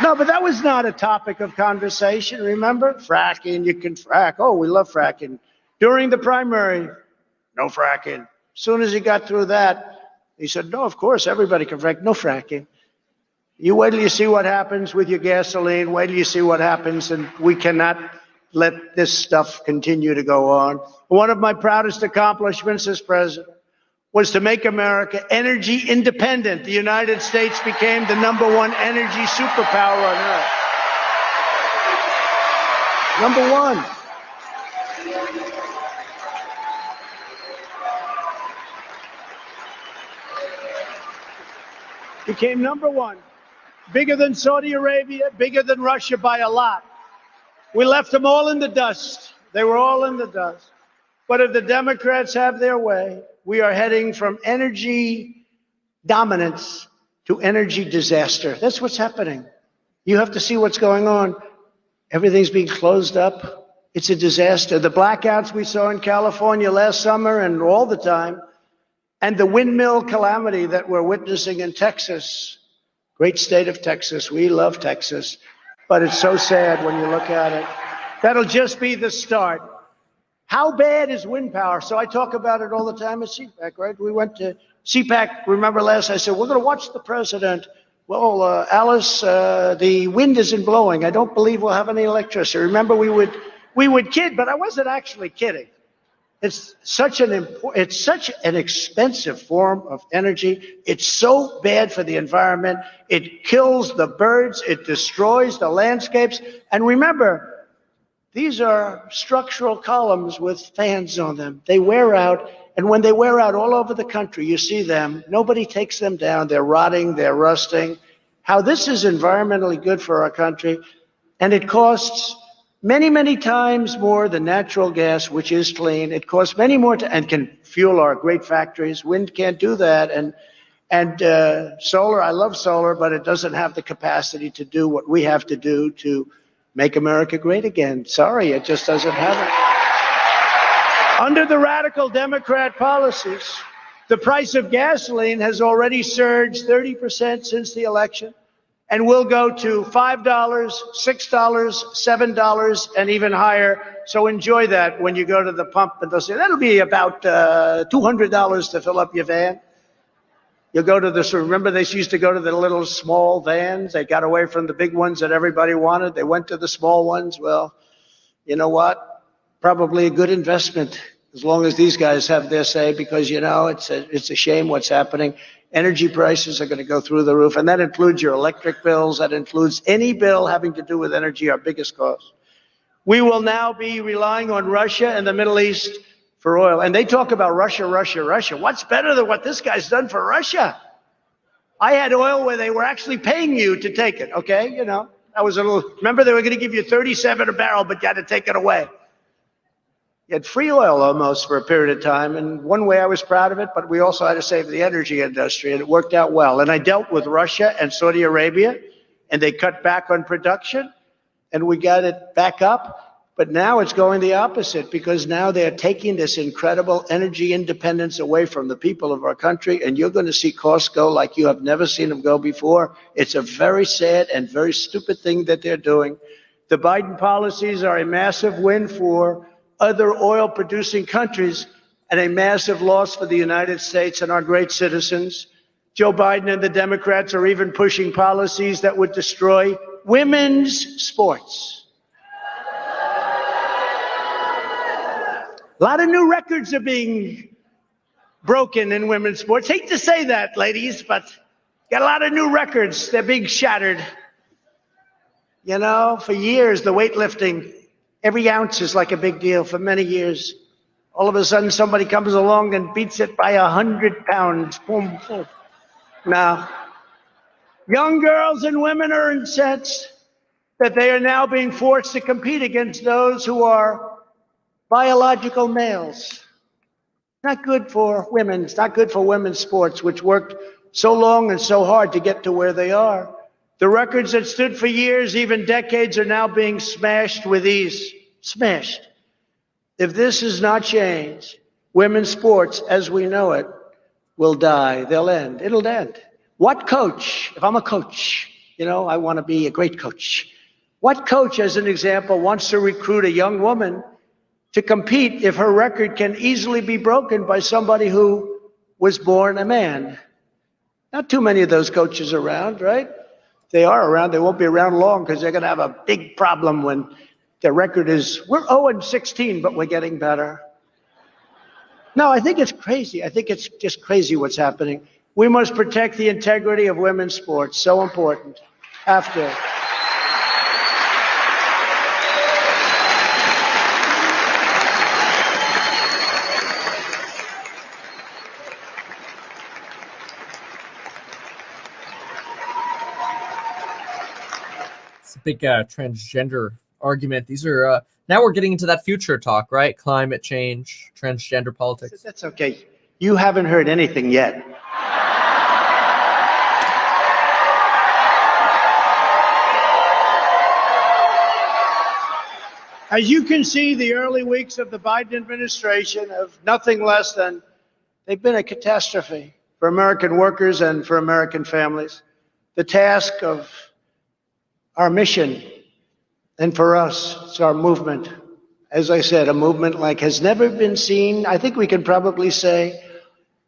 No, but that was not a topic of conversation, remember? Fracking, you can frack. Oh, we love fracking. During the primary, no fracking. As soon as he got through that, He said, no, of course, everybody can frack. No fracking. You wait till you see what happens with your gasoline. Wait till you see what happens, and we cannot let this stuff continue to go on. One of my proudest accomplishments as president was to make America energy independent. The United States became the #1 energy superpower on earth. #1. Became #1. Bigger than Saudi Arabia, bigger than Russia by a lot. We left them all in the dust. They were all in the dust. But if the Democrats have their way, we are heading from energy dominance to energy disaster. That's what's happening. You have to see what's going on. Everything's being closed up. It's a disaster. The blackouts we saw in California last summer and all the time, and the windmill calamity that we're witnessing in Texas. Great state of Texas. We love Texas. But it's so sad when you look at it. That'll just be the start. How bad is wind power? So I talk about it all the time at CPAC, right? We went to CPAC, remember last, I said, we're going to watch the president. Well, Alice, the wind isn't blowing. I don't believe we'll have any electricity. Remember, we would kid, but I wasn't actually kidding. It's such an expensive form of energy. It's so bad for the environment. It kills the birds. It destroys the landscapes. And remember, these are structural columns with fans on them. They wear out, and when they wear out all over the country, you see them. Nobody takes them down. They're rotting. They're rusting. How this is environmentally good for our country, and it costs many, many times more than natural gas, which is clean. It costs many more and can fuel our great factories. Wind can't do that. And solar, I love solar, but it doesn't have the capacity to do what we have to do to make America great again. Sorry, it just doesn't have it. Under the radical Democrat policies, the price of gasoline has already surged 30% since the election, and will go to $5, $6, $7, and even higher. So enjoy that when you go to the pump, and they'll say, that'll be about $200 to fill up your van. You'll go to this, remember they used to go to the little small vans? They got away from the big ones that everybody wanted. They went to the small ones. Well, you know what? Probably a good investment as long as these guys have their say, because, you know, it's a shame what's happening. Energy prices are going to go through the roof, and that includes your electric bills. That includes any bill having to do with energy, our biggest cost. We will now be relying on Russia and the Middle East for oil. And they talk about Russia, Russia, Russia. What's better than what this guy's done for Russia? I had oil where they were actually paying you to take it, okay? You know, that was a little, remember they were going to give you 37 a barrel, but you had to take it away. You had free oil almost for a period of time, and one way I was proud of it, but we also had to save the energy industry, and it worked out well. And I dealt with Russia and Saudi Arabia, and they cut back on production, and we got it back up. But now it's going the opposite, because now they're taking this incredible energy independence away from the people of our country, and you're going to see costs go like you have never seen them go before. It's a very sad and very stupid thing that they're doing. The Biden policies are a massive win for other oil-producing countries and a massive loss for the United States and our great citizens. Joe Biden and the Democrats are even pushing policies that would destroy women's sports. A lot of new records are being broken in women's sports. Hate to say that, ladies, but got a lot of new records. They're being shattered. You know, for years, the weightlifting, every ounce is like a big deal for many years. All of a sudden, somebody comes along and beats it by 100 pounds. Boom, boom. Now, young girls and women are incensed that they are now being forced to compete against those who are biological males. Not good for women. It's not good for women's sports, which worked so long and so hard to get to where they are. The records that stood for years, even decades, are now being smashed with ease. Smashed. If this is not changed, women's sports, as we know it, will die. They'll end. It'll end. What coach, if I'm a coach, you know, I want to be a great coach. What coach, as an example, wants to recruit a young woman to compete if her record can easily be broken by somebody who was born a man? Not too many of those coaches around, right? They are around. They won't be around long because they're going to have a big problem when their record is, we're 0-16, but we're getting better. No, I think it's crazy. I think it's just crazy what's happening. We must protect the integrity of women's sports. So important. Have to. It's a big transgender argument. These are now we're getting into that future talk, right? Climate change, transgender politics. That's okay. You haven't heard anything yet. As you can see, the early weeks of the Biden administration have nothing less than, they've been a catastrophe for American workers and for American families. The task of our mission, and for us, it's our movement. As I said, a movement like has never been seen, I think we can probably say,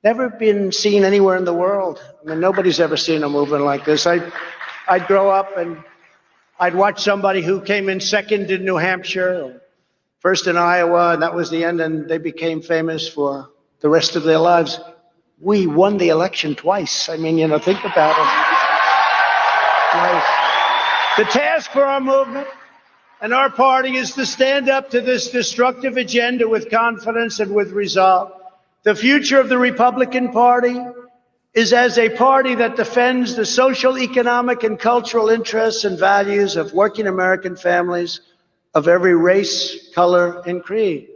never been seen anywhere in the world. I mean, nobody's ever seen a movement like this. I'd grow up and I'd watch somebody who came in second in New Hampshire, or first in Iowa, and that was the end, and they became famous for the rest of their lives. We won the election twice. I mean, think about it. Twice. The task for our movement and our party is to stand up to this destructive agenda with confidence and with resolve. The future of the Republican Party is as a party that defends the social, economic, and cultural interests and values of working American families of every race, color, and creed.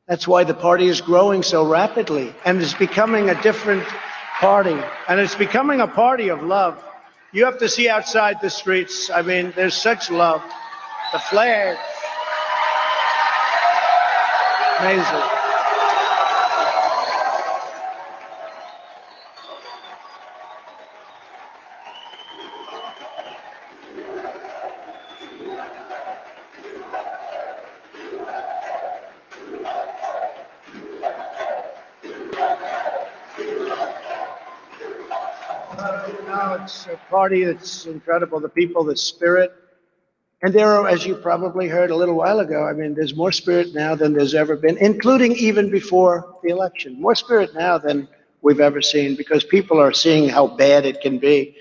That's why the party is growing so rapidly and is becoming a different party. And it's becoming a party of love. You have to see outside the streets. I mean, there's such love. The flags. Amazing. It's a party that's incredible. The people, the spirit. And there are, as you probably heard a little while ago, I mean, there's more spirit now than there's ever been, including even before the election. More spirit now than we've ever seen because people are seeing how bad it can be.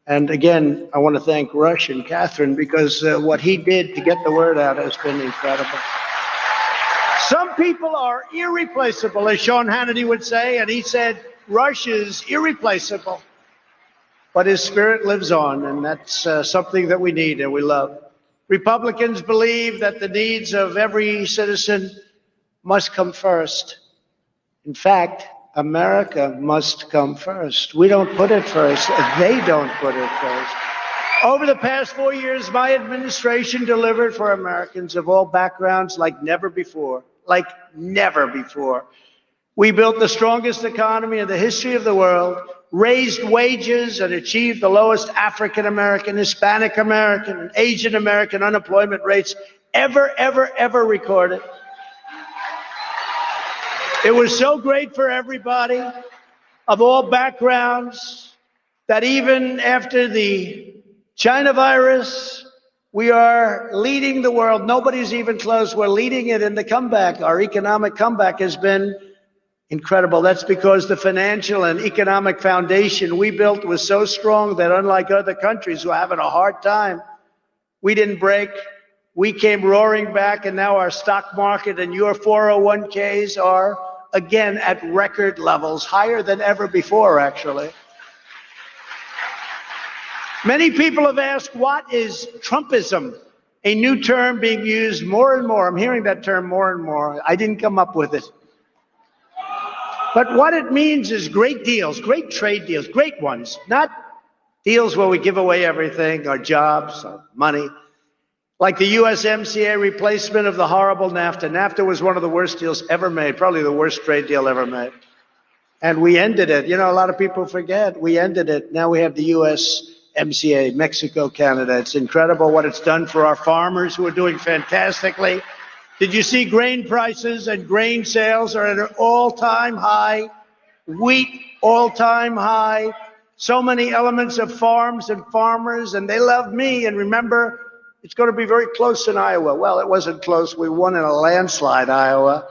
And again, I want to thank Rush and Catherine because what he did to get the word out has been incredible. Some people are irreplaceable, as Sean Hannity would say, and he said Rush is irreplaceable. But his spirit lives on, and that's something that we need and we love. Republicans believe that the needs of every citizen must come first. In fact, America must come first. We don't put it first. They don't put it first. Over the past 4 years, my administration delivered for Americans of all backgrounds like never before. Like never before. We built the strongest economy in the history of the world, raised wages, and achieved the lowest African American, Hispanic American, and Asian American unemployment rates ever recorded. It was so great for everybody of all backgrounds that even after the China virus, we are leading the world. Nobody's even close. We're leading it in the comeback. Our economic comeback has been incredible. That's because the financial and economic foundation we built was so strong that unlike other countries who are having a hard time, we didn't break. We came roaring back, and now our stock market and your 401ks are again at record levels, higher than ever before, actually. Many people have asked, what is Trumpism? A new term being used more and more. I'm hearing that term more and more. I didn't come up with it. But what it means is great deals, great trade deals, great ones, not deals where we give away everything, our jobs, our money, like the USMCA replacement of the horrible NAFTA. NAFTA was one of the worst deals ever made, probably the worst trade deal ever made. And we ended it. You know, a lot of people forget. We ended it. Now we have the USMCA, Mexico, Canada. It's incredible what it's done for our farmers who are doing fantastically. Did you see grain prices and grain sales are at an all-time high? Wheat, all-time high. so many elements of farms and farmers, and they love me. And remember, it's going to be very close in Iowa. Well, it wasn't close. We won in a landslide, Iowa,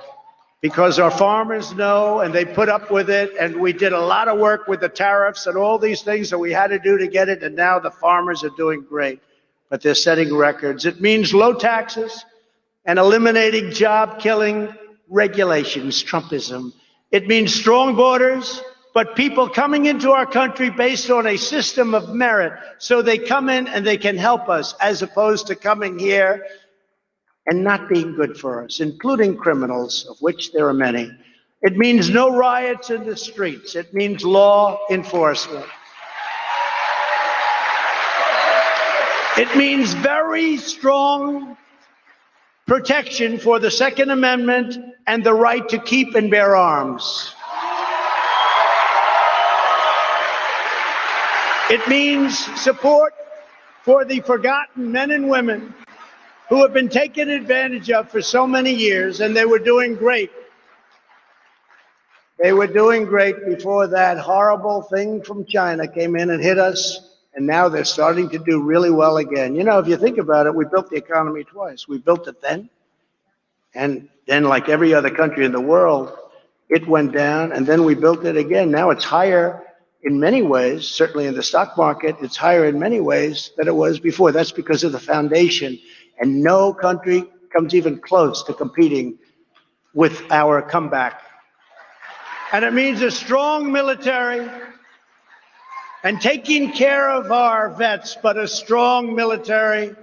because our farmers know and they put up with it. And we did a lot of work with the tariffs and all these things that we had to do to get it. And now the farmers are doing great, but they're setting records. It means low taxes and eliminating job-killing regulations, Trumpism. It means strong borders, but people coming into our country based on a system of merit. So they come in and they can help us, as opposed to coming here and not being good for us, including criminals, of which there are many. It means no riots in the streets. It means law enforcement. It means very strong protection for the Second Amendment and the right to keep and bear arms. It means support for the forgotten men and women who have been taken advantage of for so many years, and they were doing great. They were doing great before that horrible thing from China came in and hit us, and now they're starting to do really well again. You know, if you think about it, we built the economy twice. We built it then, and then like every other country in the world, it went down, and then we built it again. Now it's higher in many ways, certainly in the stock market, it's higher in many ways than it was before. That's because of the foundation. And no country comes even close to competing with our comeback. And it means a strong military and taking care of our vets, but a strong military,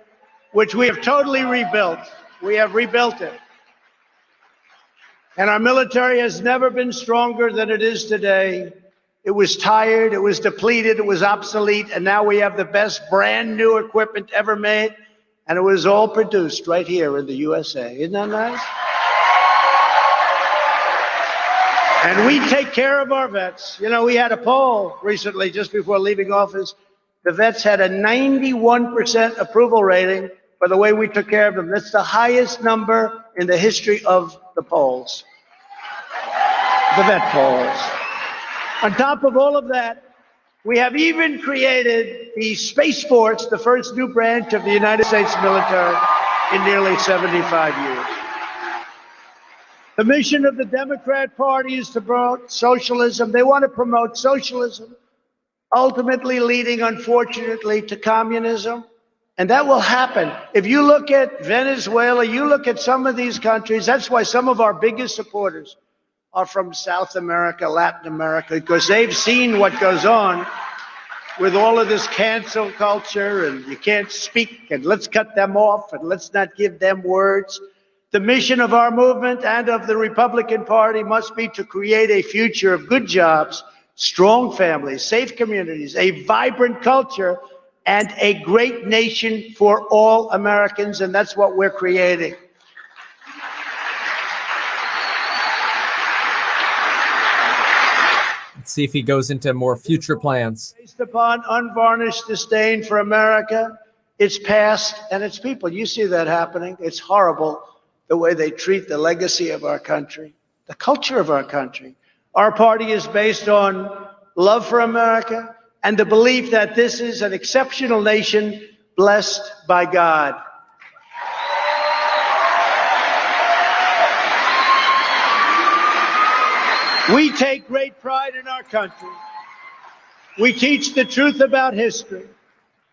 which we have totally rebuilt. We have rebuilt it. And our military has never been stronger than it is today. It was tired, it was depleted, it was obsolete, and now we have the best brand new equipment ever made, and it was all produced right here in the USA. Isn't that nice? And we take care of our vets. You know, we had a poll recently, just before leaving office. The vets had a 91% approval rating for the way we took care of them. That's the highest number in the history of the polls, the vet polls. On top of all of that, we have even created the Space Force, the first new branch of the United States military in nearly 75 years. The mission of the Democrat Party is to promote socialism. They want to promote socialism, ultimately leading, unfortunately, to communism. And that will happen. If you look at Venezuela, you look at some of these countries, that's why some of our biggest supporters are from South America, Latin America, because they've seen what goes on with all of this cancel culture, and you can't speak, and let's cut them off, and let's not give them words. The mission of our movement and of the Republican Party must be to create a future of good jobs, strong families, safe communities, a vibrant culture, and a great nation for all Americans, and that's what we're creating. Let's see if he goes into more future plans. Based upon unvarnished disdain for America, its past, and its people. You see that happening. It's horrible the way they treat the legacy of our country, the culture of our country. Our party is based on love for America and the belief that this is an exceptional nation blessed by God. We take great pride in our country. We teach the truth about history.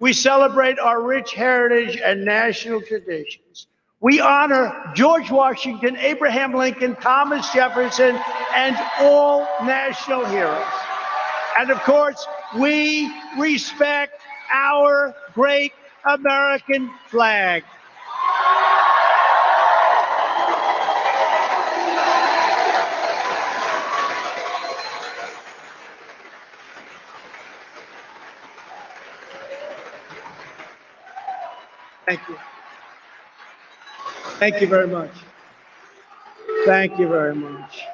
We celebrate our rich heritage and national traditions. We honor George Washington, Abraham Lincoln, Thomas Jefferson, and all national heroes. And of course, we respect our great American flag. Thank you. Thank you very much. Thank you very much.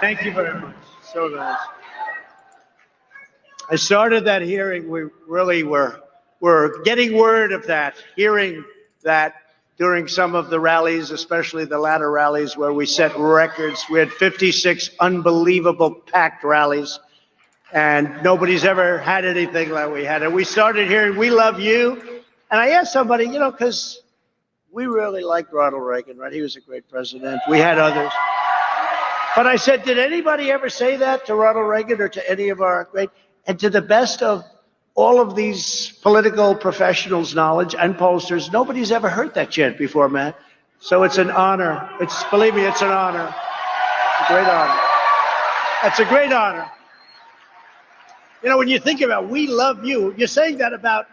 Thank you very much. So nice. I started that hearing. We really were getting word of that, hearing that during some of the rallies, especially the latter rallies where we set records. We had 56 unbelievable packed rallies, and nobody's ever had anything like we had. And we started hearing, "We love you." And I asked somebody, you know, because we really liked Ronald Reagan, right? He was a great president. We had others. But I said, did anybody ever say that to Ronald Reagan or to any of our great? And to the best of all of these political professionals' knowledge and pollsters, nobody's ever heard that chant before, man. So it's an honor. Believe me, it's an honor. It's a great honor. It's a great honor. You know, when you think about "we love you," you're saying that about,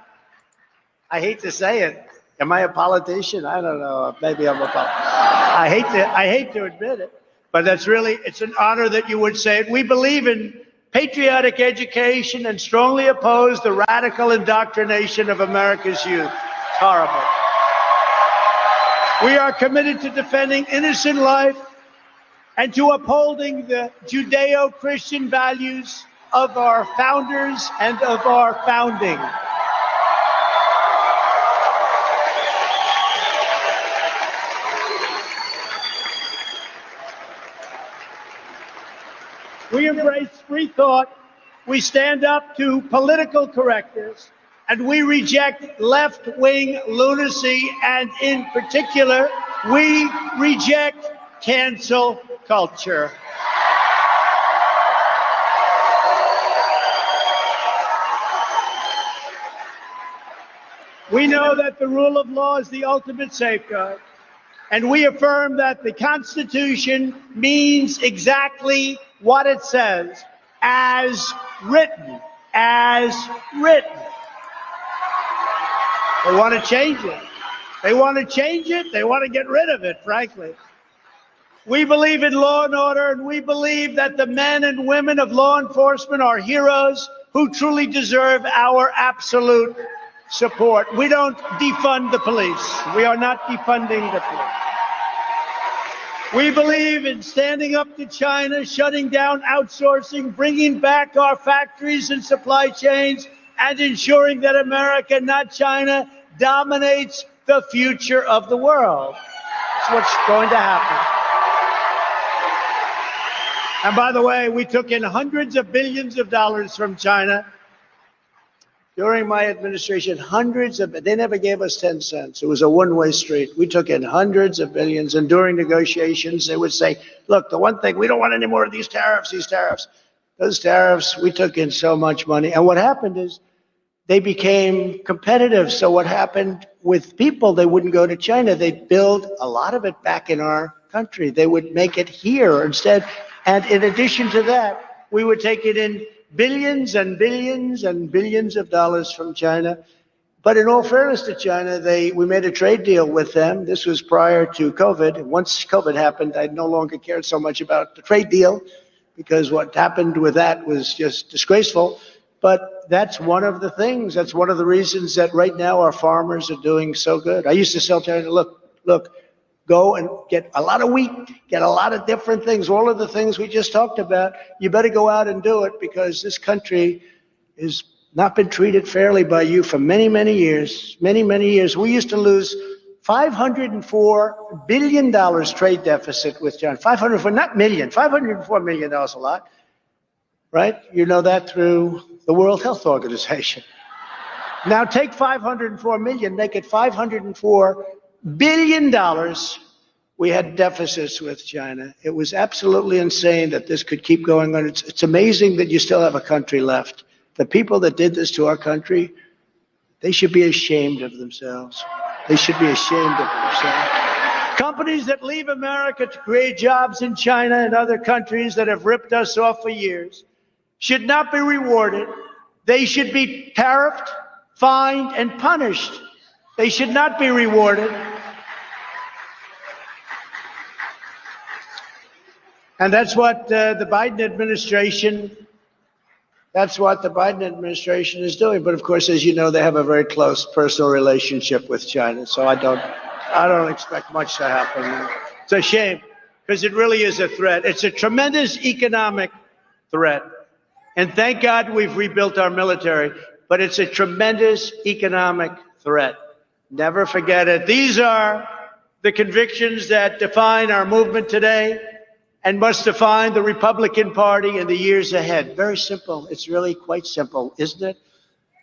I hate to say it, am I a politician? I don't know. Maybe I'm a politician. I hate to admit it, but it's an honor that you would say it. We believe in patriotic education and strongly oppose the radical indoctrination of America's youth. It's horrible. We are committed to defending innocent life and to upholding the Judeo-Christian values of our founders and of our founding. We embrace free thought, we stand up to political correctors, and we reject left-wing lunacy, and in particular, we reject cancel culture. We know that the rule of law is the ultimate safeguard, and we affirm that the Constitution means exactly what it says, as written, as written. They want to change it. They want to change it. They want to get rid of it, frankly. We believe in law and order, and we believe that the men and women of law enforcement are heroes who truly deserve our absolute support. We don't defund the police. We are not defunding the police. We believe in standing up to China, shutting down outsourcing, bringing back our factories and supply chains, and ensuring that America, not China, dominates the future of the world. That's what's going to happen. And by the way, we took in hundreds of billions of dollars from China during my administration, they never gave us 10 cents. It was a one-way street. We took in hundreds of billions, and during negotiations, they would say, look, the one thing, we don't want any more of these tariffs. Those tariffs, we took in so much money. And what happened is they became competitive. So what happened with people, they wouldn't go to China. They'd build a lot of it back in our country. They would make it here instead. And in addition to that, we would take it in billions and billions and billions of dollars from China. But in all fairness to China, we made a trade deal with them. This was prior to COVID. Once COVID happened, I no longer cared so much about the trade deal because what happened with that was just disgraceful. But that's one of the things. That's one of the reasons that right now our farmers are doing so good. I used to tell China, look, go and get a lot of wheat, get a lot of different things, all of the things we just talked about. You better go out and do it because this country has not been treated fairly by you for many, many years, many, many years. We used to lose $504 billion trade deficit with China. 504, not million, $504 million a lot, right? You know that through the World Health Organization. Now take 504 million, make it $504 billion. We had deficits with China. It was absolutely insane that this could keep going on. It's amazing that you still have a country left. The people that did this to our country, they should be ashamed of themselves. They should be ashamed of themselves. Companies that leave America to create jobs in China and other countries that have ripped us off for years should not be rewarded. They should be tariffed, fined, and punished. They should not be rewarded. And that's what the Biden administration is doing. But of course, as you know, they have a very close personal relationship with China. So I don't expect much to happen. It's a shame. because it really is a threat. It's a tremendous economic threat. And thank God we've rebuilt our military, but it's a tremendous economic threat. Never forget it. These are the convictions that define our movement today and must define the Republican Party in the years ahead. Very simple. It's really quite simple, isn't it?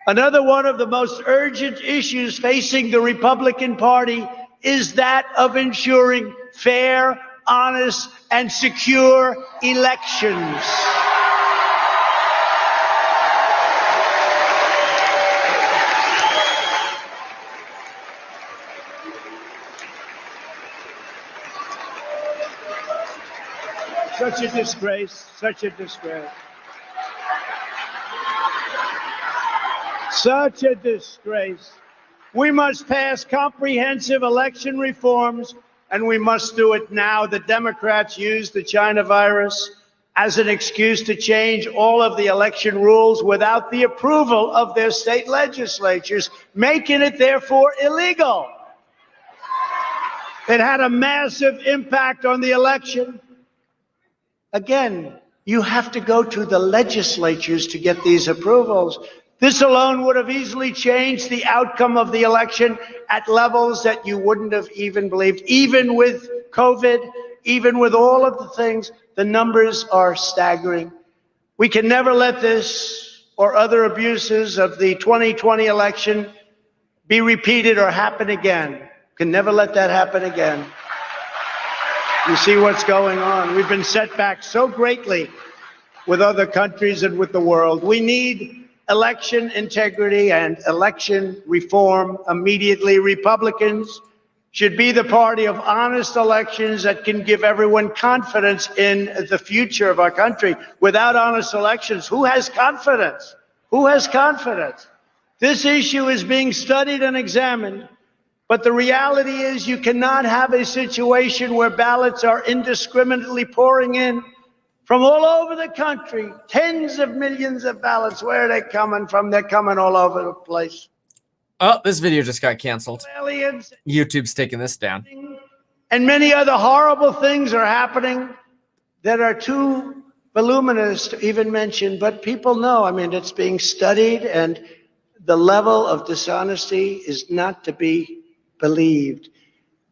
Another one of the most urgent issues facing the Republican Party is that of ensuring fair, honest, and secure elections. Such a disgrace, such a disgrace. Such a disgrace. We must pass comprehensive election reforms, and we must do it now. The Democrats used the China virus as an excuse to change all of the election rules without the approval of their state legislatures, making it therefore illegal. It had a massive impact on the election. Again, you have to go to the legislatures to get these approvals. This alone would have easily changed the outcome of the election at levels that you wouldn't have even believed. Even with COVID, even with all of the things, the numbers are staggering. We can never let this or other abuses of the 2020 election be repeated or happen again. Can never let that happen again. You see what's going on. We've been set back so greatly with other countries and with the world. We need election integrity and election reform immediately. Republicans should be the party of honest elections that can give everyone confidence in the future of our country. Without honest elections, who has confidence? Who has confidence? This issue is being studied and examined. But the reality is you cannot have a situation where ballots are indiscriminately pouring in from all over the country. Tens of millions of ballots. Where are they coming from? They're coming all over the place. Oh, this video just got canceled. Aliens. YouTube's taking this down. And many other horrible things are happening that are too voluminous to even mention. But people know, I mean, it's being studied, and the level of dishonesty is not to be believed.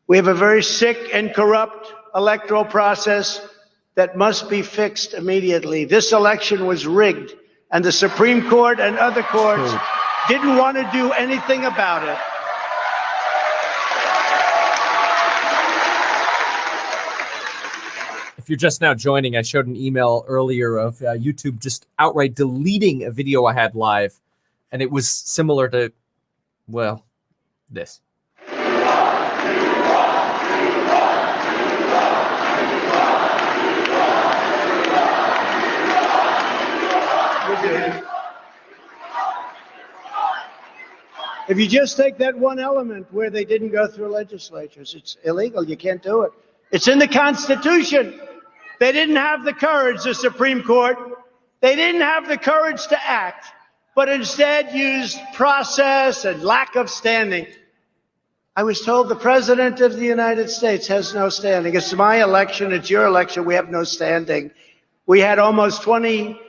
We have a very sick and corrupt electoral process that must be fixed immediately. This election was rigged, and the Supreme Court and other courts didn't want to do anything about it. If you're just now joining, I showed an email earlier of YouTube just outright deleting a video I had live, and it was similar to, well, this. If you just take that one element where they didn't go through legislatures, it's illegal. You can't do it. It's in the Constitution. They didn't have the courage, the Supreme Court. They didn't have the courage to act, but instead used process and lack of standing. I was told the President of the United States has no standing. It's my election. It's your election. We have no standing. We had almost 20,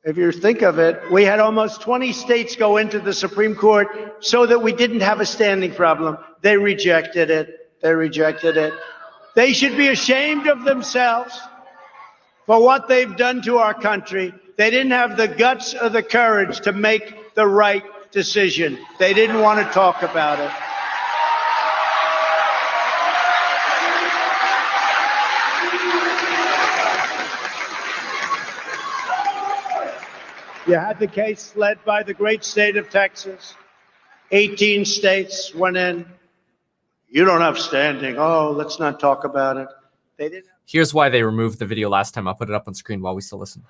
if you think of it, we had almost 20 states go into the Supreme Court so that we didn't have a standing problem. They rejected it. They rejected it. They should be ashamed of themselves for what they've done to our country. They didn't have the guts or the courage to make the right decision. They didn't want to talk about it. You had the case led by the great state of Texas. 18 states went in. You don't have standing. Oh, let's not talk about it. They didn't. Here's why they removed the video last time. I'll put it up on screen while we still listen.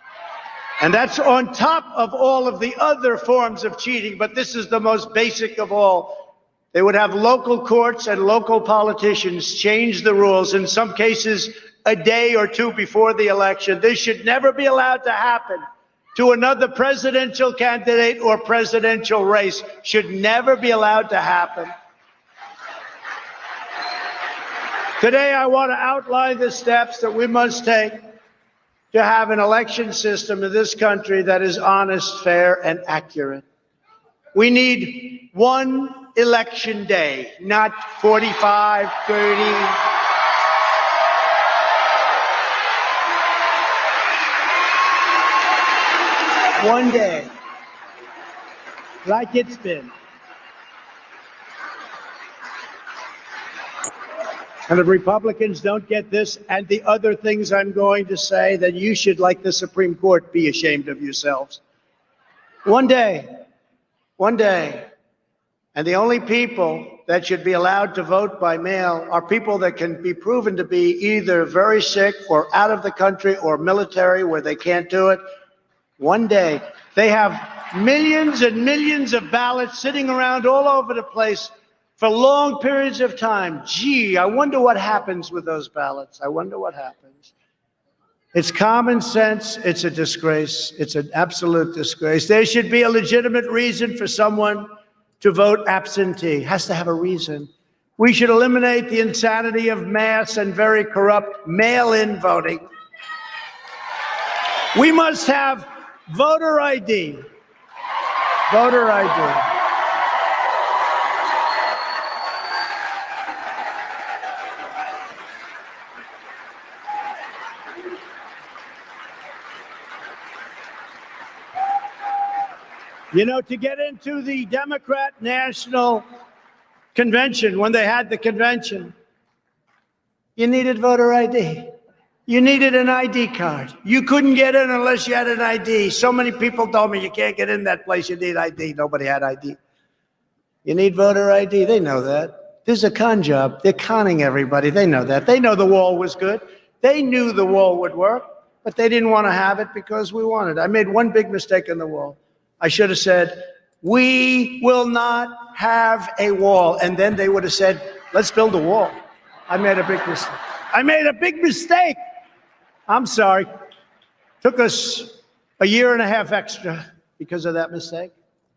And that's on top of all of the other forms of cheating, but this is the most basic of all. They would have local courts and local politicians change the rules, in some cases a day or two before the election. This should never be allowed to happen to another presidential candidate or presidential race. Should never be allowed to happen. Today, I want to outline the steps that we must take to have an election system in this country that is honest, fair, and accurate. We need one election day, not 45, 30. One day, like it's been. And if Republicans don't get this and the other things I'm going to say, then you should, like the Supreme Court, be ashamed of yourselves. One day. And the only people that should be allowed to vote by mail are people that can be proven to be either very sick or out of the country or military where they can't do it. One day. They have millions and millions of ballots sitting around all over the place for long periods of time. Gee, I wonder what happens with those ballots. I wonder what happens. It's common sense. It's a disgrace. It's an absolute disgrace. There should be a legitimate reason for someone to vote absentee. Has to have a reason. We should eliminate the insanity of mass and very corrupt mail-in voting. We must have voter ID. Voter ID. You know, to get into the Democrat National Convention, when they had the convention, you needed voter ID. You needed an ID card. You couldn't get in unless you had an ID. So many people told me you can't get in that place, you need ID. Nobody had ID. You need voter ID. They know that. This is a con job. They're conning everybody. They know that. They know the wall was good. They knew the wall would work, but they didn't want to have it because we wanted it. I made one big mistake on the wall. I should have said, we will not have a wall. And then they would have said, let's build a wall. I made a big mistake. I made a big mistake. I'm sorry. Took us a year and a half extra because of that mistake.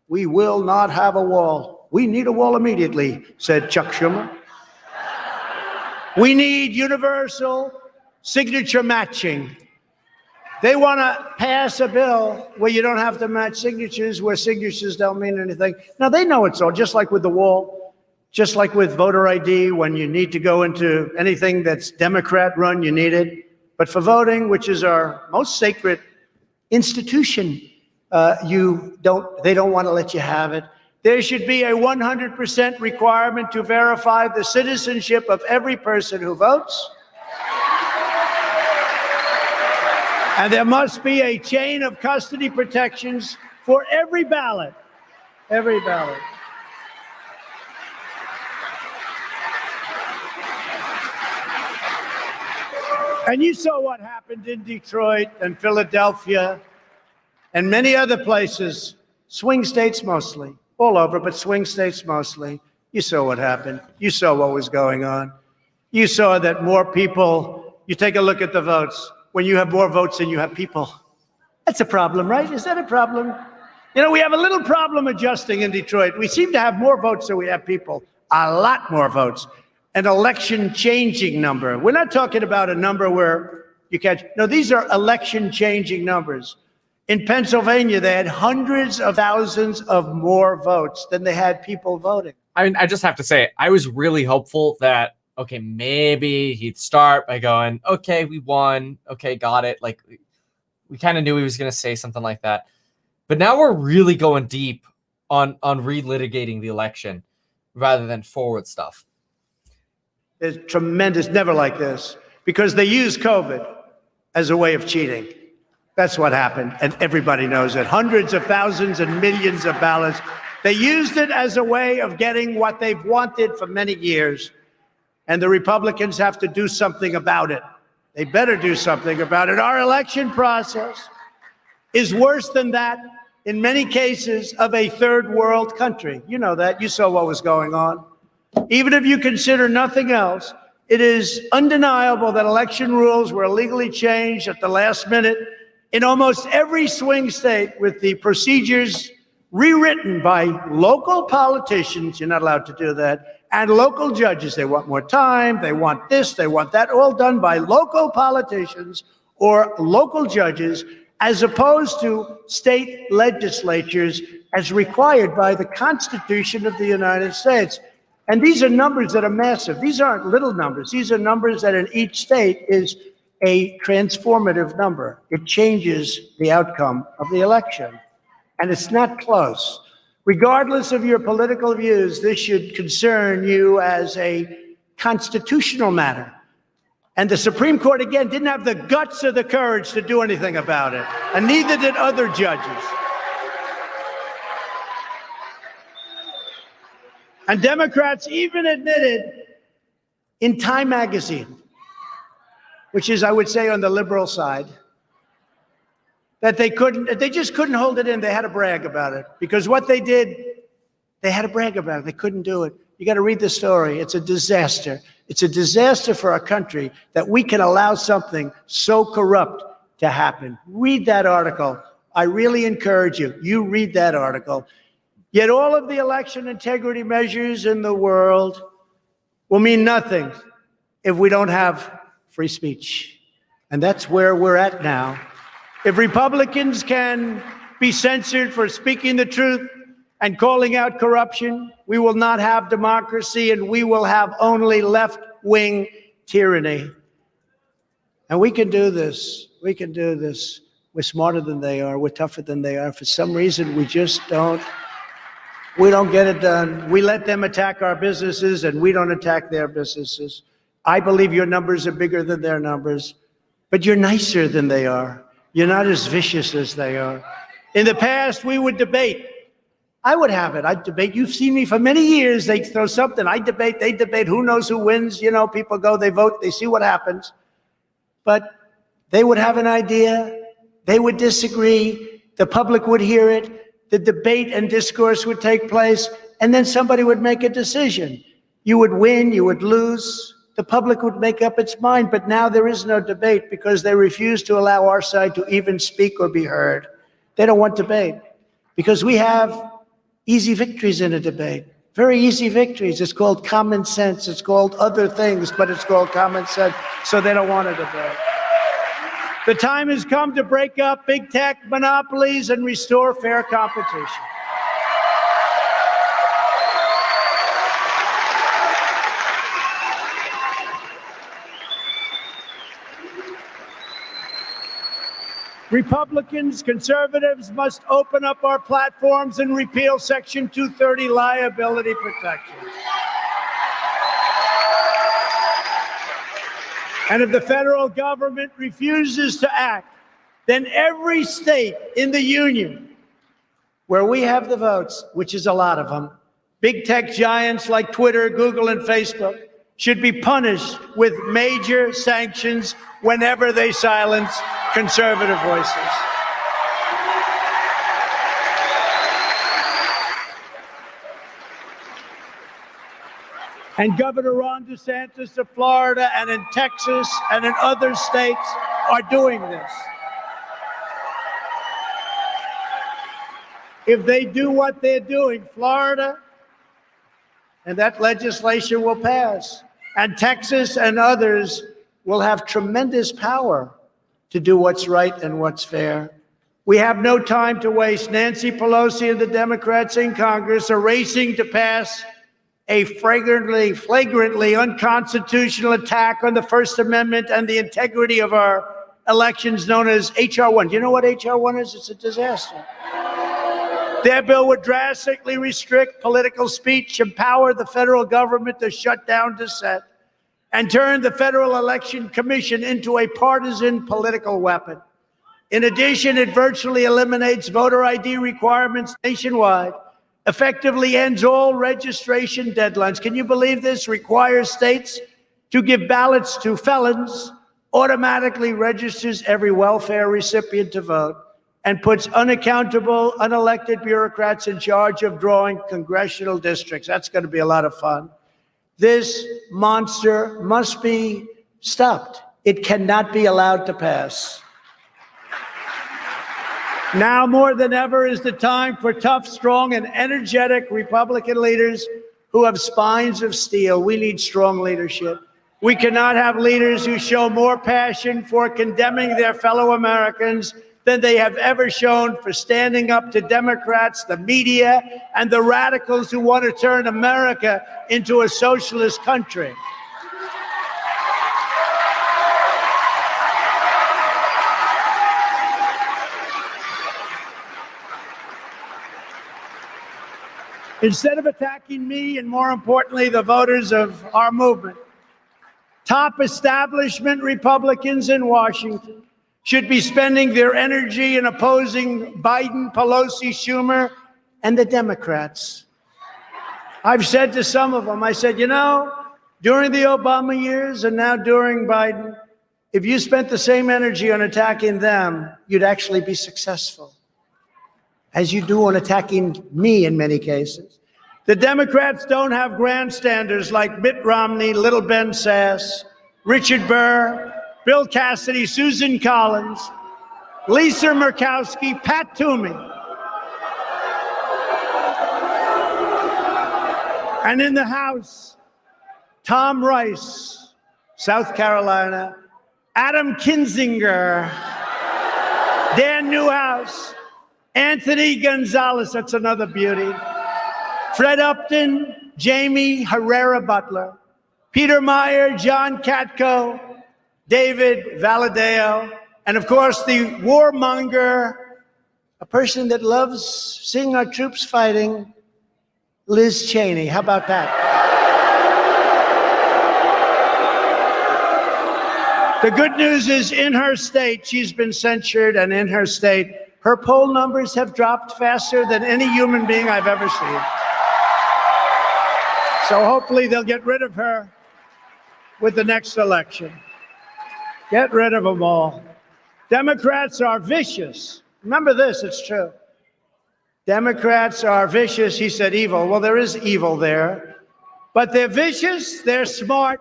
We will not have a wall. We need a wall immediately, said Chuck Schumer. We need universal signature matching. They want to pass a bill where you don't have to match signatures, where signatures don't mean anything. Now, they know it's all, just like with the wall, just like with voter ID, when you need to go into anything that's Democrat-run, you need it. But for voting, which is our most sacred institution, they don't want to let you have it. There should be a 100% requirement to verify the citizenship of every person who votes. And there must be a chain of custody protections for every ballot. Every ballot. And you saw what happened in Detroit and Philadelphia and many other places, swing states mostly, all over, but swing states mostly. You saw what happened. You saw what was going on. You saw that more people, you take a look at the votes. When you have more votes than you have people, that's a problem, right? Is that a problem? You know, we have a little problem adjusting in Detroit. We seem to have more votes than we have people, a lot more votes. An election-changing number. We're not talking about a number where you can't. No, these are election-changing numbers. In Pennsylvania, they had hundreds of thousands of more votes than they had people voting. I mean, I just have to say, I was really hopeful that, okay, maybe he'd start by going, okay, we won. Okay, got it. Like, we kind of knew he was going to say something like that. But now we're really going deep on relitigating the election rather than forward stuff. It's tremendous, never like this, because they use COVID as a way of cheating. That's what happened, and everybody knows it. Hundreds of thousands and millions of ballots. They used it as a way of getting what they've wanted for many years. And the Republicans have to do something about it. They better do something about it. Our election process is worse than that, in many cases, of a third world country. You know that. You saw what was going on. Even if you consider nothing else, it is undeniable that election rules were illegally changed at the last minute in almost every swing state, with the procedures rewritten by local politicians. You're not allowed to do that. and local judges. They want more time, they want this, they want that, all done by local politicians or local judges, as opposed to state legislatures as required by the Constitution of the United States. And these are numbers that are massive. These aren't little numbers. These are numbers that in each state is a transformative number. It changes the outcome of the election. And it's not close. Regardless of your political views, this should concern you as a constitutional matter. And the Supreme Court, again, didn't have the guts or the courage to do anything about it. And neither did other judges. And Democrats even admitted in Time magazine, which is, I would say, on the liberal side, that they just couldn't hold it in. They had to brag about it. Because what they did, they had to brag about it. They couldn't do it. You got to read the story. It's a disaster. It's a disaster for our country that we can allow something so corrupt to happen. Read that article. I really encourage you. You read that article. Yet all of the election integrity measures in the world will mean nothing if we don't have free speech. And that's where we're at now. If Republicans can be censored for speaking the truth and calling out corruption, we will not have democracy, and we will have only left-wing tyranny. And we can do this. We can do this. We're smarter than they are. We're tougher than they are. For some reason, we just don't get it done. We let them attack our businesses, and we don't attack their businesses. I believe your numbers are bigger than their numbers, but you're nicer than they are. You're not as vicious as they are. In the past, we would debate. I would have it. I'd debate. You've seen me for many years. They throw something. I debate. They debate. Who knows who wins? You know, people go, they vote, they see what happens. But they would have an idea. They would disagree. The public would hear it. The debate and discourse would take place. And then somebody would make a decision. You would win. You would lose. The public would make up its mind. But now there is no debate because they refuse to allow our side to even speak or be heard. They don't want debate because we have easy victories in a debate. Very easy victories. It's called common sense. It's called other things, but it's called common sense. So they don't want a debate. The time has come to break up big tech monopolies and restore fair competition. Republicans, conservatives must open up our platforms and repeal Section 230 liability protections. And if the federal government refuses to act, then every state in the union where we have the votes, which is a lot of them, big tech giants like Twitter, Google, and Facebook should be punished with major sanctions whenever they silence conservative voices. And Governor Ron DeSantis of Florida and in Texas and in other states are doing this. If they do what they're doing, Florida, and that legislation will pass, and Texas and others will have tremendous power to do what's right and what's fair. We have no time to waste. Nancy Pelosi and the Democrats in Congress are racing to pass a flagrantly unconstitutional attack on the First Amendment and the integrity of our elections, known as H.R. 1. Do you know what H.R. 1 is? It's a disaster. Their bill would drastically restrict political speech, empower the federal government to shut down dissent, and turn the Federal Election Commission into a partisan political weapon. In addition, it virtually eliminates voter ID requirements nationwide, effectively ends all registration deadlines. Can you believe this? Requires states to give ballots to felons, automatically registers every welfare recipient to vote, and puts unaccountable, unelected bureaucrats in charge of drawing congressional districts. That's going to be a lot of fun. This monster must be stopped. It cannot be allowed to pass. Now more than ever is the time for tough, strong, and energetic Republican leaders who have spines of steel. We need strong leadership. We cannot have leaders who show more passion for condemning their fellow Americans than they have ever shown for standing up to Democrats, the media, and the radicals who want to turn America into a socialist country. Instead of attacking me and, more importantly, the voters of our movement, top establishment Republicans in Washington should be spending their energy in opposing Biden, Pelosi, Schumer, and the Democrats. I've said to some of them, I said, you know, during the Obama years and now during Biden, if you spent the same energy on attacking them, you'd actually be successful, as you do on attacking me in many cases. The Democrats don't have grandstanders like Mitt Romney, Little Ben Sass, Richard Burr, Bill Cassidy, Susan Collins, Lisa Murkowski, Pat Toomey. And in the House, Tom Rice, South Carolina, Adam Kinzinger, Dan Newhouse, Anthony Gonzalez, that's another beauty, Fred Upton, Jamie Herrera Butler, Peter Meyer, John Katko, David Valadao, and of course the warmonger, a person that loves seeing our troops fighting, Liz Cheney. How about that? The good news is in her state, she's been censured, and in her state, her poll numbers have dropped faster than any human being I've ever seen. So hopefully they'll get rid of her with the next election. Get rid of them all. Democrats are vicious. Remember this, it's true. Democrats are vicious. He said evil. Well, there is evil there. But they're vicious, they're smart,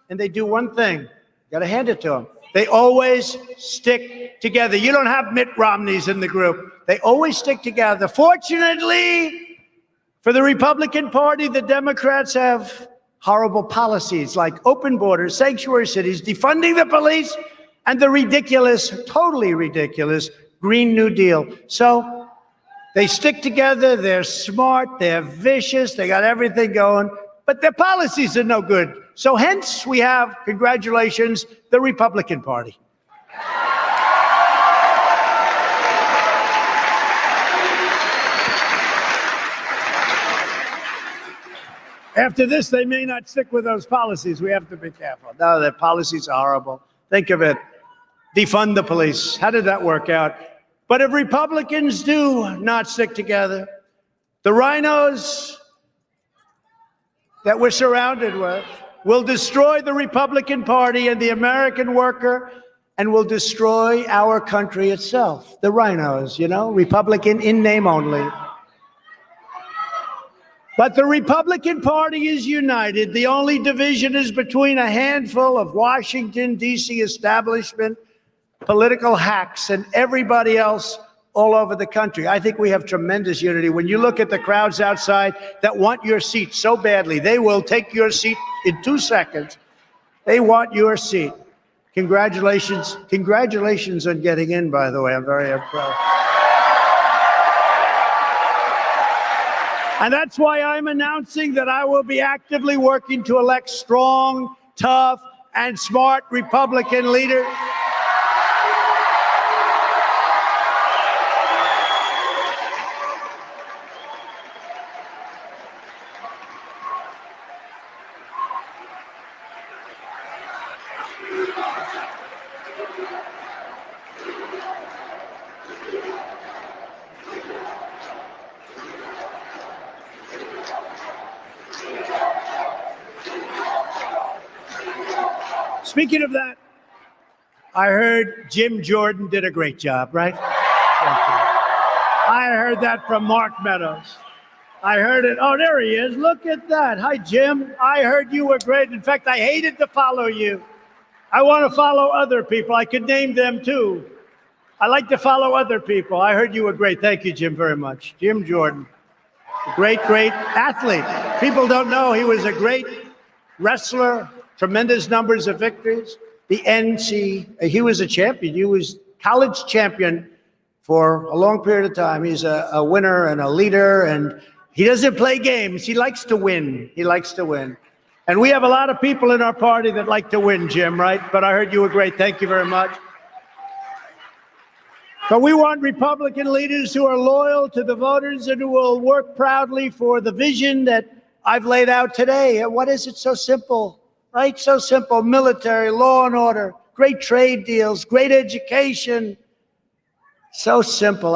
and they do one thing. Got to hand it to them. They always stick together. You don't have Mitt Romneys in the group. They always stick together. Fortunately, for the Republican Party, the Democrats have horrible policies like open borders, sanctuary cities, defunding the police, and the ridiculous, totally ridiculous Green New Deal. So they stick together, they're smart, they're vicious, they got everything going, but their policies are no good. So hence we have, congratulations, the Republican Party. After this, they may not stick with those policies. We have to be careful. No, their policies are horrible. Think of it. Defund the police. How did that work out? But if Republicans do not stick together, the rhinos that we're surrounded with will destroy the Republican Party and the American worker, and will destroy our country itself. The rhinos, you know, Republican in name only. But the Republican Party is united. The only division is between a handful of Washington, D.C. establishment political hacks and everybody else all over the country. I think we have tremendous unity. When you look at the crowds outside that want your seat so badly, they will take your seat in 2 seconds. They want your seat. Congratulations. Congratulations on getting in, by the way. I'm very impressed. And that's why I'm announcing that I will be actively working to elect strong, tough, and smart Republican leaders. Speaking of that, I heard Jim Jordan did a great job, right? I heard that from Mark Meadows. I heard it. Oh, there he is. Look at that. Hi, Jim. I heard you were great. In fact, I hated to follow you. I want to follow other people. I could name them too. I like to follow other people. I heard you were great. Thank you, Jim, very much. Jim Jordan. Great athlete. People don't know he was a great wrestler, tremendous numbers of victories. He was a champion. He was college champion for a long period of time. He's a winner and a leader, and he doesn't play games. He likes to win. He likes to win. And we have a lot of people in our party that like to win, Jim, right? But I heard you were great. Thank you very much. But we want Republican leaders who are loyal to the voters and who will work proudly for the vision that I've laid out today. And what is it? So simple, right? So simple. Military, law and order, great trade deals, great education. So simple.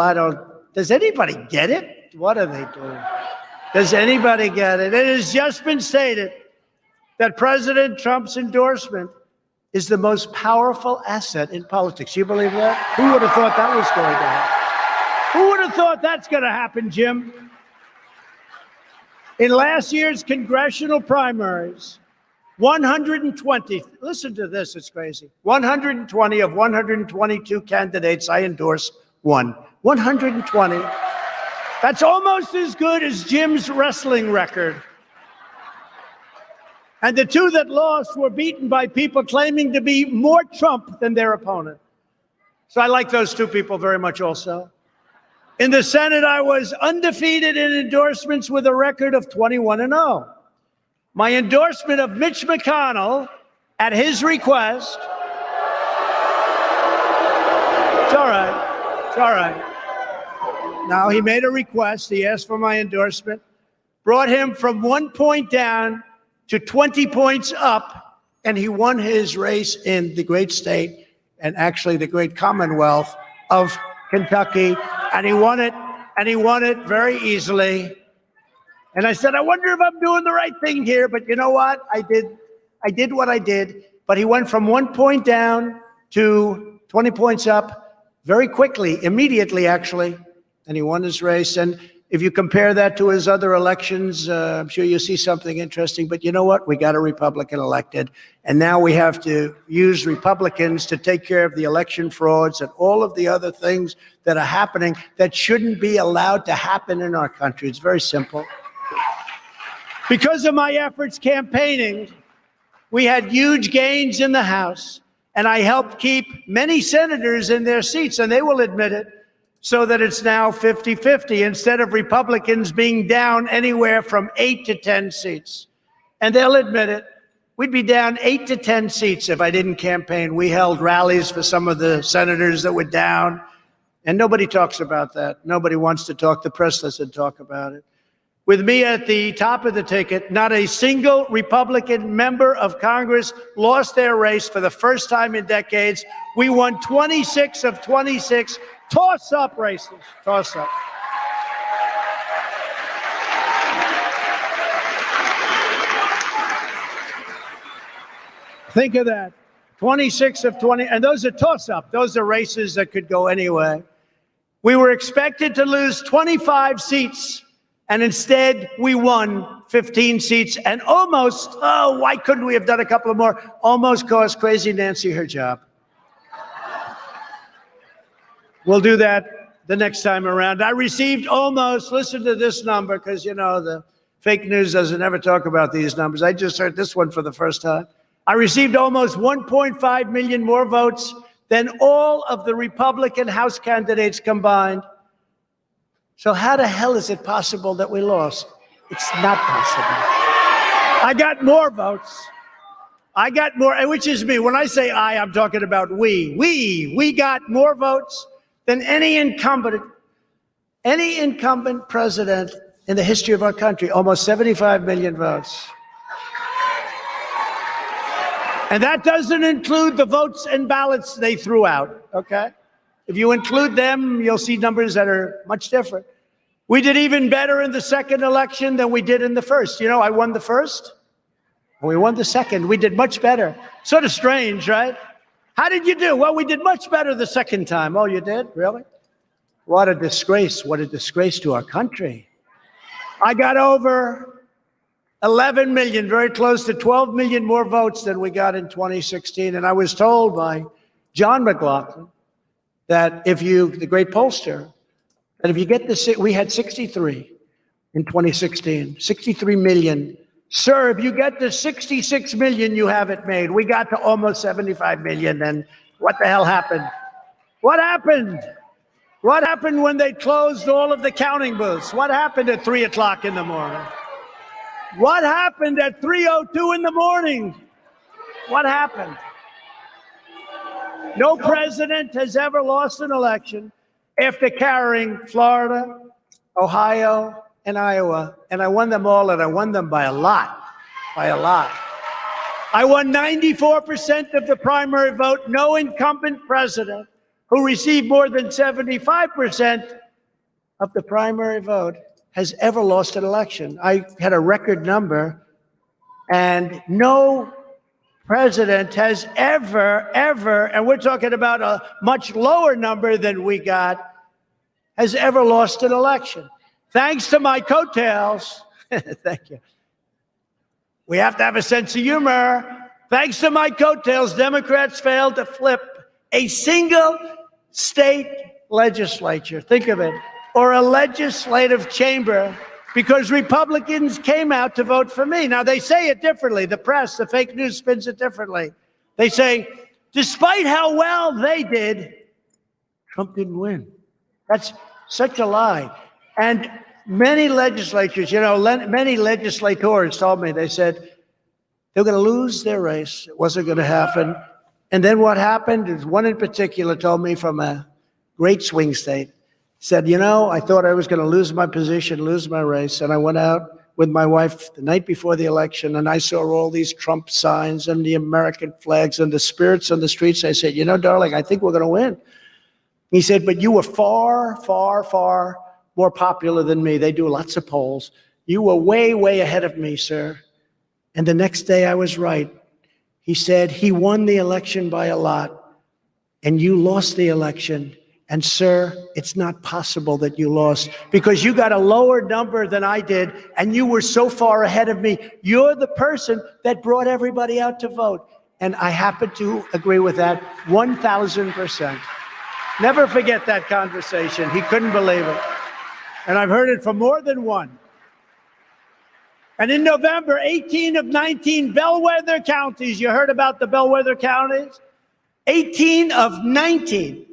Does anybody get it? What are they doing? Does anybody get it? It has just been stated that President Trump's endorsement is the most powerful asset in politics. You believe that? Who would have thought that was going to happen? Who would have thought that's going to happen, Jim? In last year's congressional primaries, 120, listen to this, it's crazy. 120 of 122 candidates I endorsed won. 120. That's almost as good as Jim's wrestling record. And the two that lost were beaten by people claiming to be more Trump than their opponent. So I like those two people very much also. In the Senate, I was undefeated in endorsements with a record of 21-0. My endorsement of Mitch McConnell at his request, it's all right, it's all right. Now, he made a request, he asked for my endorsement, brought him from 1 point down to 20 points up, and he won his race in the great state and actually the great Commonwealth of Kentucky, and he won it very easily. And I said, I wonder if I'm doing the right thing here, but you know what? I did what I did, but he went from 1 point down to 20 points up very quickly, immediately actually, and he won his race. And if you compare that to his other elections, I'm sure you'll see something interesting. But you know what? We got a Republican elected. And now we have to use Republicans to take care of the election frauds and all of the other things that are happening that shouldn't be allowed to happen in our country. It's very simple. Because of my efforts campaigning, we had huge gains in the House. And I helped keep many senators in their seats, and they will admit it, so that it's now 50-50 instead of Republicans being down anywhere from 8 to 10 seats. And they'll admit it. We'd be down 8 to 10 seats if I didn't campaign. We held rallies for some of the senators that were down, and nobody talks about that. Nobody wants to talk. The press doesn't talk about it. With me at the top of the ticket, not a single Republican member of Congress lost their race for the first time in decades. We won 26 of 26 toss-up races. Toss-up. Think of that. 26 of 20, and those are toss-up. Those are races that could go anyway. We were expected to lose 25 seats, and instead we won 15 seats and almost, why couldn't we have done a couple of more? Almost cost Crazy Nancy her job. We'll do that the next time around. I received almost, listen to this number, because, you know, the fake news doesn't ever talk about these numbers. I just heard this one for the first time. I received almost 1.5 million more votes than all of the Republican House candidates combined. So how the hell is it possible that we lost? It's not possible. I got more votes. I got more, which is me. When I say I, I'm talking about we. We got more votes than any incumbent president in the history of our country. Almost 75 million votes. And that doesn't include the votes and ballots they threw out, okay? If you include them, you'll see numbers that are much different. We did even better in the second election than we did in the first. You know, I won the first, and we won the second. We did much better. Sort of strange, right? How did you do? Well, we did much better the second time. Oh, you did? Really? What a disgrace. What a disgrace to our country. I got over 11 million, very close to 12 million more votes than we got in 2016. And I was told by John McLaughlin that if you, the great pollster, that if you get we had 63. in 2016. 63 million. Sir, if you get to 66 million, you have it made. We got to almost 75 million, and what the hell happened? What happened? What happened when they closed all of the counting booths? What happened at 3 o'clock in the morning? What happened at 3:02 in the morning? What happened? No president has ever lost an election after carrying Florida, Ohio, and Iowa, and I won them all, and I won them by a lot, by a lot. I won 94% of the primary vote. No incumbent president who received more than 75% of the primary vote has ever lost an election. I had a record number, and no president has ever, and we're talking about a much lower number than we got, has ever lost an election. Thanks to my coattails, thank you. We have to have a sense of humor. Thanks to my coattails, Democrats failed to flip a single state legislature, think of it, or a legislative chamber, because Republicans came out to vote for me. Now, they say it differently. The press, the fake news spins it differently. They say, despite how well they did, Trump didn't win. That's such a lie. And many legislatures, many legislators told me, they said they're going to lose their race. It wasn't going to happen. And then what happened is one in particular told me from a great swing state, said, I thought I was going to lose my position, lose my race. And I went out with my wife the night before the election, and I saw all these Trump signs and the American flags and the spirits on the streets. I said, darling, I think we're going to win. He said, but you were far, far, far more popular than me. They do lots of polls. You were way, way ahead of me, sir. And the next day I was right. He said, he won the election by a lot, and you lost the election. And sir, it's not possible that you lost, because you got a lower number than I did, and you were so far ahead of me. You're the person that brought everybody out to vote. And I happen to agree with that 1,000%. Never forget that conversation. He couldn't believe it. And I've heard it from more than one. And in November, 18 of 19 bellwether counties, you heard about the bellwether counties? 18 of 19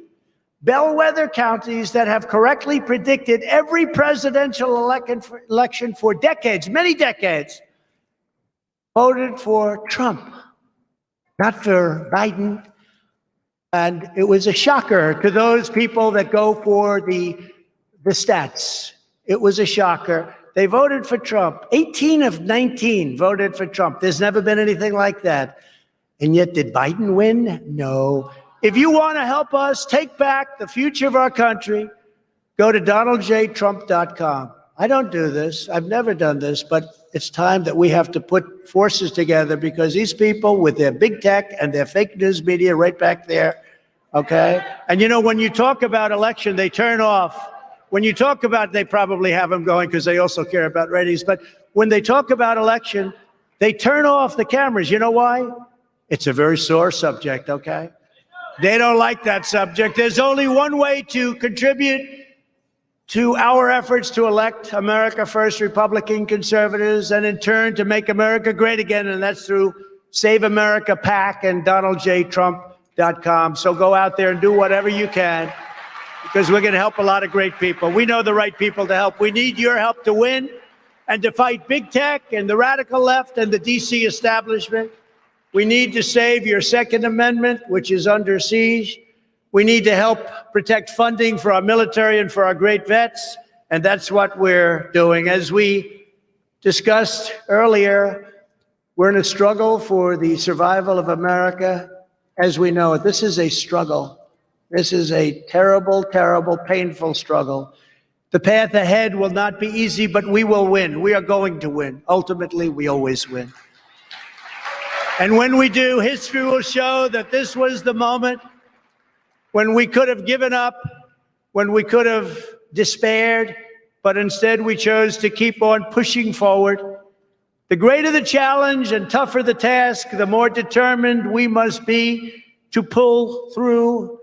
bellwether counties that have correctly predicted every presidential election for decades, many decades, voted for Trump, not for Biden. And it was a shocker to those people that go for the stats. It was a shocker. They voted for Trump. 18 of 19 voted for Trump. There's never been anything like that. And yet, did Biden win? No. If you want to help us take back the future of our country, go to DonaldJTrump.com. I don't do this. I've never done this, but it's time that we have to put forces together, because these people with their big tech and their fake news media right back there, okay? And when you talk about election, they turn off. When you talk about, they probably have them going because they also care about ratings. But when they talk about election, they turn off the cameras. You know why? It's a very sore subject, okay? They don't like that subject. There's only one way to contribute to our efforts to elect America First Republican conservatives, and in turn to make America great again, and that's through Save America PAC and DonaldJTrump.com. So go out there and do whatever you can, because we're going to help a lot of great people. We know the right people to help. We need your help to win and to fight big tech and the radical left and the DC establishment. We need to save your Second Amendment, which is under siege. We need to help protect funding for our military and for our great vets, and that's what we're doing. As we discussed earlier, we're in a struggle for the survival of America as we know it. This is a struggle. This is a terrible, terrible, painful struggle. The path ahead will not be easy, but we will win. We are going to win. Ultimately, we always win. And when we do, history will show that this was the moment when we could have given up, when we could have despaired, but instead we chose to keep on pushing forward. The greater the challenge and tougher the task, the more determined we must be to pull through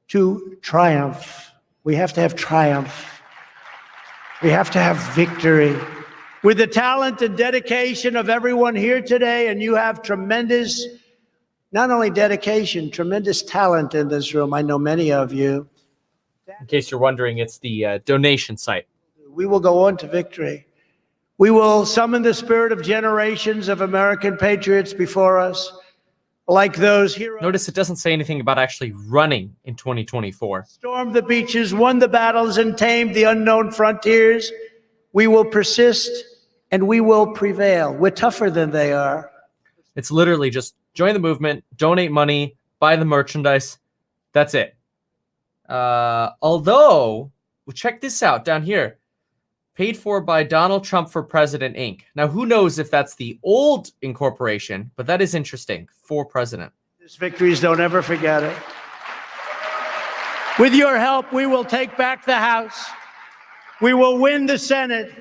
to triumph. We have to have triumph. We have to have victory. With the talent and dedication of everyone here today, and you have tremendous, not only dedication, tremendous talent in this room. I know many of you. In case you're wondering, it's the donation site. We will go on to victory. We will summon the spirit of generations of American patriots before us, like those heroes. Notice it doesn't say anything about actually running in 2024. Stormed the beaches, won the battles, and tamed the unknown frontiers. We will persist and we will prevail. We're tougher than they are. It's literally just join the movement, donate money, buy the merchandise. That's it. Although, well, check this out down here. Paid for by Donald Trump for President, Inc. Now, who knows if that's the old incorporation, but that is interesting. For president. These victories, don't ever forget it. With your help, we will take back the House. We will win the Senate.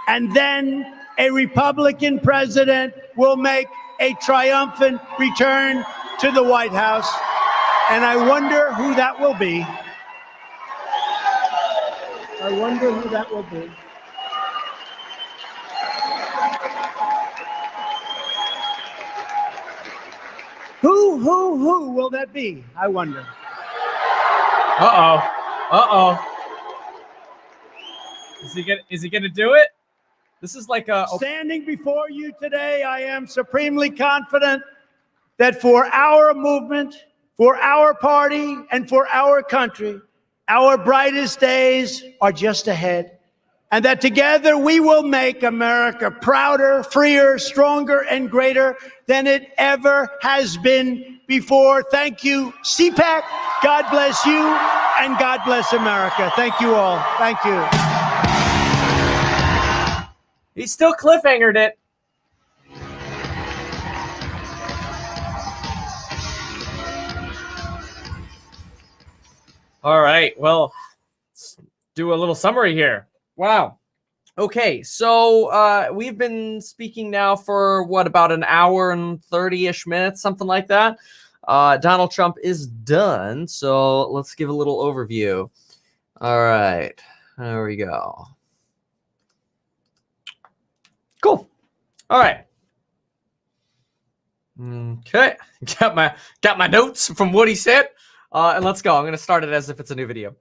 And then a Republican president will make a triumphant return to the White House. And I wonder who that will be. I wonder who that will be. Who will that be? I wonder. Is he gonna do it? This is like a Standing before you today, I am supremely confident that for our movement, for our party, and for our country, our brightest days are just ahead. And that together we will make America prouder, freer, stronger, and greater than it ever has been before. Thank you, CPAC. God bless you, and God bless America. Thank you all. Thank you. He's still cliffhangered it. All right, well, let's do a little summary here. Wow. Okay, so we've been speaking now for what, about an hour and 30-ish minutes, something like that. Donald Trump is done, so let's give a little overview. All right, there we go. Cool. All right. Okay, got my notes from what he said, and let's go. I'm going to start it as if it's a new video,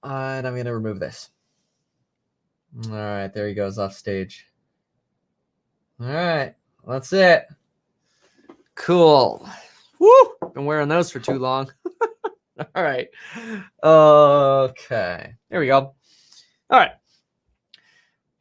and I'm going to remove this. All right, there he goes off stage. All right, that's it. Cool. Woo! Been wearing those for too long. All right. Okay. There we go. All right.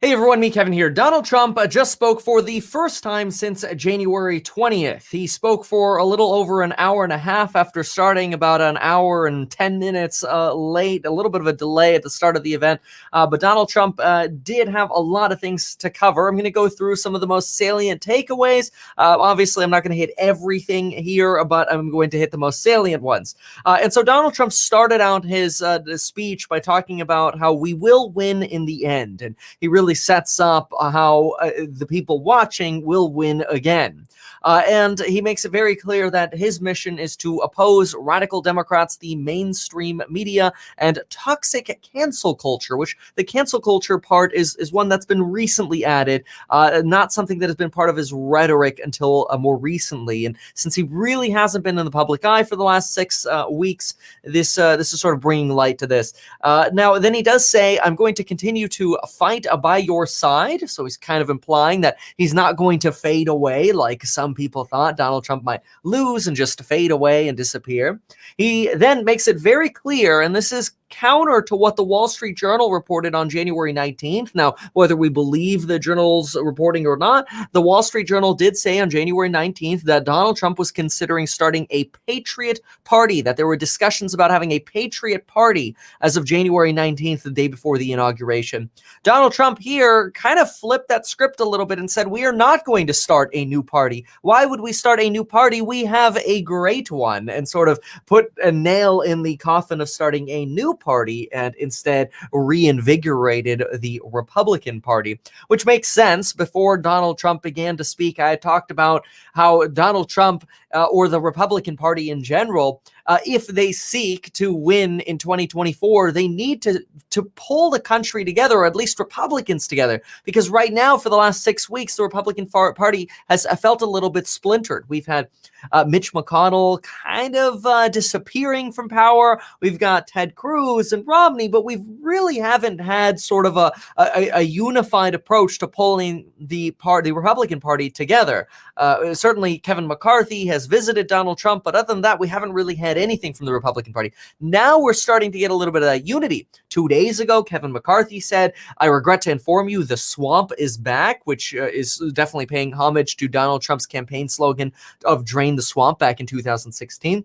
Hey everyone, me Kevin here. Donald Trump just spoke for the first time since January 20th. He spoke for a little over an hour and a half after starting about an hour and 10 minutes late, a little bit of a delay at the start of the event. But Donald Trump did have a lot of things to cover. I'm going to go through some of the most salient takeaways. Obviously, I'm not going to hit everything here, but I'm going to hit the most salient ones. And so Donald Trump started out his speech by talking about how we will win in the end. And he really sets up how the people watching will win again. And he makes it very clear that his mission is to oppose radical Democrats, the mainstream media, and toxic cancel culture, which the cancel culture part is one that's been recently added, not something that has been part of his rhetoric until more recently. And since he really hasn't been in the public eye for the last 6 weeks, this is sort of bringing light to this. Now, then he does say, I'm going to continue to fight by your side. So he's kind of implying that he's not going to fade away like some people thought Donald Trump might lose and just fade away and disappear. He then makes it very clear, and this is counter to what the Wall Street Journal reported on January 19th. Now, whether we believe the journal's reporting or not, the Wall Street Journal did say on January 19th that Donald Trump was considering starting a Patriot Party, that there were discussions about having a Patriot Party as of January 19th, the day before the inauguration. Donald Trump here kind of flipped that script a little bit and said, we are not going to start a new party. Why would we start a new party? We have a great one, and sort of put a nail in the coffin of starting a new party and instead reinvigorated the Republican Party, which makes sense. Before Donald Trump began to speak, I had talked about how Donald Trump or the Republican Party in general if they seek to win in 2024, they need to pull the country together, or at least Republicans together, because right now, for the last 6 weeks, the Republican Party has felt a little bit splintered. We've had Mitch McConnell kind of disappearing from power. We've got Ted Cruz and Romney, but we really haven't had sort of a unified approach to pulling the Republican Party together. Certainly, Kevin McCarthy has visited Donald Trump, but other than that, we haven't really had anything from the Republican Party. Now we're starting to get a little bit of that unity. 2 days ago, Kevin McCarthy said, "I regret to inform you the swamp is back," which is definitely paying homage to Donald Trump's campaign slogan of "Drain the Swamp" back in 2016.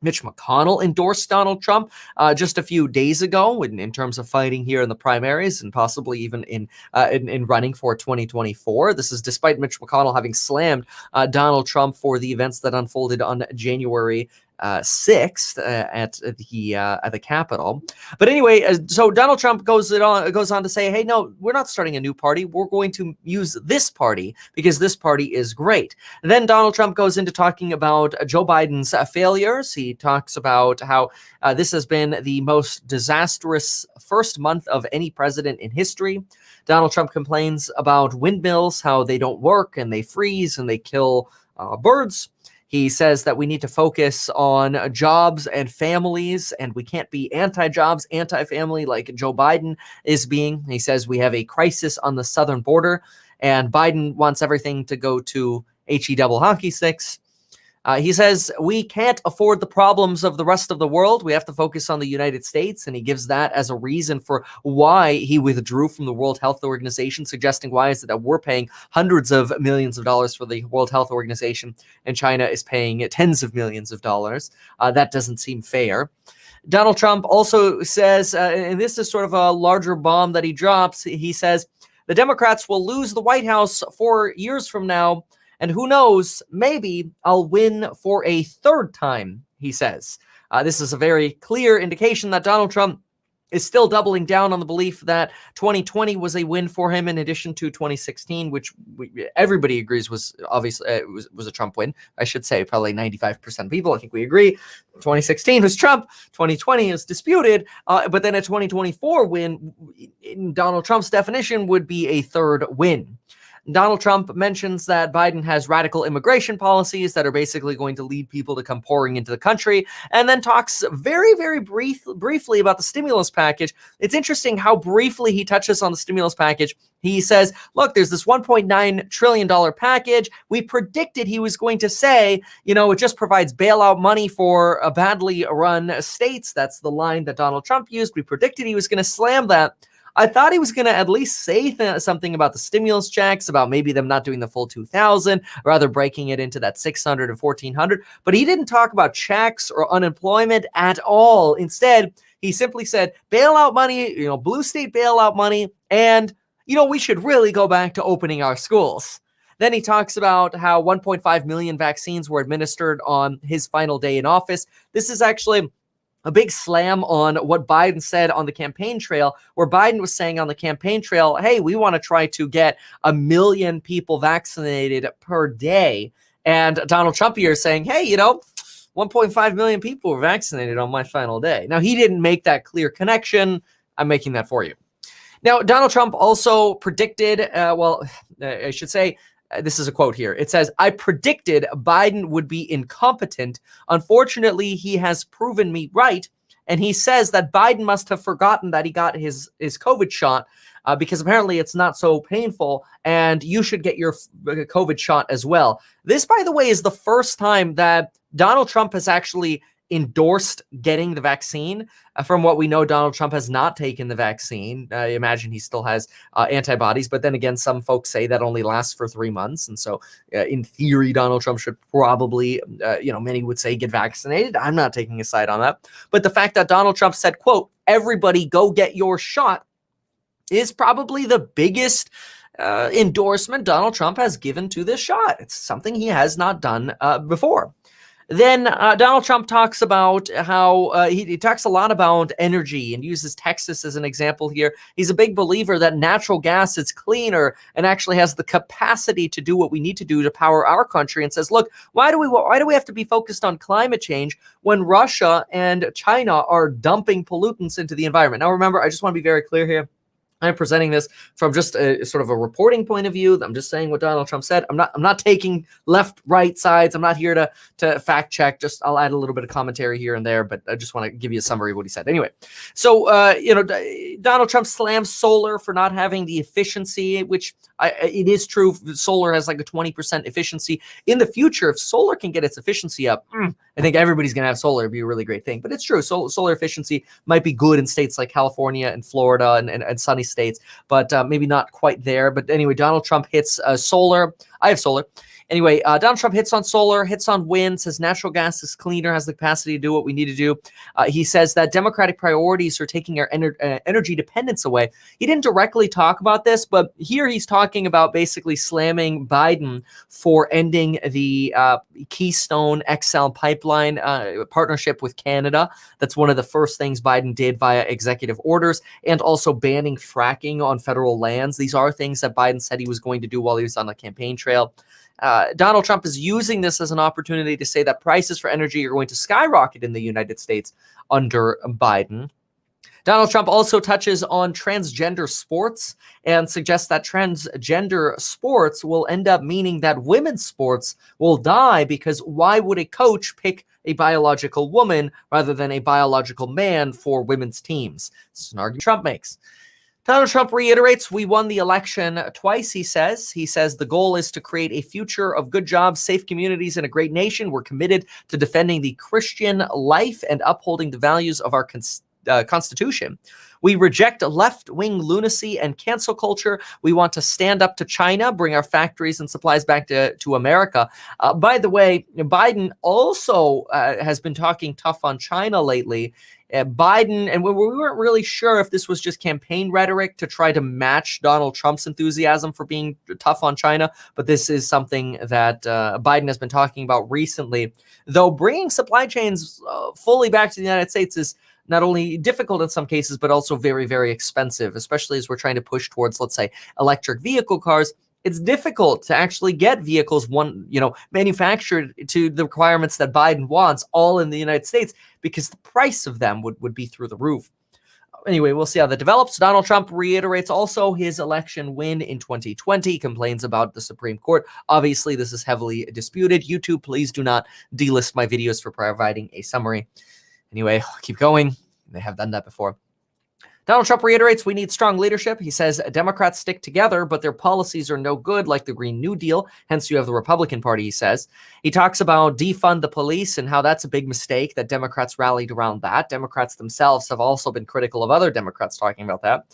Mitch McConnell endorsed Donald Trump just a few days ago in terms of fighting here in the primaries and possibly even in running for 2024. This is despite Mitch McConnell having slammed Donald Trump for the events that unfolded on January 6th at the Capitol. But anyway, so Donald Trump goes on to say, hey, no, we're not starting a new party. We're going to use this party because this party is great. And then Donald Trump goes into talking about Joe Biden's failures. He talks about how this has been the most disastrous first month of any president in history. Donald Trump complains about windmills, how they don't work and they freeze and they kill birds. He says that we need to focus on jobs and families, and we can't be anti-jobs, anti-family like Joe Biden is being. He says we have a crisis on the southern border, and Biden wants everything to go to HE double hockey sticks. He says we can't afford the problems of the rest of the world. We have to focus on the United States, and he gives that as a reason for why he withdrew from the World Health Organization, suggesting why is it that we're paying hundreds of millions of dollars for the World Health Organization, and China is paying tens of millions of dollars. That doesn't seem fair. Donald Trump also says, and this is sort of a larger bomb that he drops, he says, the Democrats will lose the White House 4 years from now, and who knows, maybe I'll win for a third time, he says. This is a very clear indication that Donald Trump is still doubling down on the belief that 2020 was a win for him in addition to 2016, which everybody agrees was obviously was a Trump win. I should say probably 95% of people, I think we agree. 2016 was Trump. 2020 is disputed. But then a 2024 win, in Donald Trump's definition, would be a third win. Donald Trump mentions that Biden has radical immigration policies that are basically going to lead people to come pouring into the country, and then talks very, very briefly about the stimulus package. It's interesting how briefly he touches on the stimulus package. He says, look, there's this $1.9 trillion package. We predicted he was going to say, it just provides bailout money for badly run states. That's the line that Donald Trump used. We predicted he was going to slam that. I thought he was going to at least say something about the stimulus checks, about maybe them not doing the full 2,000, rather breaking it into that 600 and 1,400. But he didn't talk about checks or unemployment at all. Instead, he simply said bailout money, blue state bailout money, and, we should really go back to opening our schools. Then he talks about how 1.5 million vaccines were administered on his final day in office. This is actually a big slam on what Biden said on the campaign trail, where Biden was saying on the campaign trail, hey, we want to try to get 1 million people vaccinated per day. And Donald Trump here is saying, hey, 1.5 million people were vaccinated on my final day. Now, he didn't make that clear connection. I'm making that for you. Now, Donald Trump also predicted, I should say, this is a quote here. It says, I predicted Biden would be incompetent. Unfortunately, he has proven me right. And he says that Biden must have forgotten that he got his COVID shot because apparently it's not so painful. And you should get your COVID shot as well. This, by the way, is the first time that Donald Trump has actually endorsed getting the vaccine. From what we know, Donald Trump has not taken the vaccine. I imagine he still has antibodies, but then again, some folks say that only lasts for 3 months. And so in theory, Donald Trump should probably, many would say get vaccinated. I'm not taking a side on that. But the fact that Donald Trump said, quote, everybody go get your shot is probably the biggest endorsement Donald Trump has given to this shot. It's something he has not done before. Then Donald Trump talks about how he talks a lot about energy and uses Texas as an example here. He's a big believer that natural gas is cleaner and actually has the capacity to do what we need to do to power our country, and says, look, why do we have to be focused on climate change when Russia and China are dumping pollutants into the environment? Now, remember, I just want to be very clear here. I'm presenting this from just a sort of a reporting point of view. I'm just saying what Donald Trump said. I'm not taking left, right sides. I'm not here to fact check. Just I'll add a little bit of commentary here and there, but I just want to give you a summary of what he said. Anyway, so Donald Trump slams solar for not having the efficiency, which it is true. Solar has like a 20% efficiency. In the future, if solar can get its efficiency up, I think everybody's going to have solar. It'd be a really great thing. But it's true. Solar efficiency might be good in states like California and Florida and sunny states, but maybe not quite there. But anyway, Donald Trump hits solar. I have solar. Anyway, Donald Trump hits on solar, hits on wind, says natural gas is cleaner, has the capacity to do what we need to do. He says that Democratic priorities are taking our energy dependence away. He didn't directly talk about this, but here he's talking about basically slamming Biden for ending the Keystone XL pipeline partnership with Canada. That's one of the first things Biden did via executive orders, and also banning fracking on federal lands. These are things that Biden said he was going to do while he was on the campaign trail. Donald Trump is using this as an opportunity to say that prices for energy are going to skyrocket in the United States under Biden. Donald Trump also touches on transgender sports and suggests that transgender sports will end up meaning that women's sports will die, because why would a coach pick a biological woman rather than a biological man for women's teams? This is an argument Trump makes. Donald Trump reiterates, we won the election twice, he says. He says the goal is to create a future of good jobs, safe communities, and a great nation. We're committed to defending the Christian life and upholding the values of our Constitution. We reject left-wing lunacy and cancel culture. We want to stand up to China, bring our factories and supplies back to America. By the way, Biden also has been talking tough on China lately. Biden, and we weren't really sure if this was just campaign rhetoric to try to match Donald Trump's enthusiasm for being tough on China, but this is something that Biden has been talking about recently. Though bringing supply chains fully back to the United States is not only difficult in some cases, but also very, very expensive, especially as we're trying to push towards, let's say, electric vehicle cars. It's difficult to actually get vehicles manufactured to the requirements that Biden wants, all in the United States, because the price of them would be through the roof. Anyway, we'll see how that develops. Donald Trump reiterates also his election win in 2020, he complains about the Supreme Court. Obviously, this is heavily disputed. YouTube, please do not delist my videos for providing a summary. Anyway, I'll keep going. They have done that before. Donald Trump reiterates we need strong leadership. He says Democrats stick together, but their policies are no good, like the Green New Deal. Hence, you have the Republican Party, he says. He talks about defund the police and how that's a big mistake, that Democrats rallied around that. Democrats themselves have also been critical of other Democrats talking about that.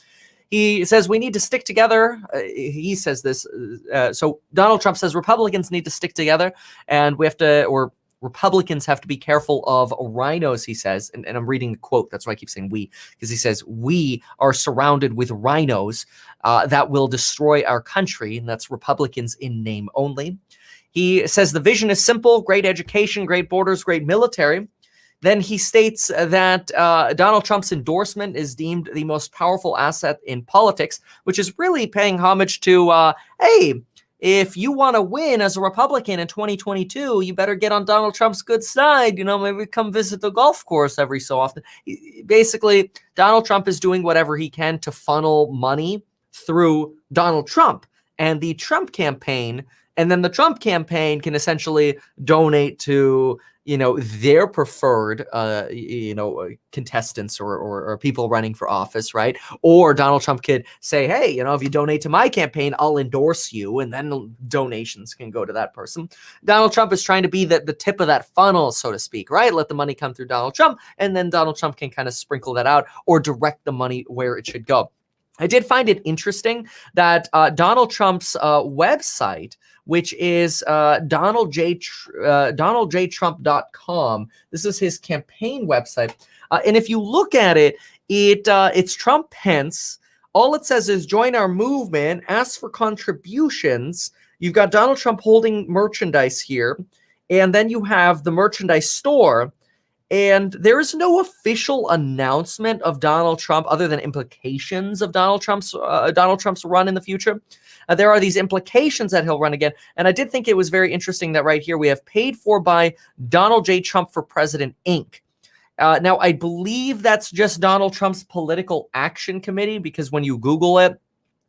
He says we need to stick together. He says this. So Donald Trump says Republicans need to stick together, and we have to, or Republicans have to be careful of rhinos, he says. And I'm reading the quote. That's why I keep saying we, because he says we are surrounded with rhinos that will destroy our country. And that's Republicans in name only. He says the vision is simple: great education, great borders, great military. Then he states that Donald Trump's endorsement is deemed the most powerful asset in politics, which is really paying homage to, hey, if you want to win as a Republican in 2022, you better get on Donald Trump's good side. Maybe come visit the golf course every so often. Basically, Donald Trump is doing whatever he can to funnel money through Donald Trump and the Trump campaign. And then the Trump campaign can essentially donate to, their preferred, contestants or people running for office, right? Or Donald Trump could say, hey, if you donate to my campaign, I'll endorse you. And then donations can go to that person. Donald Trump is trying to be the tip of that funnel, so to speak, right? Let the money come through Donald Trump. And then Donald Trump can kind of sprinkle that out or direct the money where it should go. I did find it interesting that Donald Trump's website, which is donaldjtrump.com. This is his campaign website. And if you look at it, it's Trump Pence. All it says is join our movement, ask for contributions. You've got Donald Trump holding merchandise here. And then you have the merchandise store. And there is no official announcement of Donald Trump other than implications of Donald Trump's run in the future. There are these implications that he'll run again. And I did think it was very interesting that right here we have paid for by Donald J. Trump for President, Inc. Now, I believe that's just Donald Trump's Political Action Committee, because when you Google it,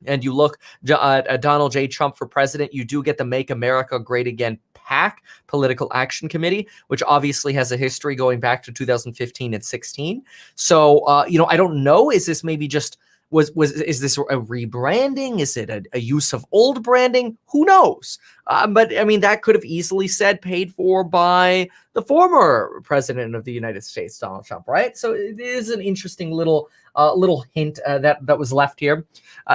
and you look at Donald J. Trump for president, you do get the Make America Great Again PAC, Political Action Committee, which obviously has a history going back to 2015 and 16. So, I don't know. Is this maybe just, is this a rebranding? Is it a use of old branding? Who knows? But I mean, that could have easily said paid for by the former president of the United States, Donald Trump, right? So it is an interesting little hint that was left here.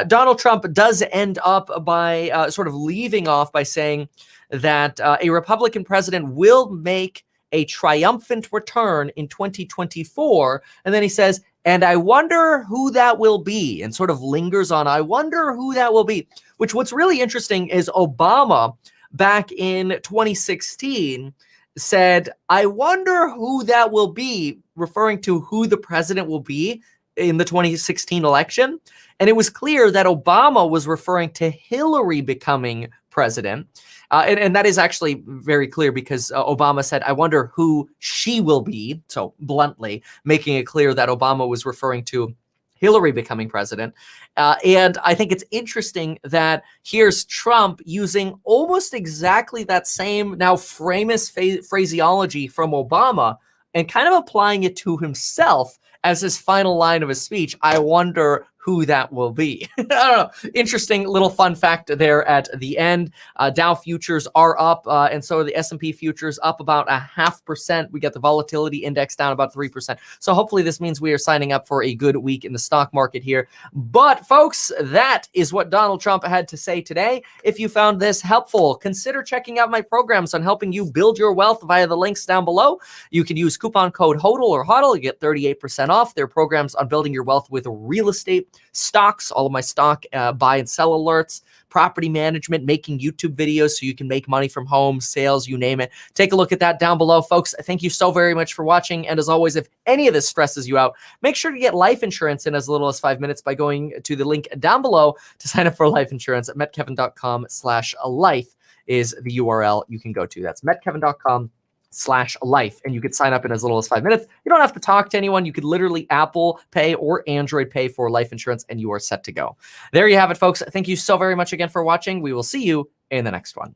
Donald Trump does end up by sort of leaving off by saying that a Republican president will make a triumphant return in 2024. And then he says, and I wonder who that will be, and sort of lingers on, I wonder who that will be, which what's really interesting is Obama back in 2016 said, I wonder who that will be, referring to who the president will be in the 2016 election. And it was clear that Obama was referring to Hillary becoming president. And that is actually very clear because Obama said, I wonder who she will be. So bluntly, making it clear that Obama was referring to Hillary becoming president. And I think it's interesting that here's Trump using almost exactly that same now famous phraseology from Obama and kind of applying it to himself as his final line of his speech. I wonder who that will be. I don't know. Interesting little fun fact there at the end. Dow futures are up, and so are the S&P futures up about 0.5%. We got the volatility index down about 3%. So hopefully this means we are signing up for a good week in the stock market here. But folks, that is what Donald Trump had to say today. If you found this helpful, consider checking out my programs on helping you build your wealth via the links down below. You can use coupon code HODL or HODL. You get 38% off. There are programs on building your wealth with real estate, stocks, all of my stock buy and sell alerts, property management, making YouTube videos so you can make money from home, sales, you name it. Take a look at that down below, folks. Thank you so very much for watching. And as always, if any of this stresses you out, make sure to get life insurance in as little as 5 minutes by going to the link down below to sign up for life insurance at metkevin.com/life is the URL you can go to. That's metkevin.com/life, and you could sign up in as little as 5 minutes. You don't have to talk to anyone. You could literally Apple Pay or Android Pay for life insurance, and you are set to go. There you have it, folks. Thank you so very much again for watching. We will see you in the next one.